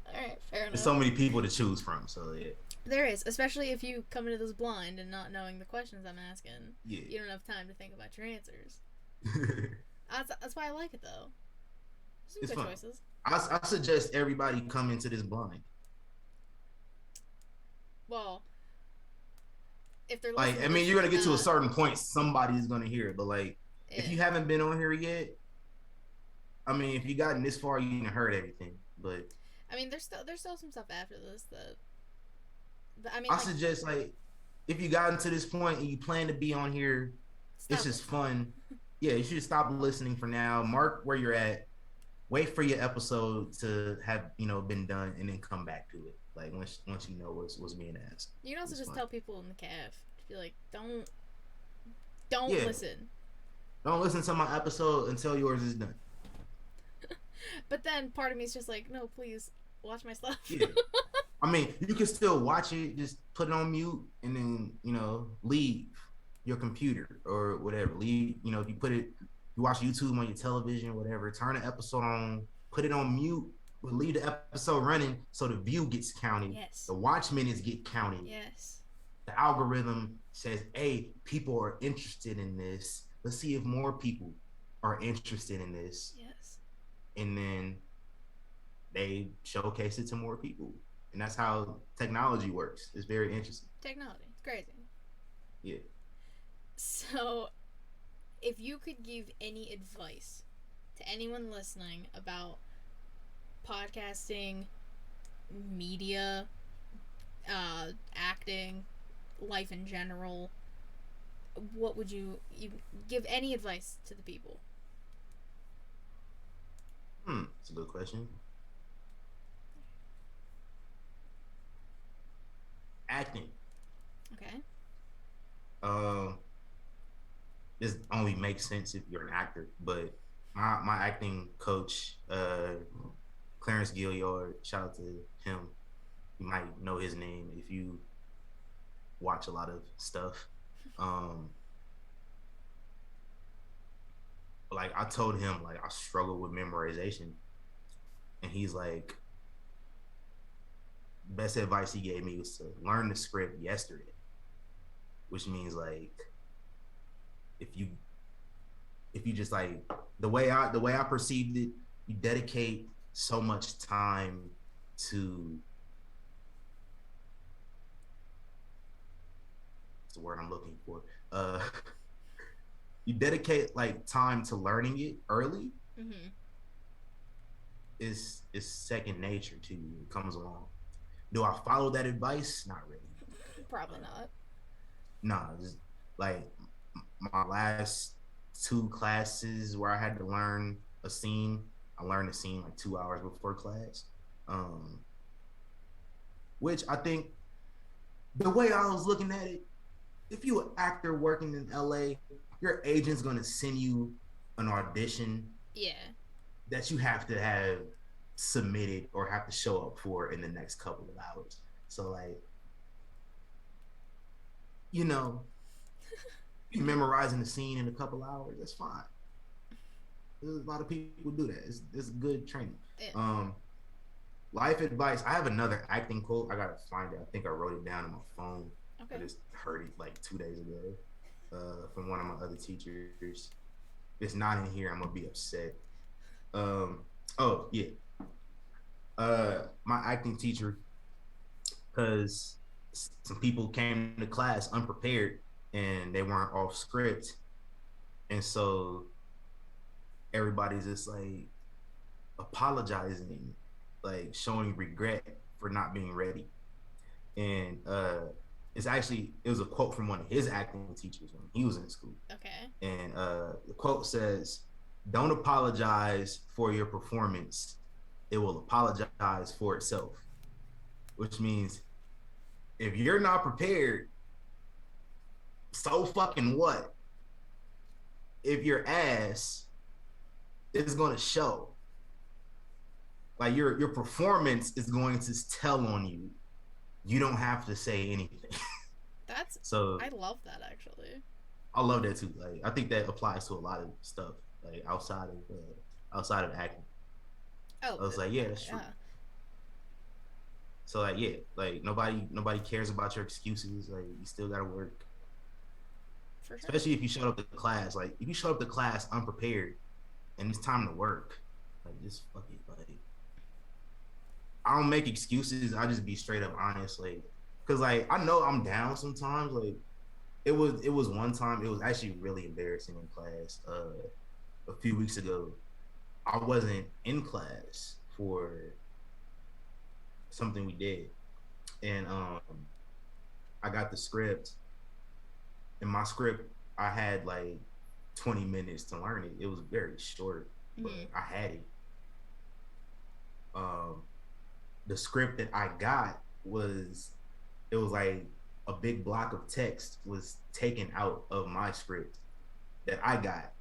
All right, fair enough. There's so many people to choose from, so yeah. There is, especially if you come into this blind and not knowing the questions I'm asking. Yeah. You don't have time to think about your answers. That's why I like it though. Some It's good fun. choices. I suggest everybody come into this blind. Well, if they're Like, I mean, you're gonna get to a certain point, somebody's gonna hear it. But like, if you haven't been on here yet, I mean, if you gotten this far, you didn't heard everything. But I mean, there's still some stuff after this that. But I mean, I suggest like, if you gotten to this point and you plan to be on here, it's just fun. Yeah, you should stop listening for now. Mark where you're at. Wait for your episode to have been done, and then come back to it. Like once you know what's being asked. You can also just tell people in the calf to be like, don't Yeah. listen. Don't listen to my episode until yours is done. But then part of me is just like, no, please watch my stuff. Yeah. I mean, you can still watch it, just put it on mute and then, leave your computer or whatever. Leave, if you watch YouTube on your television or whatever, turn the episode on, put it on mute, but leave the episode running so the view gets counted. Yes. The watch minutes get counted. Yes. The algorithm says, hey, people are interested in this. Let's see if more people are interested in this. Yes. And then they showcase it to more people. And that's how technology works. It's very interesting. Technology. It's crazy. Yeah. So, if you could give any advice to anyone listening about podcasting, media, acting, life in general, what would you give any advice to the people? That's a good question. Acting. Okay. Um, this only makes sense if you're an actor, but my acting coach, Clarence Gilliard, shout out to him. You might know his name if you watch a lot of stuff. Um, like I told him, like I struggle with memorization, and he's like, best advice he gave me was to learn the script yesterday, which means like if you if you just like the way I perceived it, you dedicate so much time to what's the word I'm looking for. Uh, you dedicate like time to learning it early. Mm-hmm. Is second nature to you. It comes along. Do I follow that advice? Not really. Probably not. Nah, just like my last two classes where I had to learn a scene. I learned a scene like 2 hours before class. Um, which I think the way I was looking at it, if you an actor working in LA, your agent's gonna send you an audition Yeah. that you have to have submitted or have to show up for in the next couple of hours. So like, you know, you memorizing the scene in a couple of hours, that's fine. There's a lot of people do that. It's good training. Yeah. Life advice. I have another acting quote. I gotta find it. I think I wrote it down on my phone. I Okay. just heard it like 2 days ago from one of my other teachers. If it's not in here, I'm gonna be upset. Um, oh yeah, my acting teacher, because some people came to class unprepared and they weren't off script, and so everybody's just like apologizing, like showing regret for not being ready. And it was a quote from one of his acting teachers when he was in school. Okay. And the quote says, "Don't apologize for your performance; it will apologize for itself." Which means if you're not prepared, so fucking what? If your ass is going to show, like your performance is going to tell on you. You don't have to say anything. That's. So I love that actually. I love that too. Like I think that applies to a lot of stuff, like outside of acting. Oh. I was like, yeah, that's true. Yeah. So like, yeah, like nobody cares about your excuses. Like you still gotta work, For sure. especially if you showed up to class. Like if you showed up to class unprepared and it's time to work, like just fuck it. Like I don't make excuses. I just be straight up honest. Like, cause like I know I'm down sometimes. Like it was one time. It was actually really embarrassing in class. A few weeks ago, I wasn't in class for something we did, and I got the script. In my script, I had like 20 minutes to learn it. It was very short, but Mm-hmm. I had it. Um, the script that I got was it was like a big block of text was taken out of my script that I got,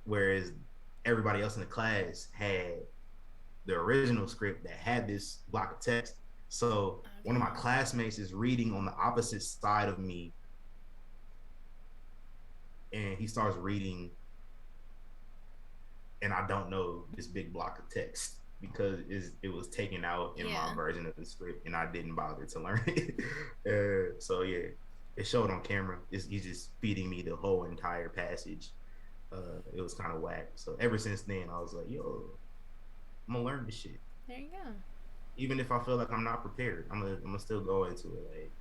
whereas everybody else in the class had the original script that had this block of text. So one of my Okay. classmates is reading on the opposite side of me, and he starts reading, and I don't know this big block of text because it was taken out in my Yeah. version of the script, and I didn't bother to learn it. So yeah, it showed on camera. He's just feeding me the whole entire passage. It was kind of whack. So ever since then, I was like, yo, I'm gonna learn this shit. There you go. Even if I feel like I'm not prepared, I'm gonna still go into it. Like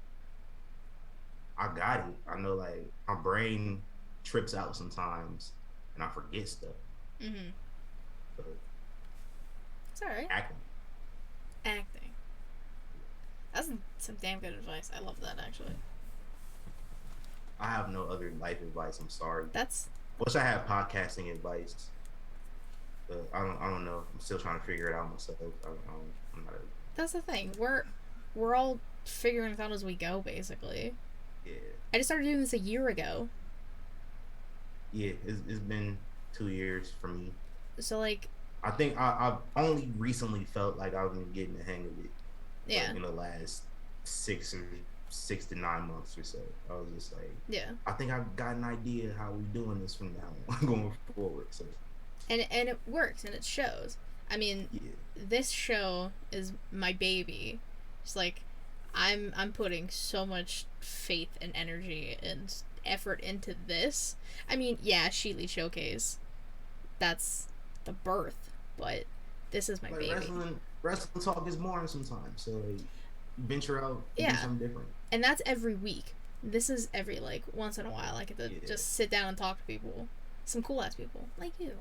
I got it. I know like my brain trips out sometimes, and I forget stuff. Mm-hmm. But It's alright. acting, Acting. That's some damn good advice. I love that actually. I have no other life advice. I'm sorry. That's Wish I had podcasting advice. I don't know. I'm still trying to figure it out myself. I'm not. That's the thing. We're all figuring it out as we go, basically. Yeah. I just started doing this a year ago. Yeah. It's been 2 years for me. So like, I think I've only recently felt like I've been getting the hang of it, yeah, like in the last 6 to 9 months or so. I was just like, yeah. I think I've got an idea how we doing this from now on going forward. So And it works and it shows. I mean, yeah, this show is my baby. It's like I'm putting so much faith and energy and effort into this. I mean, yeah, Sheely Showcase. That's the birth, but this is my like baby. wrestling talk is boring sometimes. So like, venture out and do Yeah. something different. And that's every week. This is every like once in a while I get to Yeah, just sit down and talk to people. Some cool ass people. Like you.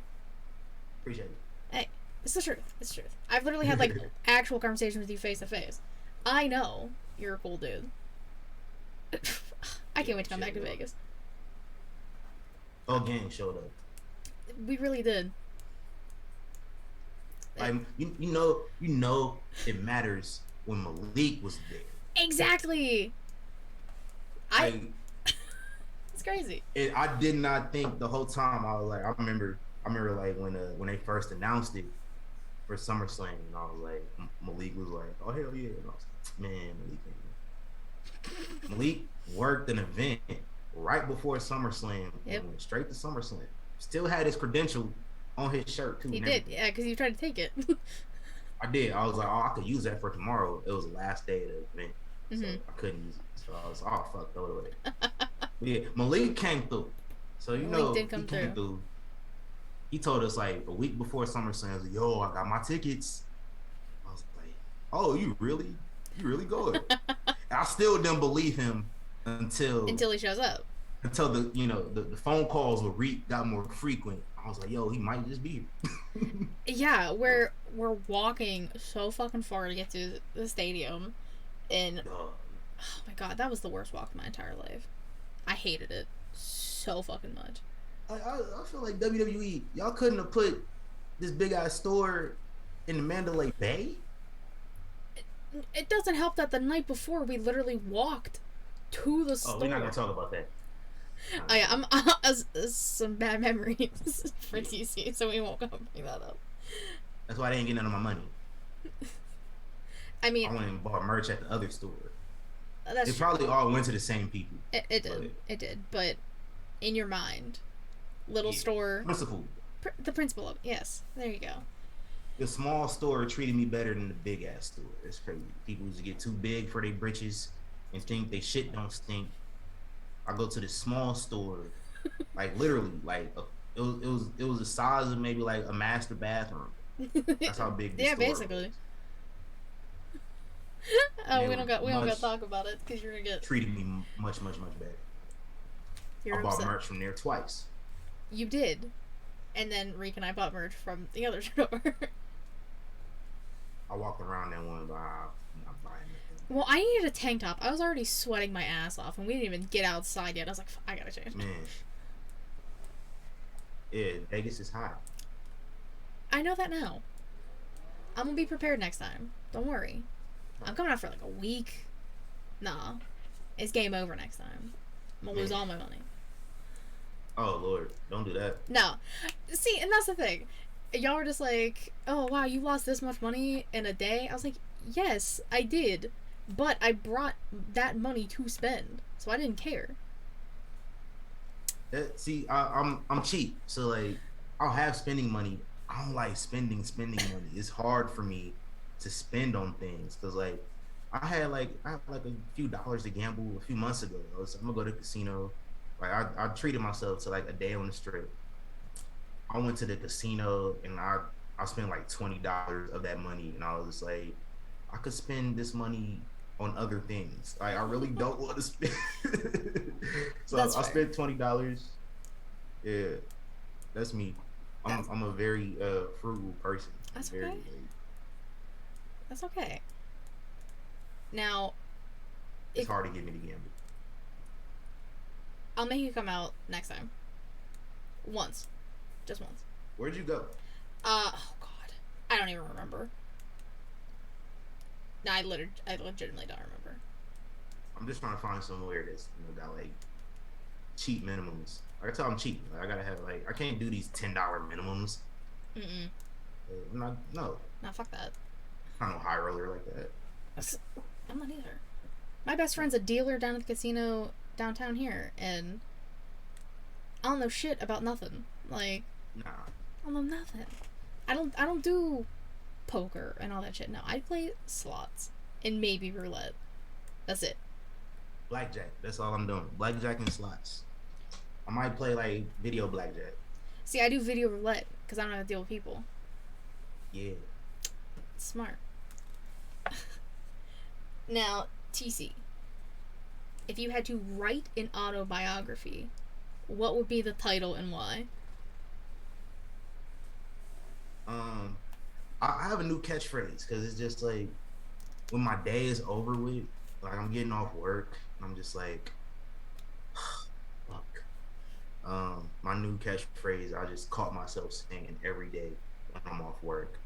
appreciate it. Hey, it's the truth. It's the truth. I've literally had like actual conversations with you face to face. I know you're a cool dude. I can't wait to come back to Vegas. Oh, gang showed up. We really did. Like you know it matters when Malik was there. Exactly. Like, It's crazy. I did not think the whole time. I was like, I remember like when they first announced it for SummerSlam, and I was like, Malik was like, oh hell yeah, and I was like, man, Malik worked an event right before SummerSlam and went straight to SummerSlam. Still had his credential on his shirt too. He did, yeah, because you tried to take it. I did. I was like, oh, I could use that for tomorrow. It was the last day of the event, so I couldn't use it. So I was, oh fuck, throw it away. But yeah, Malik came through. So you know, he came through. He told us like a week before SummerSlam, like, yo, I got my tickets. I was like, oh, you really going? I still didn't believe him until he shows up. Until the phone calls got more frequent. I was like, yo, he might just be here. Yeah, we're walking so fucking far to get to the stadium, and oh my god, that was the worst walk of my entire life. I hated it so fucking much. I feel like WWE, y'all couldn't have put this big ass store in the Mandalay Bay. It doesn't help that the night before we literally walked to the store. Oh, we're not gonna talk about that. Oh yeah, I'm some bad memories for TC, so we won't go bring that up. That's why I didn't get none of my money. I mean, I went and bought merch at the other store. That's it probably all went to the same people. It did. It did. But in your mind, little store. Principal. The principle of yes. There you go. The small store treated me better than the big ass store. It's crazy. People used to get too big for their britches and think they shit don't stink. I go to the small store, like literally, like it was the size of maybe like a master bathroom. That's how big. The store basically. Oh, we don't got to talk about it because you're gonna get treated me much better. I bought merch from there twice. You did, and then Reek and I bought merch from the other store. I walked around that one, but I'm not buying it. Well, I needed a tank top. I was already sweating my ass off, and we didn't even get outside yet. I was like, I gotta change. Man, yeah, Vegas is hot. I know that now. I'm gonna be prepared next time. Don't worry. I'm coming out for like a week. Nah, it's game over next time. I'm gonna lose all my money. Oh Lord, don't do that. No, see, and that's the thing. Y'all were just like, oh wow, you lost this much money in a day. I was like, yes, I did, but I brought that money to spend, so I didn't care. See, I'm cheap, so like I'll have spending money. I don't like spending money. It's hard for me to spend on things because like I had like a few dollars to gamble a few months ago. I'm gonna go to the casino. Like I treated myself to like a day on the strip. I went to the casino and I spent like $20 of that money, and I was just like, I could spend this money on other things. Like I really don't want to spend. So I spent $20. Yeah, that's me. I'm a very frugal person. That's very, okay. That's okay. Now, it's hard to get me to gamble. I'll make you come out next time. Once. Just once. Where'd you go? Oh God, I don't even remember. No, I legitimately don't remember. I'm just trying to find somewhere that's got like cheap minimums. I tell I'm cheap. Like, I gotta have like I can't do these $10 minimums. Mm-mm. I'm not no. Nah, fuck that. I'm not no high roller like that. I'm not either. My best friend's a dealer down at the casino downtown here, and I don't know shit about nothing. Like, Nah. I don't know nothing. I don't do poker and all that shit. No, I play slots and maybe roulette. That's it. Blackjack. That's all I'm doing. Blackjack and slots. I might play like video blackjack. See, I do video roulette because I don't have to deal with people. Yeah. Smart. Now, TC, if you had to write an autobiography, what would be the title and why? Um, I have a new catchphrase because it's just like when my day is over with, like I'm getting off work, and I'm just like, fuck. My new catchphrase I just caught myself saying every day when I'm off work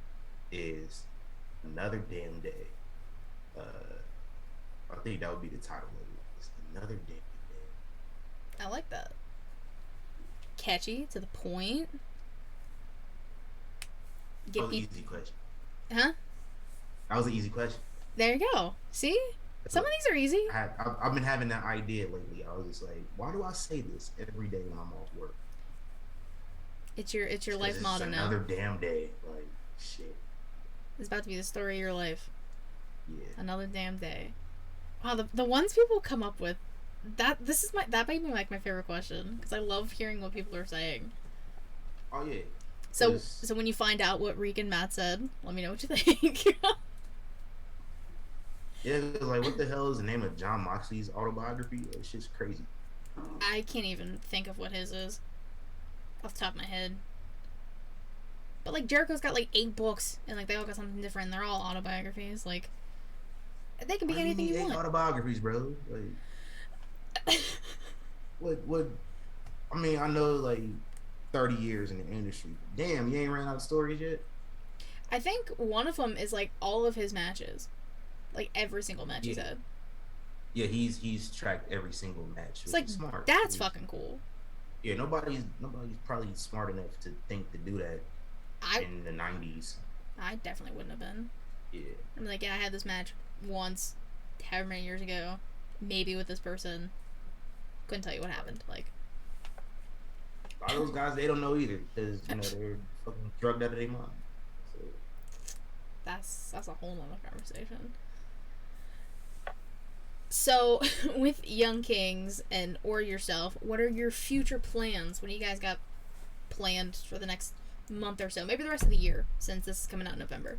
is another damn day. Uh, I think that would be the title of it. It's another damn day. I like that. Catchy, to the point. That Get was an people. easy question. Huh? That was an easy question. There you go. See? Some of these are easy. I've been having that idea lately. I was just like, why do I say this every day when I'm off work? It's your Because life it's motto now. another damn day. Like shit. It's about to be the story of your life. Yeah. Another damn day. Wow, the ones people come up with, that made me like my favorite question because I love hearing what people are saying. Oh yeah. So when you find out what Reek and Matt said, let me know what you think. Yeah, like what the hell is the name of John Moxley's autobiography? It's just crazy. I can't even think of what his is off the top of my head. But like Jericho's got like 8 books and like they all got something different. They're all autobiographies. Like they can be Why do you anything need you 8 want. autobiographies, bro? Like what I mean, I know like 30 years in the industry. Damn, you ain't ran out of stories yet? I think one of them is like all of his matches, like every single match he's Yeah. had. Yeah, he's tracked every single match, It's which like is smart. that's fucking cool. Yeah, nobody's probably smart enough to think to do that I in the 90s. I definitely wouldn't have been. Yeah. I'm like, yeah, I had this match once, however many years ago, maybe with this person. Couldn't tell you what happened. Like, A lot of those guys, they don't know either because they're fucking drugged out of their mind. So that's a whole nother conversation. So, with Young Kings and or yourself, what are your future plans? What do you guys got planned for the next month or so? Maybe the rest of the year, since this is coming out in November.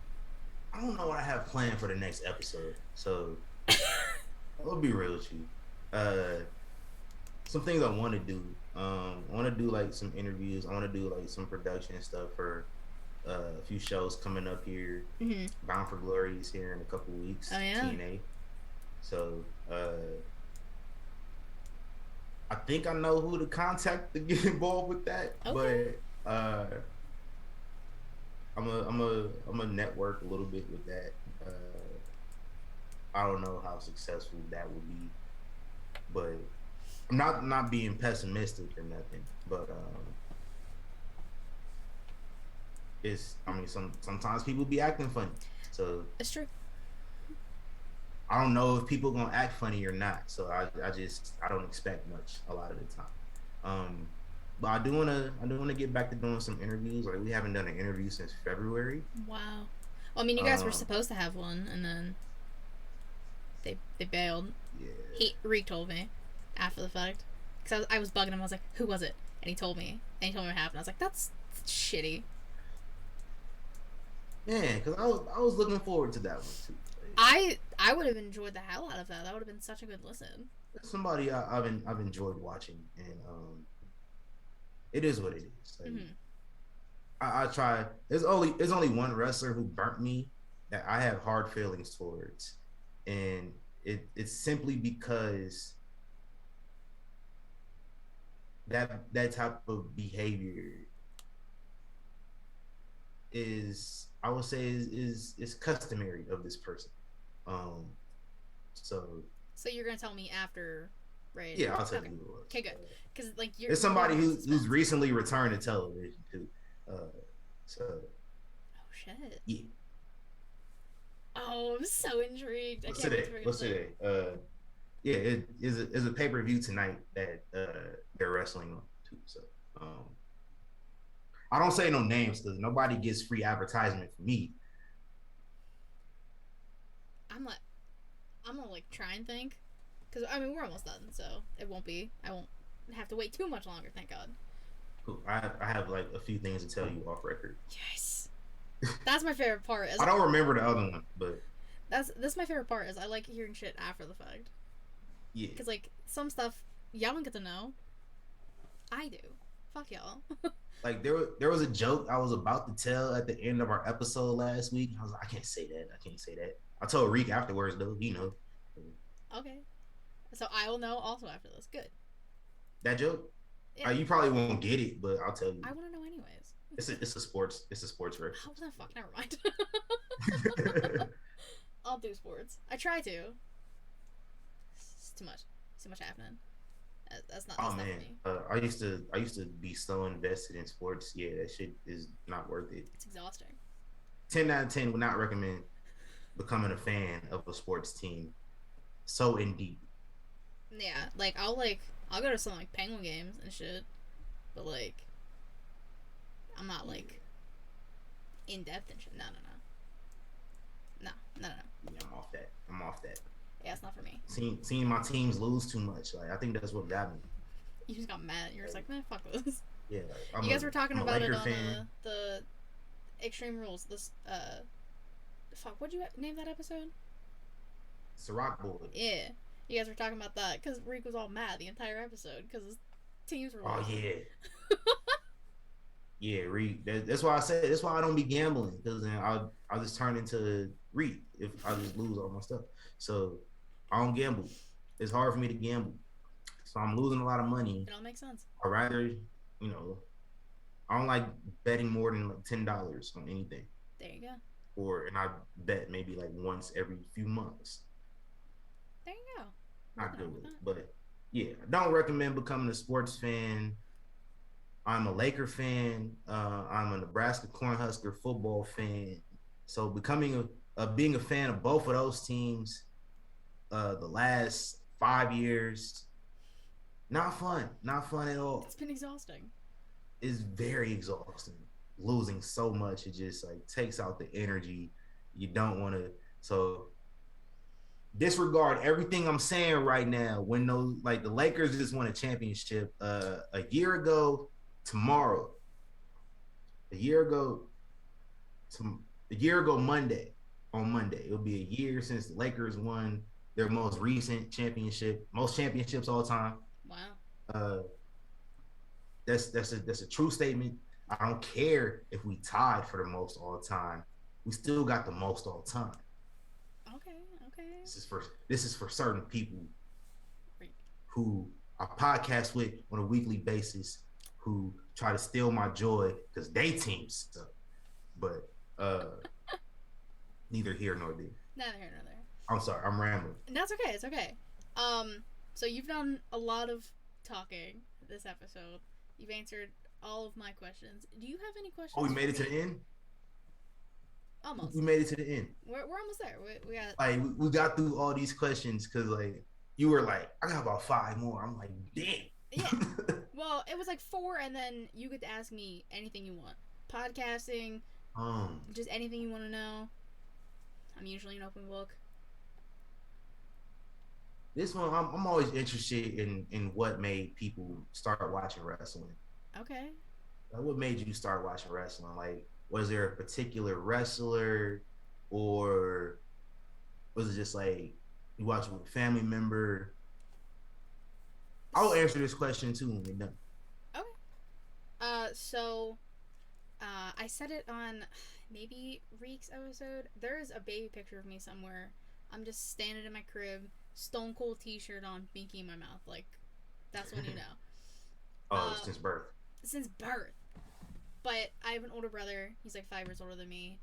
I don't know what I have planned for the next episode. So I'll be real with you. Uh, some things I want to do. I want to do like some interviews. I want to do like some production stuff for a few shows coming up here. Mm-hmm. Bound for Glory is here in a couple weeks. Oh yeah. TNA. So I think I know who to contact to get involved with that. Okay. But I'm a network a little bit with that. I don't know how successful that will be, but I'm not being pessimistic or nothing. But it's I mean sometimes people be acting funny, so It's true. I don't know if people gonna act funny or not. So I don't expect much a lot of the time. But I do wanna get back to doing some interviews. Like we haven't done an interview since February. Wow. Well, I mean, you guys were supposed to have one, and then they bailed. Yeah. Reek told me after the fact because I was bugging him. I was like, "Who was it?" And he told me. And he told me what happened. I was like, "That's shitty." Man, because I was looking forward to that one too. I would have enjoyed the hell out of that. That would have been such a good listen. Somebody I've enjoyed watching, and it is what it is. Like Mm-hmm. I try. There's only one wrestler who burnt me that I have hard feelings towards, and it's simply because that type of behavior is I would say is customary of this person. Um, so So you're gonna tell me after, right? yeah, I'll tell Okay. you who it was. Okay, good. Because like It's you're somebody leaving me in who's suspense. recently returned to television too. Uh, so Oh shit. yeah, Oh, I'm so intrigued. I what's can't wait to today? figure What's this out. today? Yeah, it is a pay per view tonight that they're wrestling on too. So um, I don't say no names because nobody gets free advertisement from me. I'm like, I'm gonna like try and think, because I mean we're almost done, so it won't be. I won't have to wait too much longer. Thank God. Cool. I have like a few things to tell you off record. Yes. That's my favorite part. I don't remember the other one, but That's my favorite part. Is I like hearing shit after the fact. yeah. Because like some stuff y'all don't get to know. I do. Fuck y'all. Like there was a joke I was about to tell at the end of our episode last week. I was like, I can't say that. I can't say that. I told Reek afterwards though. You know Okay. So I will know also after this. Good. that joke. Yeah. You probably won't get it, but I'll tell you. I want to know anyways. It's a sports Oh, reference. then fuck. Never mind. I'll do sports. I try to. It's too much. It's too much happening. That's Oh not for man, me. I used to be so invested in sports. Yeah, that shit is not worth it. It's exhausting. 10 out of 10 would not recommend becoming a fan of a sports team. So in deep. Yeah, I'll go to some like Penguin games and shit, but like I'm not like in depth and shit. No, no, no, no, no, no, no. Yeah, I'm off that. I'm off that. Yeah, it's not for me. Seeing my teams lose too much. Like I think that's what got me. You just got mad. You're just like, man, fuck this. Yeah, like, You guys were talking I'm a about it Laker on fan. the Extreme Rules. This fuck. What'd you name that episode? It's a rock boy. Yeah, you guys were talking about that because Reek was all mad the entire episode because his teams were Oh losing. yeah, yeah. Reed. That's why I said. That's why I don't be gambling because then I'll just turn into Reed if I just lose all my stuff. So I don't gamble. It's hard for me to gamble. So I'm losing a lot of money. It all makes sense. I rather, I don't like betting more than like $10 on anything. There you go. And I bet maybe like once every few months. There you go. Not good with it. But yeah, I don't recommend becoming a sports fan. I'm a Laker fan. I'm a Nebraska Cornhusker football fan. So being a fan of both of those teams, the last 5 years, not fun. Not fun at all. It's been exhausting. It's very exhausting. Losing so much, it just like takes out the energy. You don't want to. So disregard everything I'm saying right now. When those like the Lakers just won a championship a year ago tomorrow. A year ago Monday. On Monday, it'll be a year since the Lakers won their most recent championship, most championships all time. Wow. Uh, that's a true statement. I don't care if we tied for the most all time. We still got the most all time. Okay. Okay. This is for certain people who I podcast with on a weekly basis who try to steal my joy because they teams suck. But neither here nor there. Neither here nor there. I'm sorry, I'm rambling. That's okay. It's okay. So you've done a lot of talking this episode. You've answered all of my questions. Do you have any questions? Oh, we made it to the end? Almost. We made it to the end. We're almost there. We got like we got through all these questions because like you were like, I got about 5 more. I'm like, damn. Yeah. Well, it was like 4, and then you get to ask me anything you want. Podcasting, just anything you want to know. I'm usually an open book. This one, I'm always interested in what made people start watching wrestling. Okay. Like, what made you start watching wrestling? Like, was there a particular wrestler, or was it just like you watch it with a family member? I'll answer this question too when we're done. Okay. I said it on maybe Reek's episode. There is a baby picture of me somewhere. I'm just standing in my crib, Stone Cold t-shirt on, binky in my mouth. Like, that's when you know. Since birth. Since birth. But I have an older brother. He's like 5 years older than me.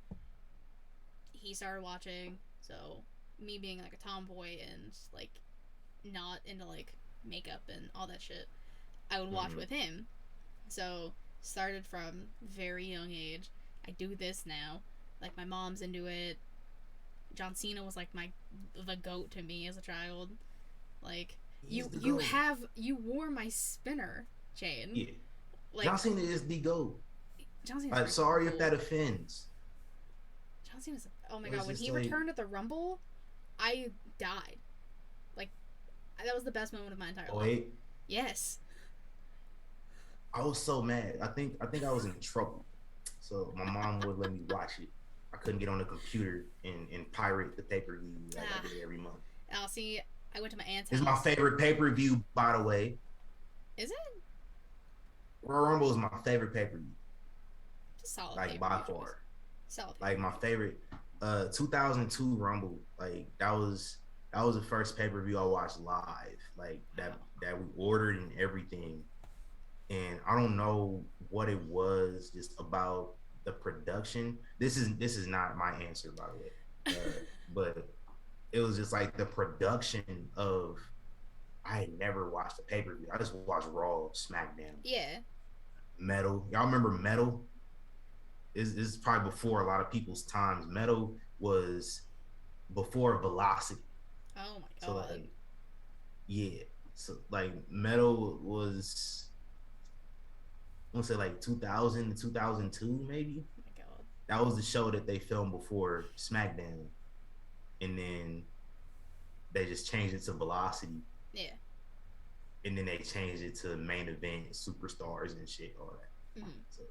He started watching, so me being like a tomboy and like not into like makeup and all that shit, I would watch Mm-hmm. with him. So started from very young age. I do this now. Like my mom's into it. John Cena was like the goat to me as a child. Like He's you the you GOAT. have you wore my spinner chain. Yeah. John Like Cena is the GOAT. John Cena's I'm pretty fucking sorry if cool. that offends. John Cena's oh my It god, was when just he like, returned at the Rumble, I died. Like that was the best moment of my entire oh life. wait, Yes. I was so mad. I think I was in trouble. So my mom would let me watch it. I couldn't get on the computer and pirate the pay-per-view like I Ah. did every month. I'll see. I went to my aunt's It's my house. favorite pay-per-view, by the way. Is it? Royal Rumble is my favorite pay-per-view, It's a solid pay like per by view choice. far. Solid pay per Like view my choice. favorite 2002 Rumble, like that was the first pay-per-view I watched live, like that Wow. that we ordered and everything. And I don't know what it was just about the production. This is not my answer, by the way. But it was just like the production of I had never watched a pay-per-view. I just watched Raw, SmackDown, Yeah. Metal. Y'all remember Metal? Is probably before a lot of people's times. Metal was before Velocity. Oh my So god. like, yeah. So like Metal was, I want to say like 2000 to 2002 maybe. Oh my god. That was the show that they filmed before SmackDown, and then they just changed it to Velocity, Yeah. and then they changed it to Main Event, Superstars, and shit, all that. Mm-hmm. So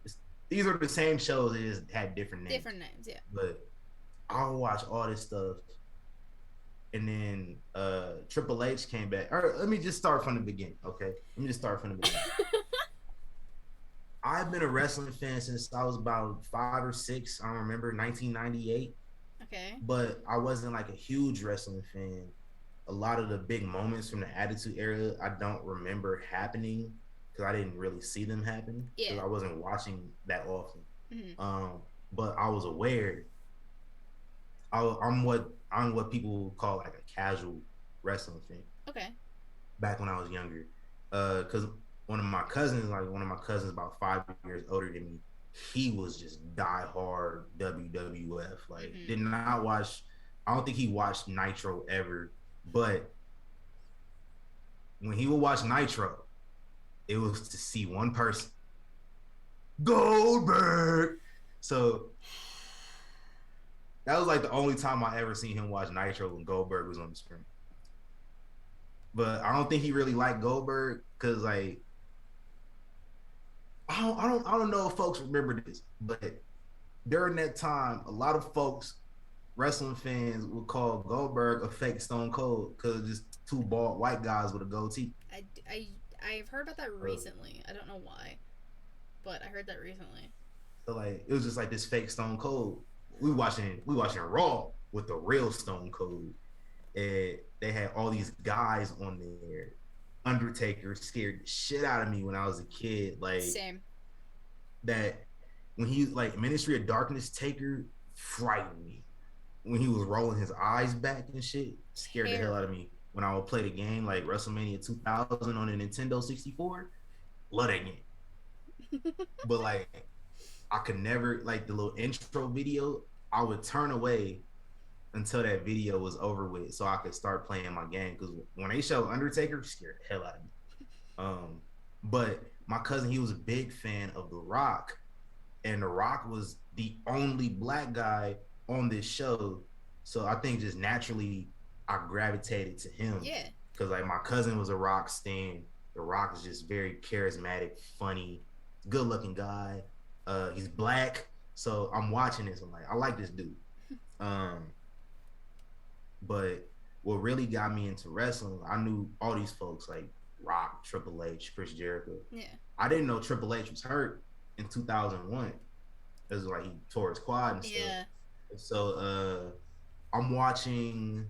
these are the same shows. They just had different names. Different names. Yeah. But I'll watch all this stuff, and then Triple H came back. All right, let me just start from the beginning. Okay, let me just start from the beginning. I've been a wrestling fan since I was about 5 or 6. I don't remember 1998, Okay. but I wasn't like a huge wrestling fan. A lot of the big moments from the Attitude Era I don't remember happening because I didn't really see them happen because Yeah. I wasn't watching that often. Mm-hmm. But I was aware. I'm what people call like a casual wrestling fan Okay. back when I was younger. Because one of my cousins about 5 years older than me, he was just diehard WWF. Like, Mm-hmm. did not watch. I don't think he watched Nitro ever, but when he would watch Nitro, it was to see one person, Goldberg. So that was like the only time I ever seen him watch Nitro when Goldberg was on the screen. But I don't think he really liked Goldberg because like I don't know if folks remember this, but during that time, a lot of folks, wrestling fans, would call Goldberg a fake Stone Cold because just two bald white guys with a goatee. I, I, I've heard about that Uh, recently. I don't know why, but I heard that recently. so like it was just like this fake Stone Cold. We watching Raw with the real Stone Cold, and they had all these guys on there. Undertaker scared the shit out of me when I was a kid. Like Same. that when he like Ministry of Darkness Taker frightened me when he was rolling his eyes back and shit. Scared the hell out of Terrible. me when I would play the game like WrestleMania 2000 on the Nintendo 64. Love that game, but like I could never like the little intro video. I would turn away until that video was over with so I could start playing my game because when they show Undertaker, scared the hell out of me. Um, but my cousin, he was a big fan of The Rock, and The Rock was the only black guy on this show. So I think just naturally I gravitated to him Yeah. because like my cousin was a Rock stan. The Rock is just very charismatic, funny, good looking guy. He's black, so I'm watching this. I'm like, I like this dude. Um, but what really got me into wrestling, I knew all these folks like Rock, Triple H, Chris Jericho. Yeah. I didn't know Triple H was hurt in 2001. It was like he tore his quad and stuff. Yeah. So I'm watching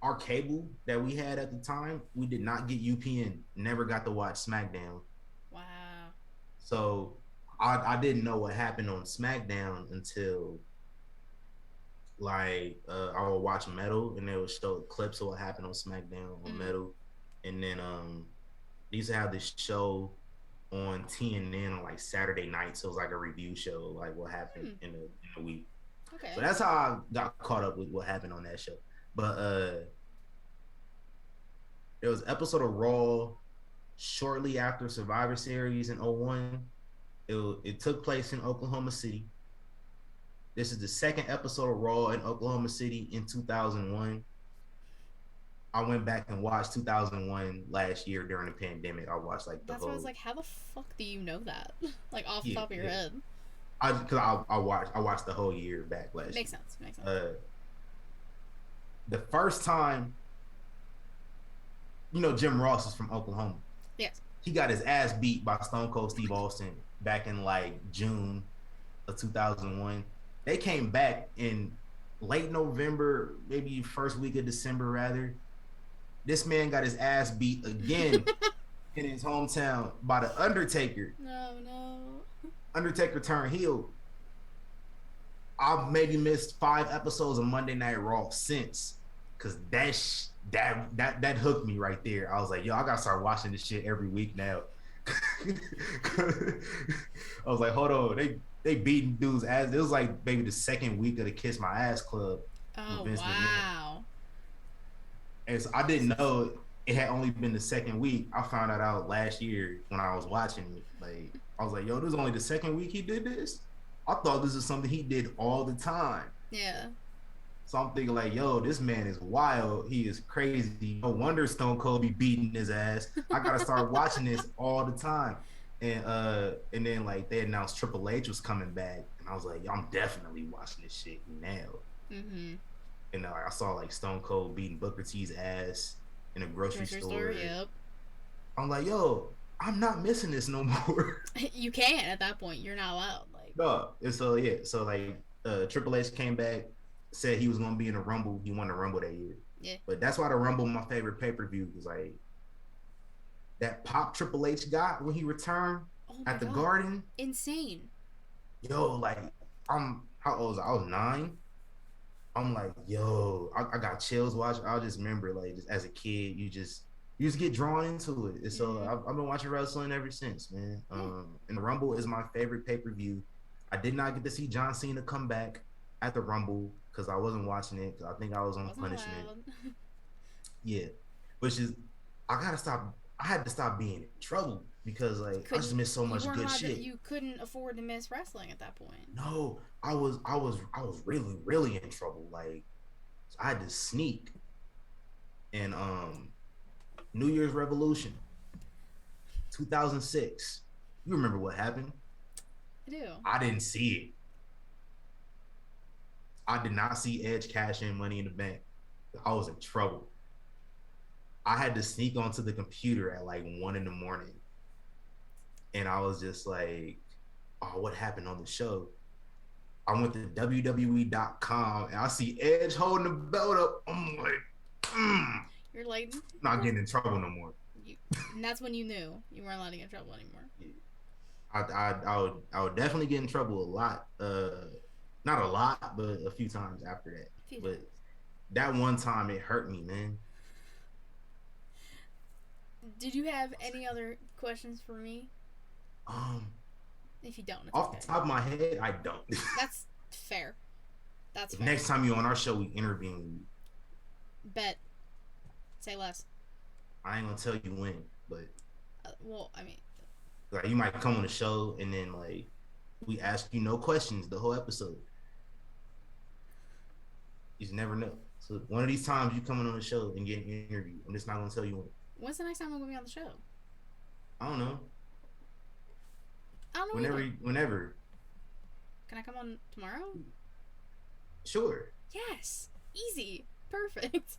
our cable that we had at the time. We did not get UPN. Never got to watch SmackDown. Wow. So I didn't know what happened on SmackDown until I would watch Metal and they would show clips of what happened on SmackDown on Metal, and then they used to have this show on TNN on like Saturday nights. So it was like a review show, like what happened in the week. Okay. So that's how I got caught up with what happened on that show. But there was an episode of Raw shortly after Survivor Series in '01. It took place in Oklahoma City. This is the second episode of Raw in Oklahoma City in 2001. I went back and watched 2001 last year during the pandemic. I watched like the That's whole. why I was like, how the fuck do you know that? Like off the Yeah, top of your head. I watched the whole year back last Makes year. sense. Makes sense. The first time, Jim Ross is from Oklahoma. Yes. He got his ass beat by Stone Cold Steve Austin back in like June of 2001. They came back in late November, maybe first week of December, rather. This man got his ass beat again in his hometown by the Undertaker. No. Undertaker turned heel. I've maybe missed 5 episodes of Monday Night Raw since, cause that hooked me right there. I was like, yo, I gotta start watching this shit every week now. I was like, hold on, they beating dudes ass. It was like maybe the second week of the Kiss My Ass Club. Oh wow! And so I didn't know it had only been the second week. I found that out last year when I was watching it. Like I was like, yo, this is only the second week he did this. I thought this is something he did all the time. Yeah. So I'm thinking like, yo, this man is wild. He is crazy. No wonder Stone Cold be beating his ass. I gotta start watching this all the time. And then like they announced Triple H was coming back, and I was like, yo, I'm definitely watching this shit now. Mm-hmm. And I saw like Stone Cold beating Booker T's ass in a grocery store. Yep. I'm like, yo, I'm not missing this no more. You can't at that point. You're not allowed. Like no. And so like Triple H came back, said he was gonna be in the Rumble. He won the Rumble that year. Yeah. But that's why the Rumble my favorite pay-per-view, because like that pop Triple H got when he returned at the Garden. Insane. Yo, like how old was I? I was 9. I'm like, yo, I got chills watching. I just remember like just as a kid, you just get drawn into it. And so I've been watching wrestling ever since, man. And the Rumble is my favorite pay-per-view. I did not get to see John Cena come back at the Rumble because I wasn't watching it, because I think I was on punishment. Yeah, which is I had to stop being in trouble because like I just missed so much good shit. You couldn't afford to miss wrestling at that point. No, I was really really in trouble. Like I had to sneak. And New Year's Revolution 2006. You remember what happened? I do. I didn't see it. I did not see Edge cash in Money in the Bank. I was in trouble. I had to sneak onto the computer at like 1 a.m. And I was just like, oh, what happened on the show? I went to WWE.com and I see Edge holding the belt up. I'm like, You're like, not getting in trouble no more. And that's when you knew you weren't allowed to get in trouble anymore. Yeah. I would definitely get in trouble a lot. Not a lot, but a few times after that. But that one time it hurt me, man. Did you have any other questions for me? If you don't, it's off the top of my head, I don't. That's fair. That's fair. Next time you're on our show, we interview you. Bet. Say less. I ain't gonna tell you when, but well, I mean, like you might come on the show and then like we ask you no questions the whole episode. You just never know. So one of these times you coming on the show and getting interviewed, I'm just not gonna tell you when. When's the next time I'm gonna be on the show? I don't know. Whenever. Can I come on tomorrow? Sure. Yes. Easy. Perfect.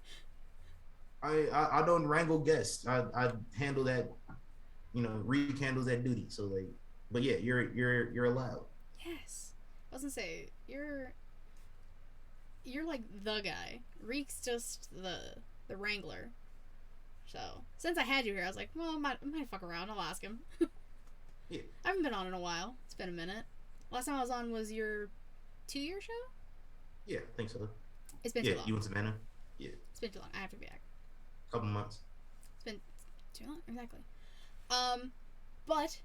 I don't wrangle guests. I handle that. Reed handles that duty. So like, but yeah, you're allowed. Yes. I was gonna say you're like the guy. Reek's just the wrangler. So since I had you here, I was like, well, I might fuck around. I'll ask him. Yeah. I haven't been on in a while. It's been a minute. Last time I was on was your 2 year show? Yeah, I think so. It's been Yeah, too long. you in Savannah? Yeah, It's been too long. I have to be back. couple months. It's been too long. Exactly. Um, but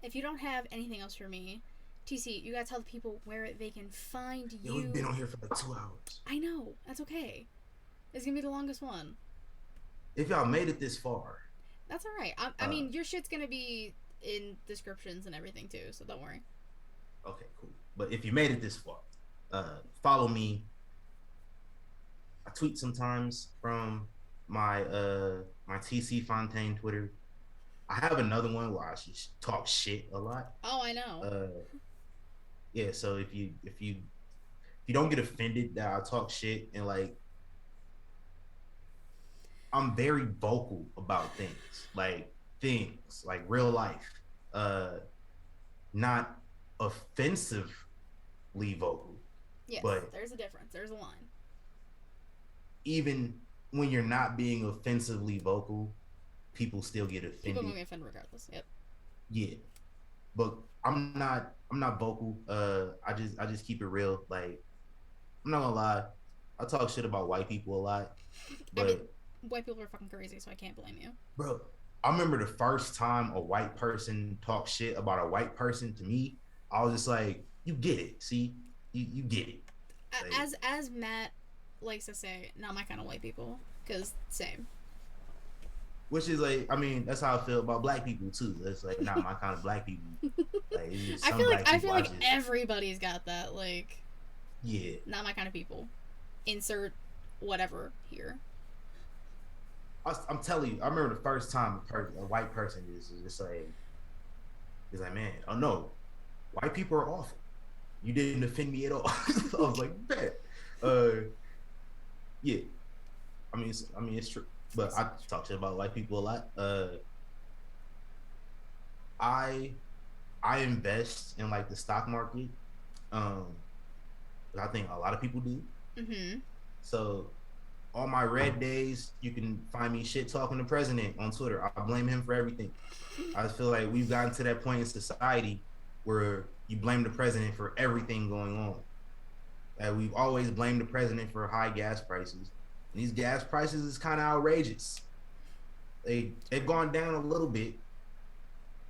if you don't have anything else for me, TC, you gotta tell the people where they can find Yeah, we've been you. on here for like 2 hours. I know. That's okay. It's gonna be the longest one. If y'all made it this far, That's all right. I uh, mean, your shit's gonna be in descriptions and everything too, so don't worry. okay, cool. But if you made it this far, follow me. I tweet sometimes from my TC Fontaine Twitter. I have another one where I just talk shit a lot. Oh, I know. Uh, yeah. So if you don't get offended that I talk shit and like I'm very vocal about things like real life, uh, not offensively vocal, Yes, but there's a difference. There's a line. even when you're not being offensively vocal, people still get People are gonna offended. get offended regardless. Yep. Yeah, but I'm not vocal. I just keep it real. Like I'm not gonna lie, I talk shit about white people a lot, I mean, but white people are fucking crazy, so I can't blame you. bro, I remember the first time a white person talked shit about a white person to me, I was just like, you get it, see, you get it, like, As Matt likes to say, not my kind of white people, because same. which is like, I mean, that's how I feel about black people too. That's like not my kind of black people. Like it's just I some feel like black I people feel I like just everybody's got that. Like, yeah. not my kind of people. Insert whatever here. I'm telling you, I remember the first time a white person is just like, is like, man, oh no, white people are awful. You didn't offend me at all. I was like, bet. Uh, yeah. I mean, it's true. But I It's talk shit about white people a lot. I I invest in like the stock market. Um, I think a lot of people do. mm-hmm. So on my red days, you can find me shit talking the president on Twitter. I blame him for everything. I feel like we've gotten to that point in society where you blame the president for everything going on. We've always blamed the president for high gas prices. And these gas prices is kind of outrageous. They've gone down a little bit.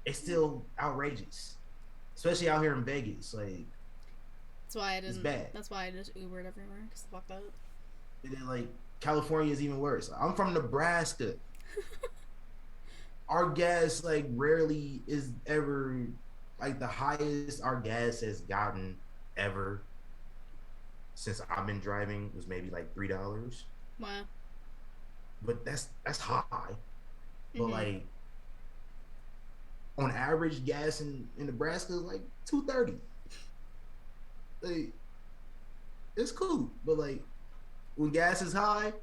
It's still outrageous, especially out here in Vegas. Like That's why I it's didn't. bad. That's why I just Ubered everywhere. Cause fuck that. And then like California is even worse. I'm from Nebraska. Our gas like rarely is ever like the highest our gas has gotten ever since I've been driving was maybe like $3. Wow. But that's high. But Mm-hmm. like on average, gas in Nebraska is like 230. Like it's cool, but like when gas is high,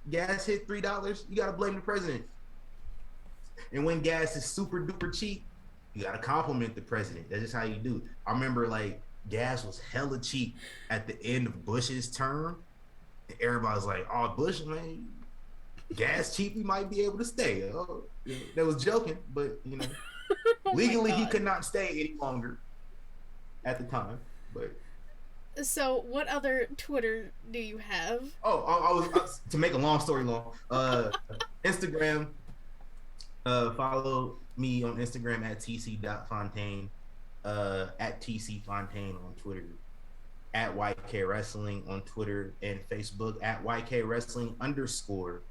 gas hit $3, you gotta blame the president. And when gas is super duper cheap, you gotta compliment the president. That's just how you do. I remember like gas was hella cheap at the end of Bush's term, and everybody's like, "Oh, Bush, man, gas cheap, he might be able to stay." Oh, that was joking, but Oh my legally he god. could not stay any longer at the time. But So, what other Twitter do you have? oh, I was to make a long story long. Instagram. Follow me on Instagram at tc.fontaine, at tcfontaine on Twitter, at YK Wrestling on Twitter and Facebook, at YK Wrestling underscore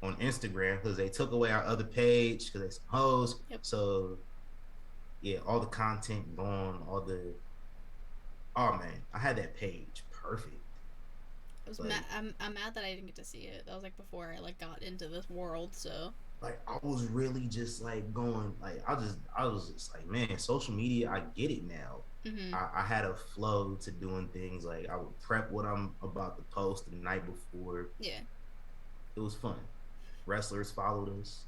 on Instagram because they took away our other page because they some hoes. Yep. So yeah, all the content gone, all the oh man, I had that page perfect. I was mad. Like I'm mad that I didn't get to see it. That was like before I like got into this world. So. like I was really just like going like I was just like, man, social media, I get it now. Mm-hmm. I had a flow to doing things like I would prep what I'm about to post the night before. Yeah. It was fun. Wrestlers followed us.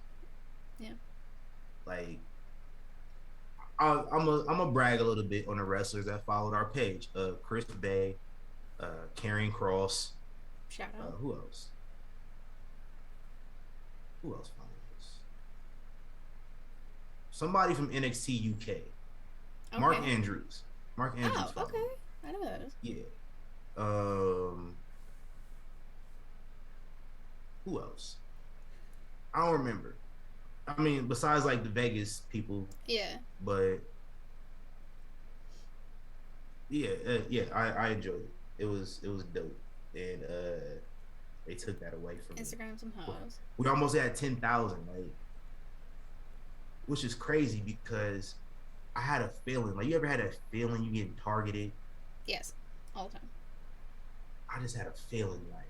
Yeah. Like I'm a brag a little bit on the wrestlers that followed our page. Chris Bay, Karrion Kross. Shout out. Who else? Who else followed us? Somebody from NXT UK. Mark Okay. Andrews. Mark Andrews Oh, followed okay. me. I know that is. Yeah. Um, who else? I don't remember. I mean, besides like the Vegas people, Yeah. but yeah, I enjoyed it. It was dope, and they took that away from me. Instagram some hoes. We almost had 10,000, like, which is crazy because I had a feeling. Like, you ever had a feeling you getting targeted? Yes. All the time. I just had a feeling like,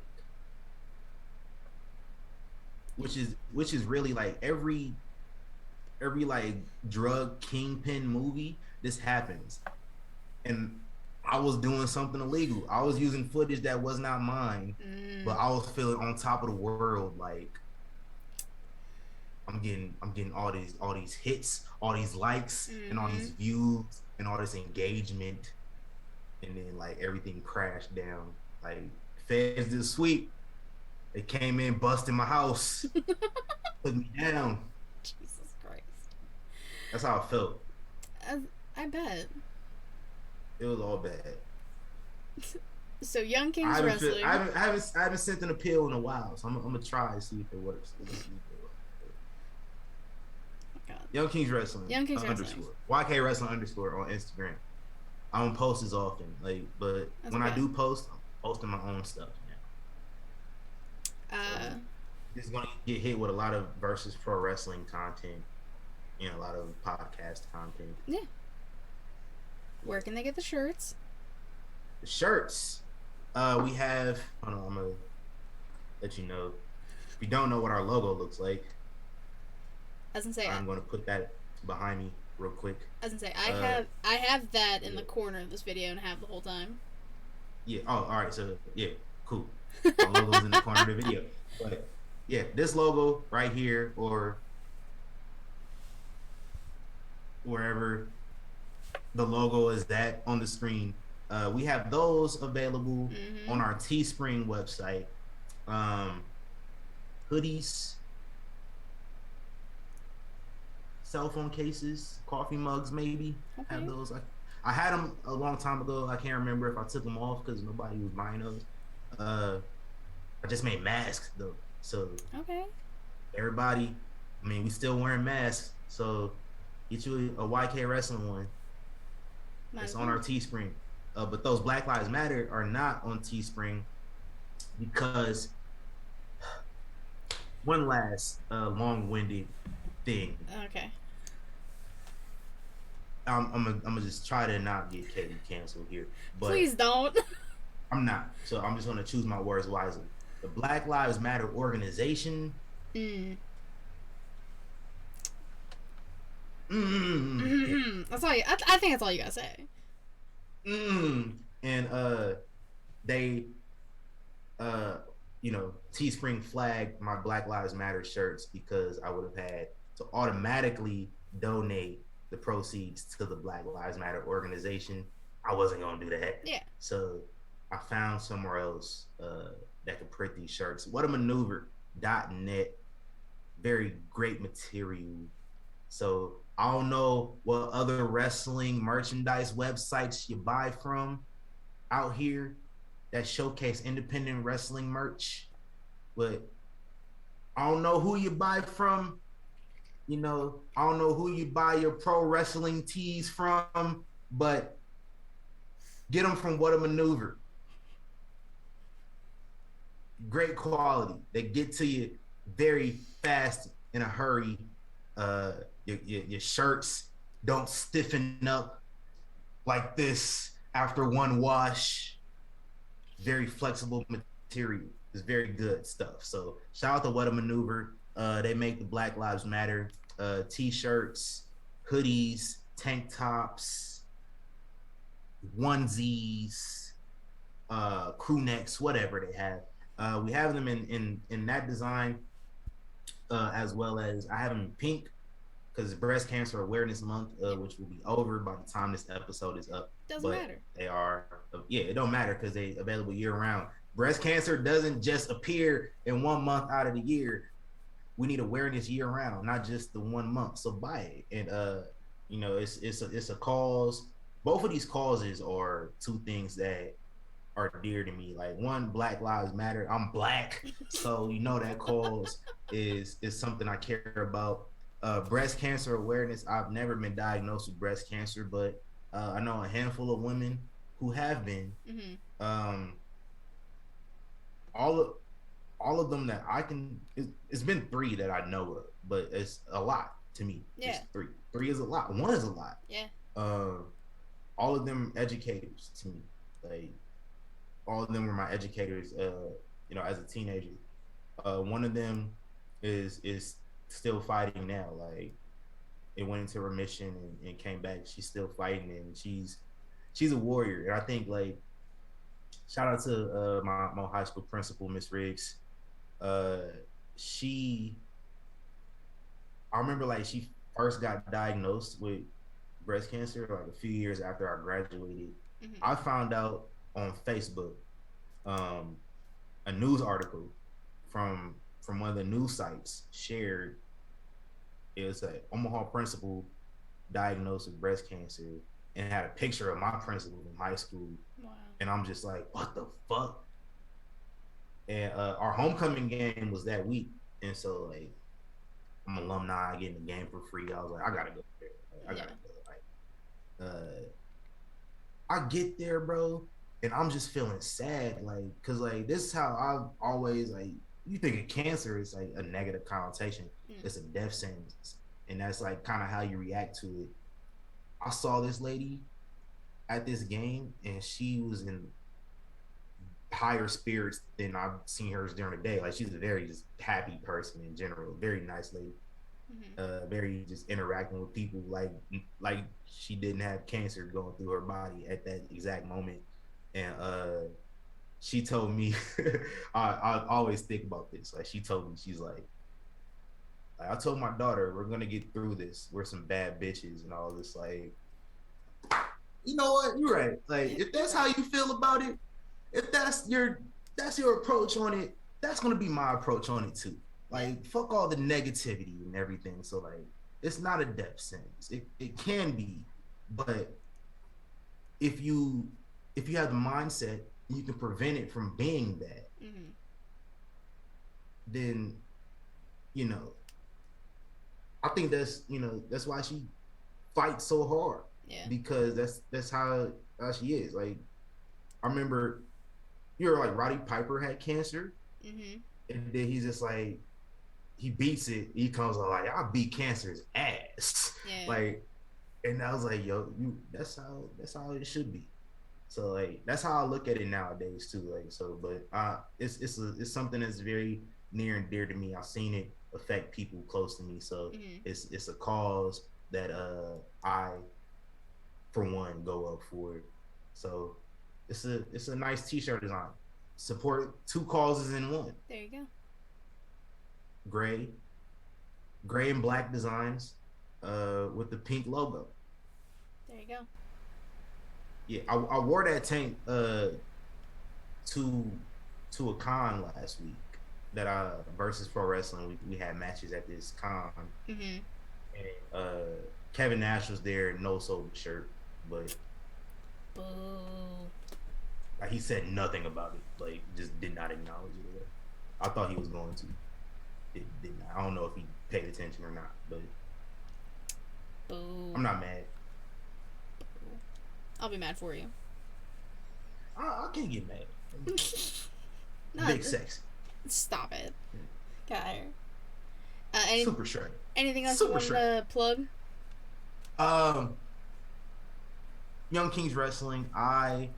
which is really like every like drug kingpin movie. This happens, and I was doing something illegal. I was using footage that was not mine, but I was feeling on top of the world. Like, I'm getting all these hits, all these likes, and all these views, and all this engagement, and then like everything crashed down. Like, feds did a sweep. They came in, busted my house, put me down. Jesus Christ. That's how I felt. I, I bet. It was all bad. So Young I Kings haven't feel, Wrestling. I haven't sent an appeal in a while, so I'm gonna try and see if it works. God. Young Kings Wrestling Young Kings Wrestling. underscore YK Wrestling underscore on Instagram. I don't post as often, like, but That's when I okay. do post, I'm posting my own stuff now. So Uh, it's gonna get hit with a lot of versus pro wrestling content and a lot of podcast content. yeah. Where can they get the shirts? The shirts, we have. Hold on, I'm gonna let you know. If you don't know what our logo looks like, I was gonna say. I'm gonna put that behind me real quick. I was gonna say I have that in yeah. the corner of this video and have the whole time. Yeah. Oh, all right. So yeah, cool. My logo's in the corner of the video, but yeah, this logo right here or wherever the logo is that on the screen. We have those available on our Teespring website. Hoodies, cell phone cases, coffee mugs, maybe Okay. have those. I had them a long time ago. I can't remember if I took them off because nobody was buying those. I just made masks though, so Okay. everybody. I mean, we still wearing masks, so get you a YK Wrestling one. It's on our Teespring. But those Black Lives Matter are not on Teespring because one last long-winded thing. Okay. I'm gonna just try to not get Katie canceled here, but Please don't. I'm not. So I'm just gonna choose my words wisely. The Black Lives Matter organization. That's all you. I think that's all you gotta say. And they Teespring flagged my Black Lives Matter shirts because I would have had to automatically donate the proceeds to the Black Lives Matter organization. I wasn't gonna do that. Yeah. So I found somewhere else that could print these shirts. Whatamaneuver.net. Very great material. So I don't know what other wrestling merchandise websites you buy from out here that showcase independent wrestling merch, but I don't know who you buy from. I don't know who you buy your pro wrestling tees from, but get them from What a Maneuver. Great quality. They get to you very fast in a hurry. Your shirts don't stiffen up like this after one wash. Very flexible material. It's very good stuff. So shout out to What a Maneuver. They make the Black Lives Matter t-shirts, hoodies, tank tops, onesies, crew necks, whatever they have. We have them in that design, as well as I have them in pink because Breast Cancer Awareness Month, which will be over by the time this episode is up. Doesn't matter. They are, it don't matter because they available year round. Breast cancer doesn't just appear in 1 month out of the year. We need awareness year round, not just the 1 month. So buy it. And It's a cause. Both of these causes are two things that are dear to me. Like one, Black Lives Matter. I'm black, so that cause is something I care about. Breast cancer awareness. I've never been diagnosed with breast cancer, but I know a handful of women who have been. Mm-hmm. Um, all of all of them that I can. It's been three that I know of, but it's a lot to me. Yeah. It's three. Three is a lot. One is a lot. Yeah. Uh, all of them educators to me. Like all of them were my educators. As a teenager. One of them is still fighting now. Like it went into remission and came back. She's still fighting and she's a warrior. And I think like shout out to my high school principal, Miss Riggs. Uh, she I remember like she first got diagnosed with breast cancer like a few years after I graduated. Mm-hmm. I found out on Facebook um, a news article from one of the news sites shared. It was a Omaha principal diagnosed with breast cancer and had a picture of my principal in high school. Wow. And I'm just like, what the fuck? And our homecoming game was that week, and so like I'm alumni, getting the game for free. I was like, I gotta go there. Like, I gotta go. Like, I get there, bro, and I'm just feeling sad, like, cause like this is how I've always like. You think of cancer, it's like a negative connotation. It's a death sentence, and that's like kind of how you react to it. I saw this lady at this game, and she was in higher spirits than I've seen her during the day. Like she's a very just happy person in general, very nice lady. Very just interacting with people like she didn't have cancer going through her body at that exact moment. And she told me, I always think about this. Like she told me, she's like, I told my daughter, we're gonna get through this. We're some bad bitches and all this. Like, you know what? You're right. Like, if that's how you feel about it, if that's your approach on it, that's gonna be my approach on it too. Like, fuck all the negativity and everything. So like, it's not a death sentence. It can be, but if you have the mindset, you can prevent it from being that. Then, I think that's why she fights so hard. Yeah. Because that's how she is. Like, I remember, like Roddy Piper had cancer, and then he's just like, he beats it. He comes out like, I beat cancer's ass. Yeah. Like, and I was like, yo, that's how it should be. So like that's how I look at it nowadays too. Like so, but it's something that's very near and dear to me. I've seen it affect people close to me. So it's a cause that I, for one, go up for. So it's a nice T-shirt design. Support two causes in one. There you go. Gray and black designs, with the pink logo. There you go. Yeah, I wore that tank to a con last week that versus pro wrestling. We had matches at this con, and Kevin Nash was there, no sold the shirt, but boo. Like he said nothing about it, like just did not acknowledge it. I thought he was going to. It did not. I don't know if he paid attention or not, but boo. I'm not mad. I'll be mad for you. I can't get mad. Big sexy. Stop it. Got her. Super shredded. Anything else you want to plug? Young Kings Wrestling. I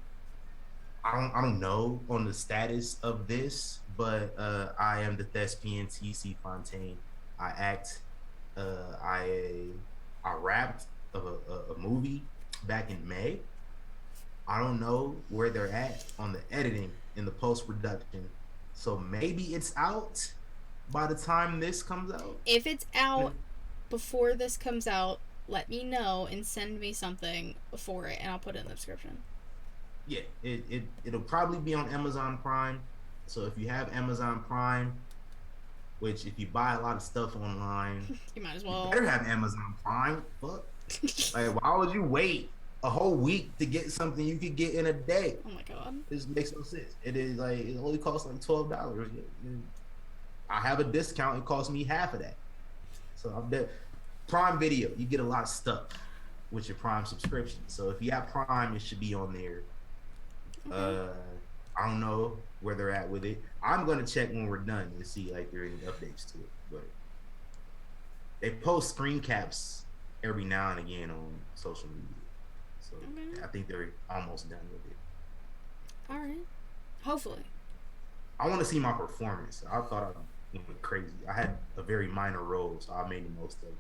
don't know on the status of this, but I am the thespian TC Fontaine. I act. I rapped a movie back in May. I don't know where they're at on the editing and the post-production, so maybe it's out by the time this comes out. If it's out before this comes out, let me know and send me something for it, and I'll put it in the description. Yeah, it'll probably be on Amazon Prime. So if you have Amazon Prime, which if you buy a lot of stuff online, you might as well. You better have Amazon Prime. Fuck. Like, why would you wait a whole week to get something you could get in a day? Oh my god. This makes no sense. It is like it only costs like $12. I have a discount. It costs me half of that. So I'm dead. Prime Video, you get a lot of stuff with your Prime subscription. So if you have Prime, it should be on there. Okay. I don't know where they're at with it. I'm gonna check when we're done and see like there are any updates to it. But they post screen caps every now and again on social media. So I think they're almost done with it. All right. Hopefully. I want to see my performance. I thought I went crazy. I had a very minor role, so I made the most of it.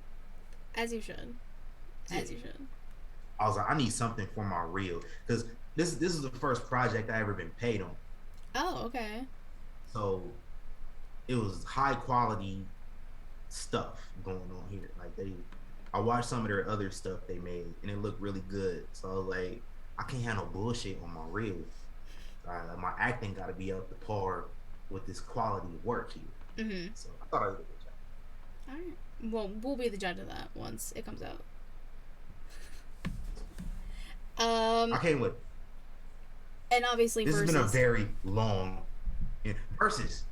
As you should. As you should. I was like, I need something for my reel because this is the first project I ever been paid on. Oh, okay. So it was high quality stuff going on here. Like I watched some of their other stuff they made and it looked really good. So I was like, I can't have no bullshit on my reel. My acting got to be up to par with this quality of work here. Mm-hmm. So I thought I did a good job. All right. Well, we'll be the judge of that once it comes out. I can't wait. And obviously, this has been a very long versus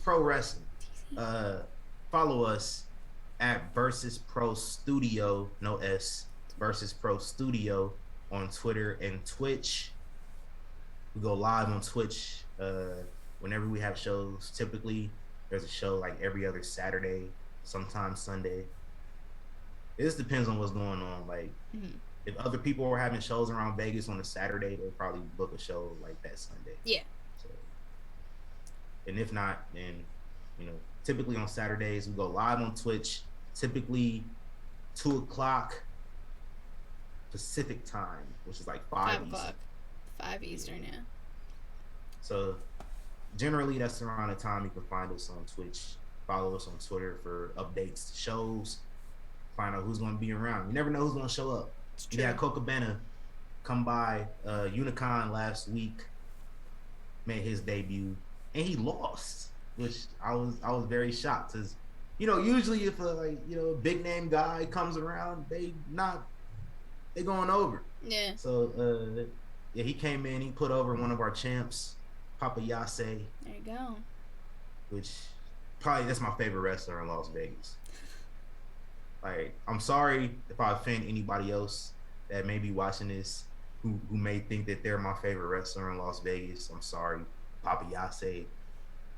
pro wrestling. Follow us at Versus Pro Studio, no S, Versus Pro Studio on Twitter and Twitch. We go live on Twitch whenever we have shows. Typically, there's a show like every other Saturday, sometimes Sunday. It just depends on what's going on. Like, if other people are having shows around Vegas on a Saturday, they'll probably book a show like that Sunday. Yeah. So, and if not, then, typically on Saturdays, we go live on Twitch, typically 2:00 Pacific time, which is like 5 Eastern. 5 Eastern, yeah. So generally that's around the time you can find us on Twitch. Follow us on Twitter for updates to shows. Find out who's going to be around. You never know who's going to show up. We had Cocabana come by Unicon last week, made his debut, and he lost, which I was very shocked because, usually if a big name guy comes around, they going over. Yeah. So he came in, he put over one of our champs, Papa Yase. There you go. Which probably that's my favorite wrestler in Las Vegas. Like, I'm sorry if I offend anybody else that may be watching this who may think that they're my favorite wrestler in Las Vegas. I'm sorry. Papa Yase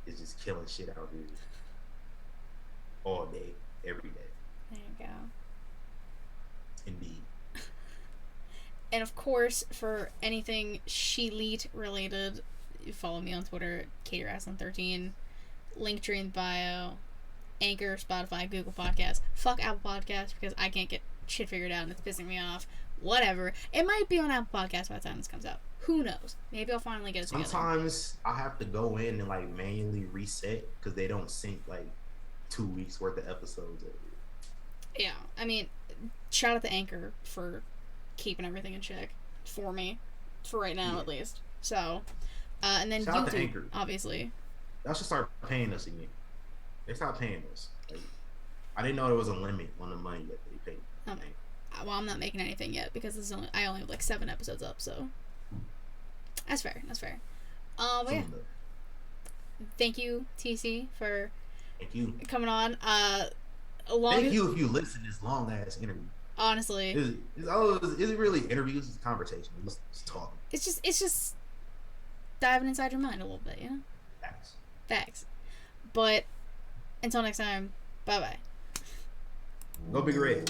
is just killing shit out here all day, every day. There you go. Indeed. And of course, for anything She-Leet related, you follow me on Twitter, KaterAslan13, Linktree in the bio, Anchor, Spotify, Google Podcasts. Fuck Apple Podcasts because I can't get shit figured out and it's pissing me off. Whatever. It might be on Apple Podcasts by the time this comes out. Who knows? Maybe I'll finally get it together. Sometimes I have to go in and like manually reset because they don't sync like 2 weeks worth of episodes every year. Yeah, I mean, shout out to Anchor for keeping everything in check for me, for right now at least. So, and then shout YouTube, obviously. Y'all should start paying us again. They stopped paying us. Like, I didn't know there was a limit on the money that they paid. Well, I'm not making anything yet because I only have like 7 episodes up, so that's fair. That's fair. But yeah. Thank you, TC, for coming on. Thank you if you listen to this long ass interview. Honestly, is it really interviews? It's conversation. It's talking. It's just diving inside your mind a little bit, Facts. But until next time, bye bye. Go Big Red.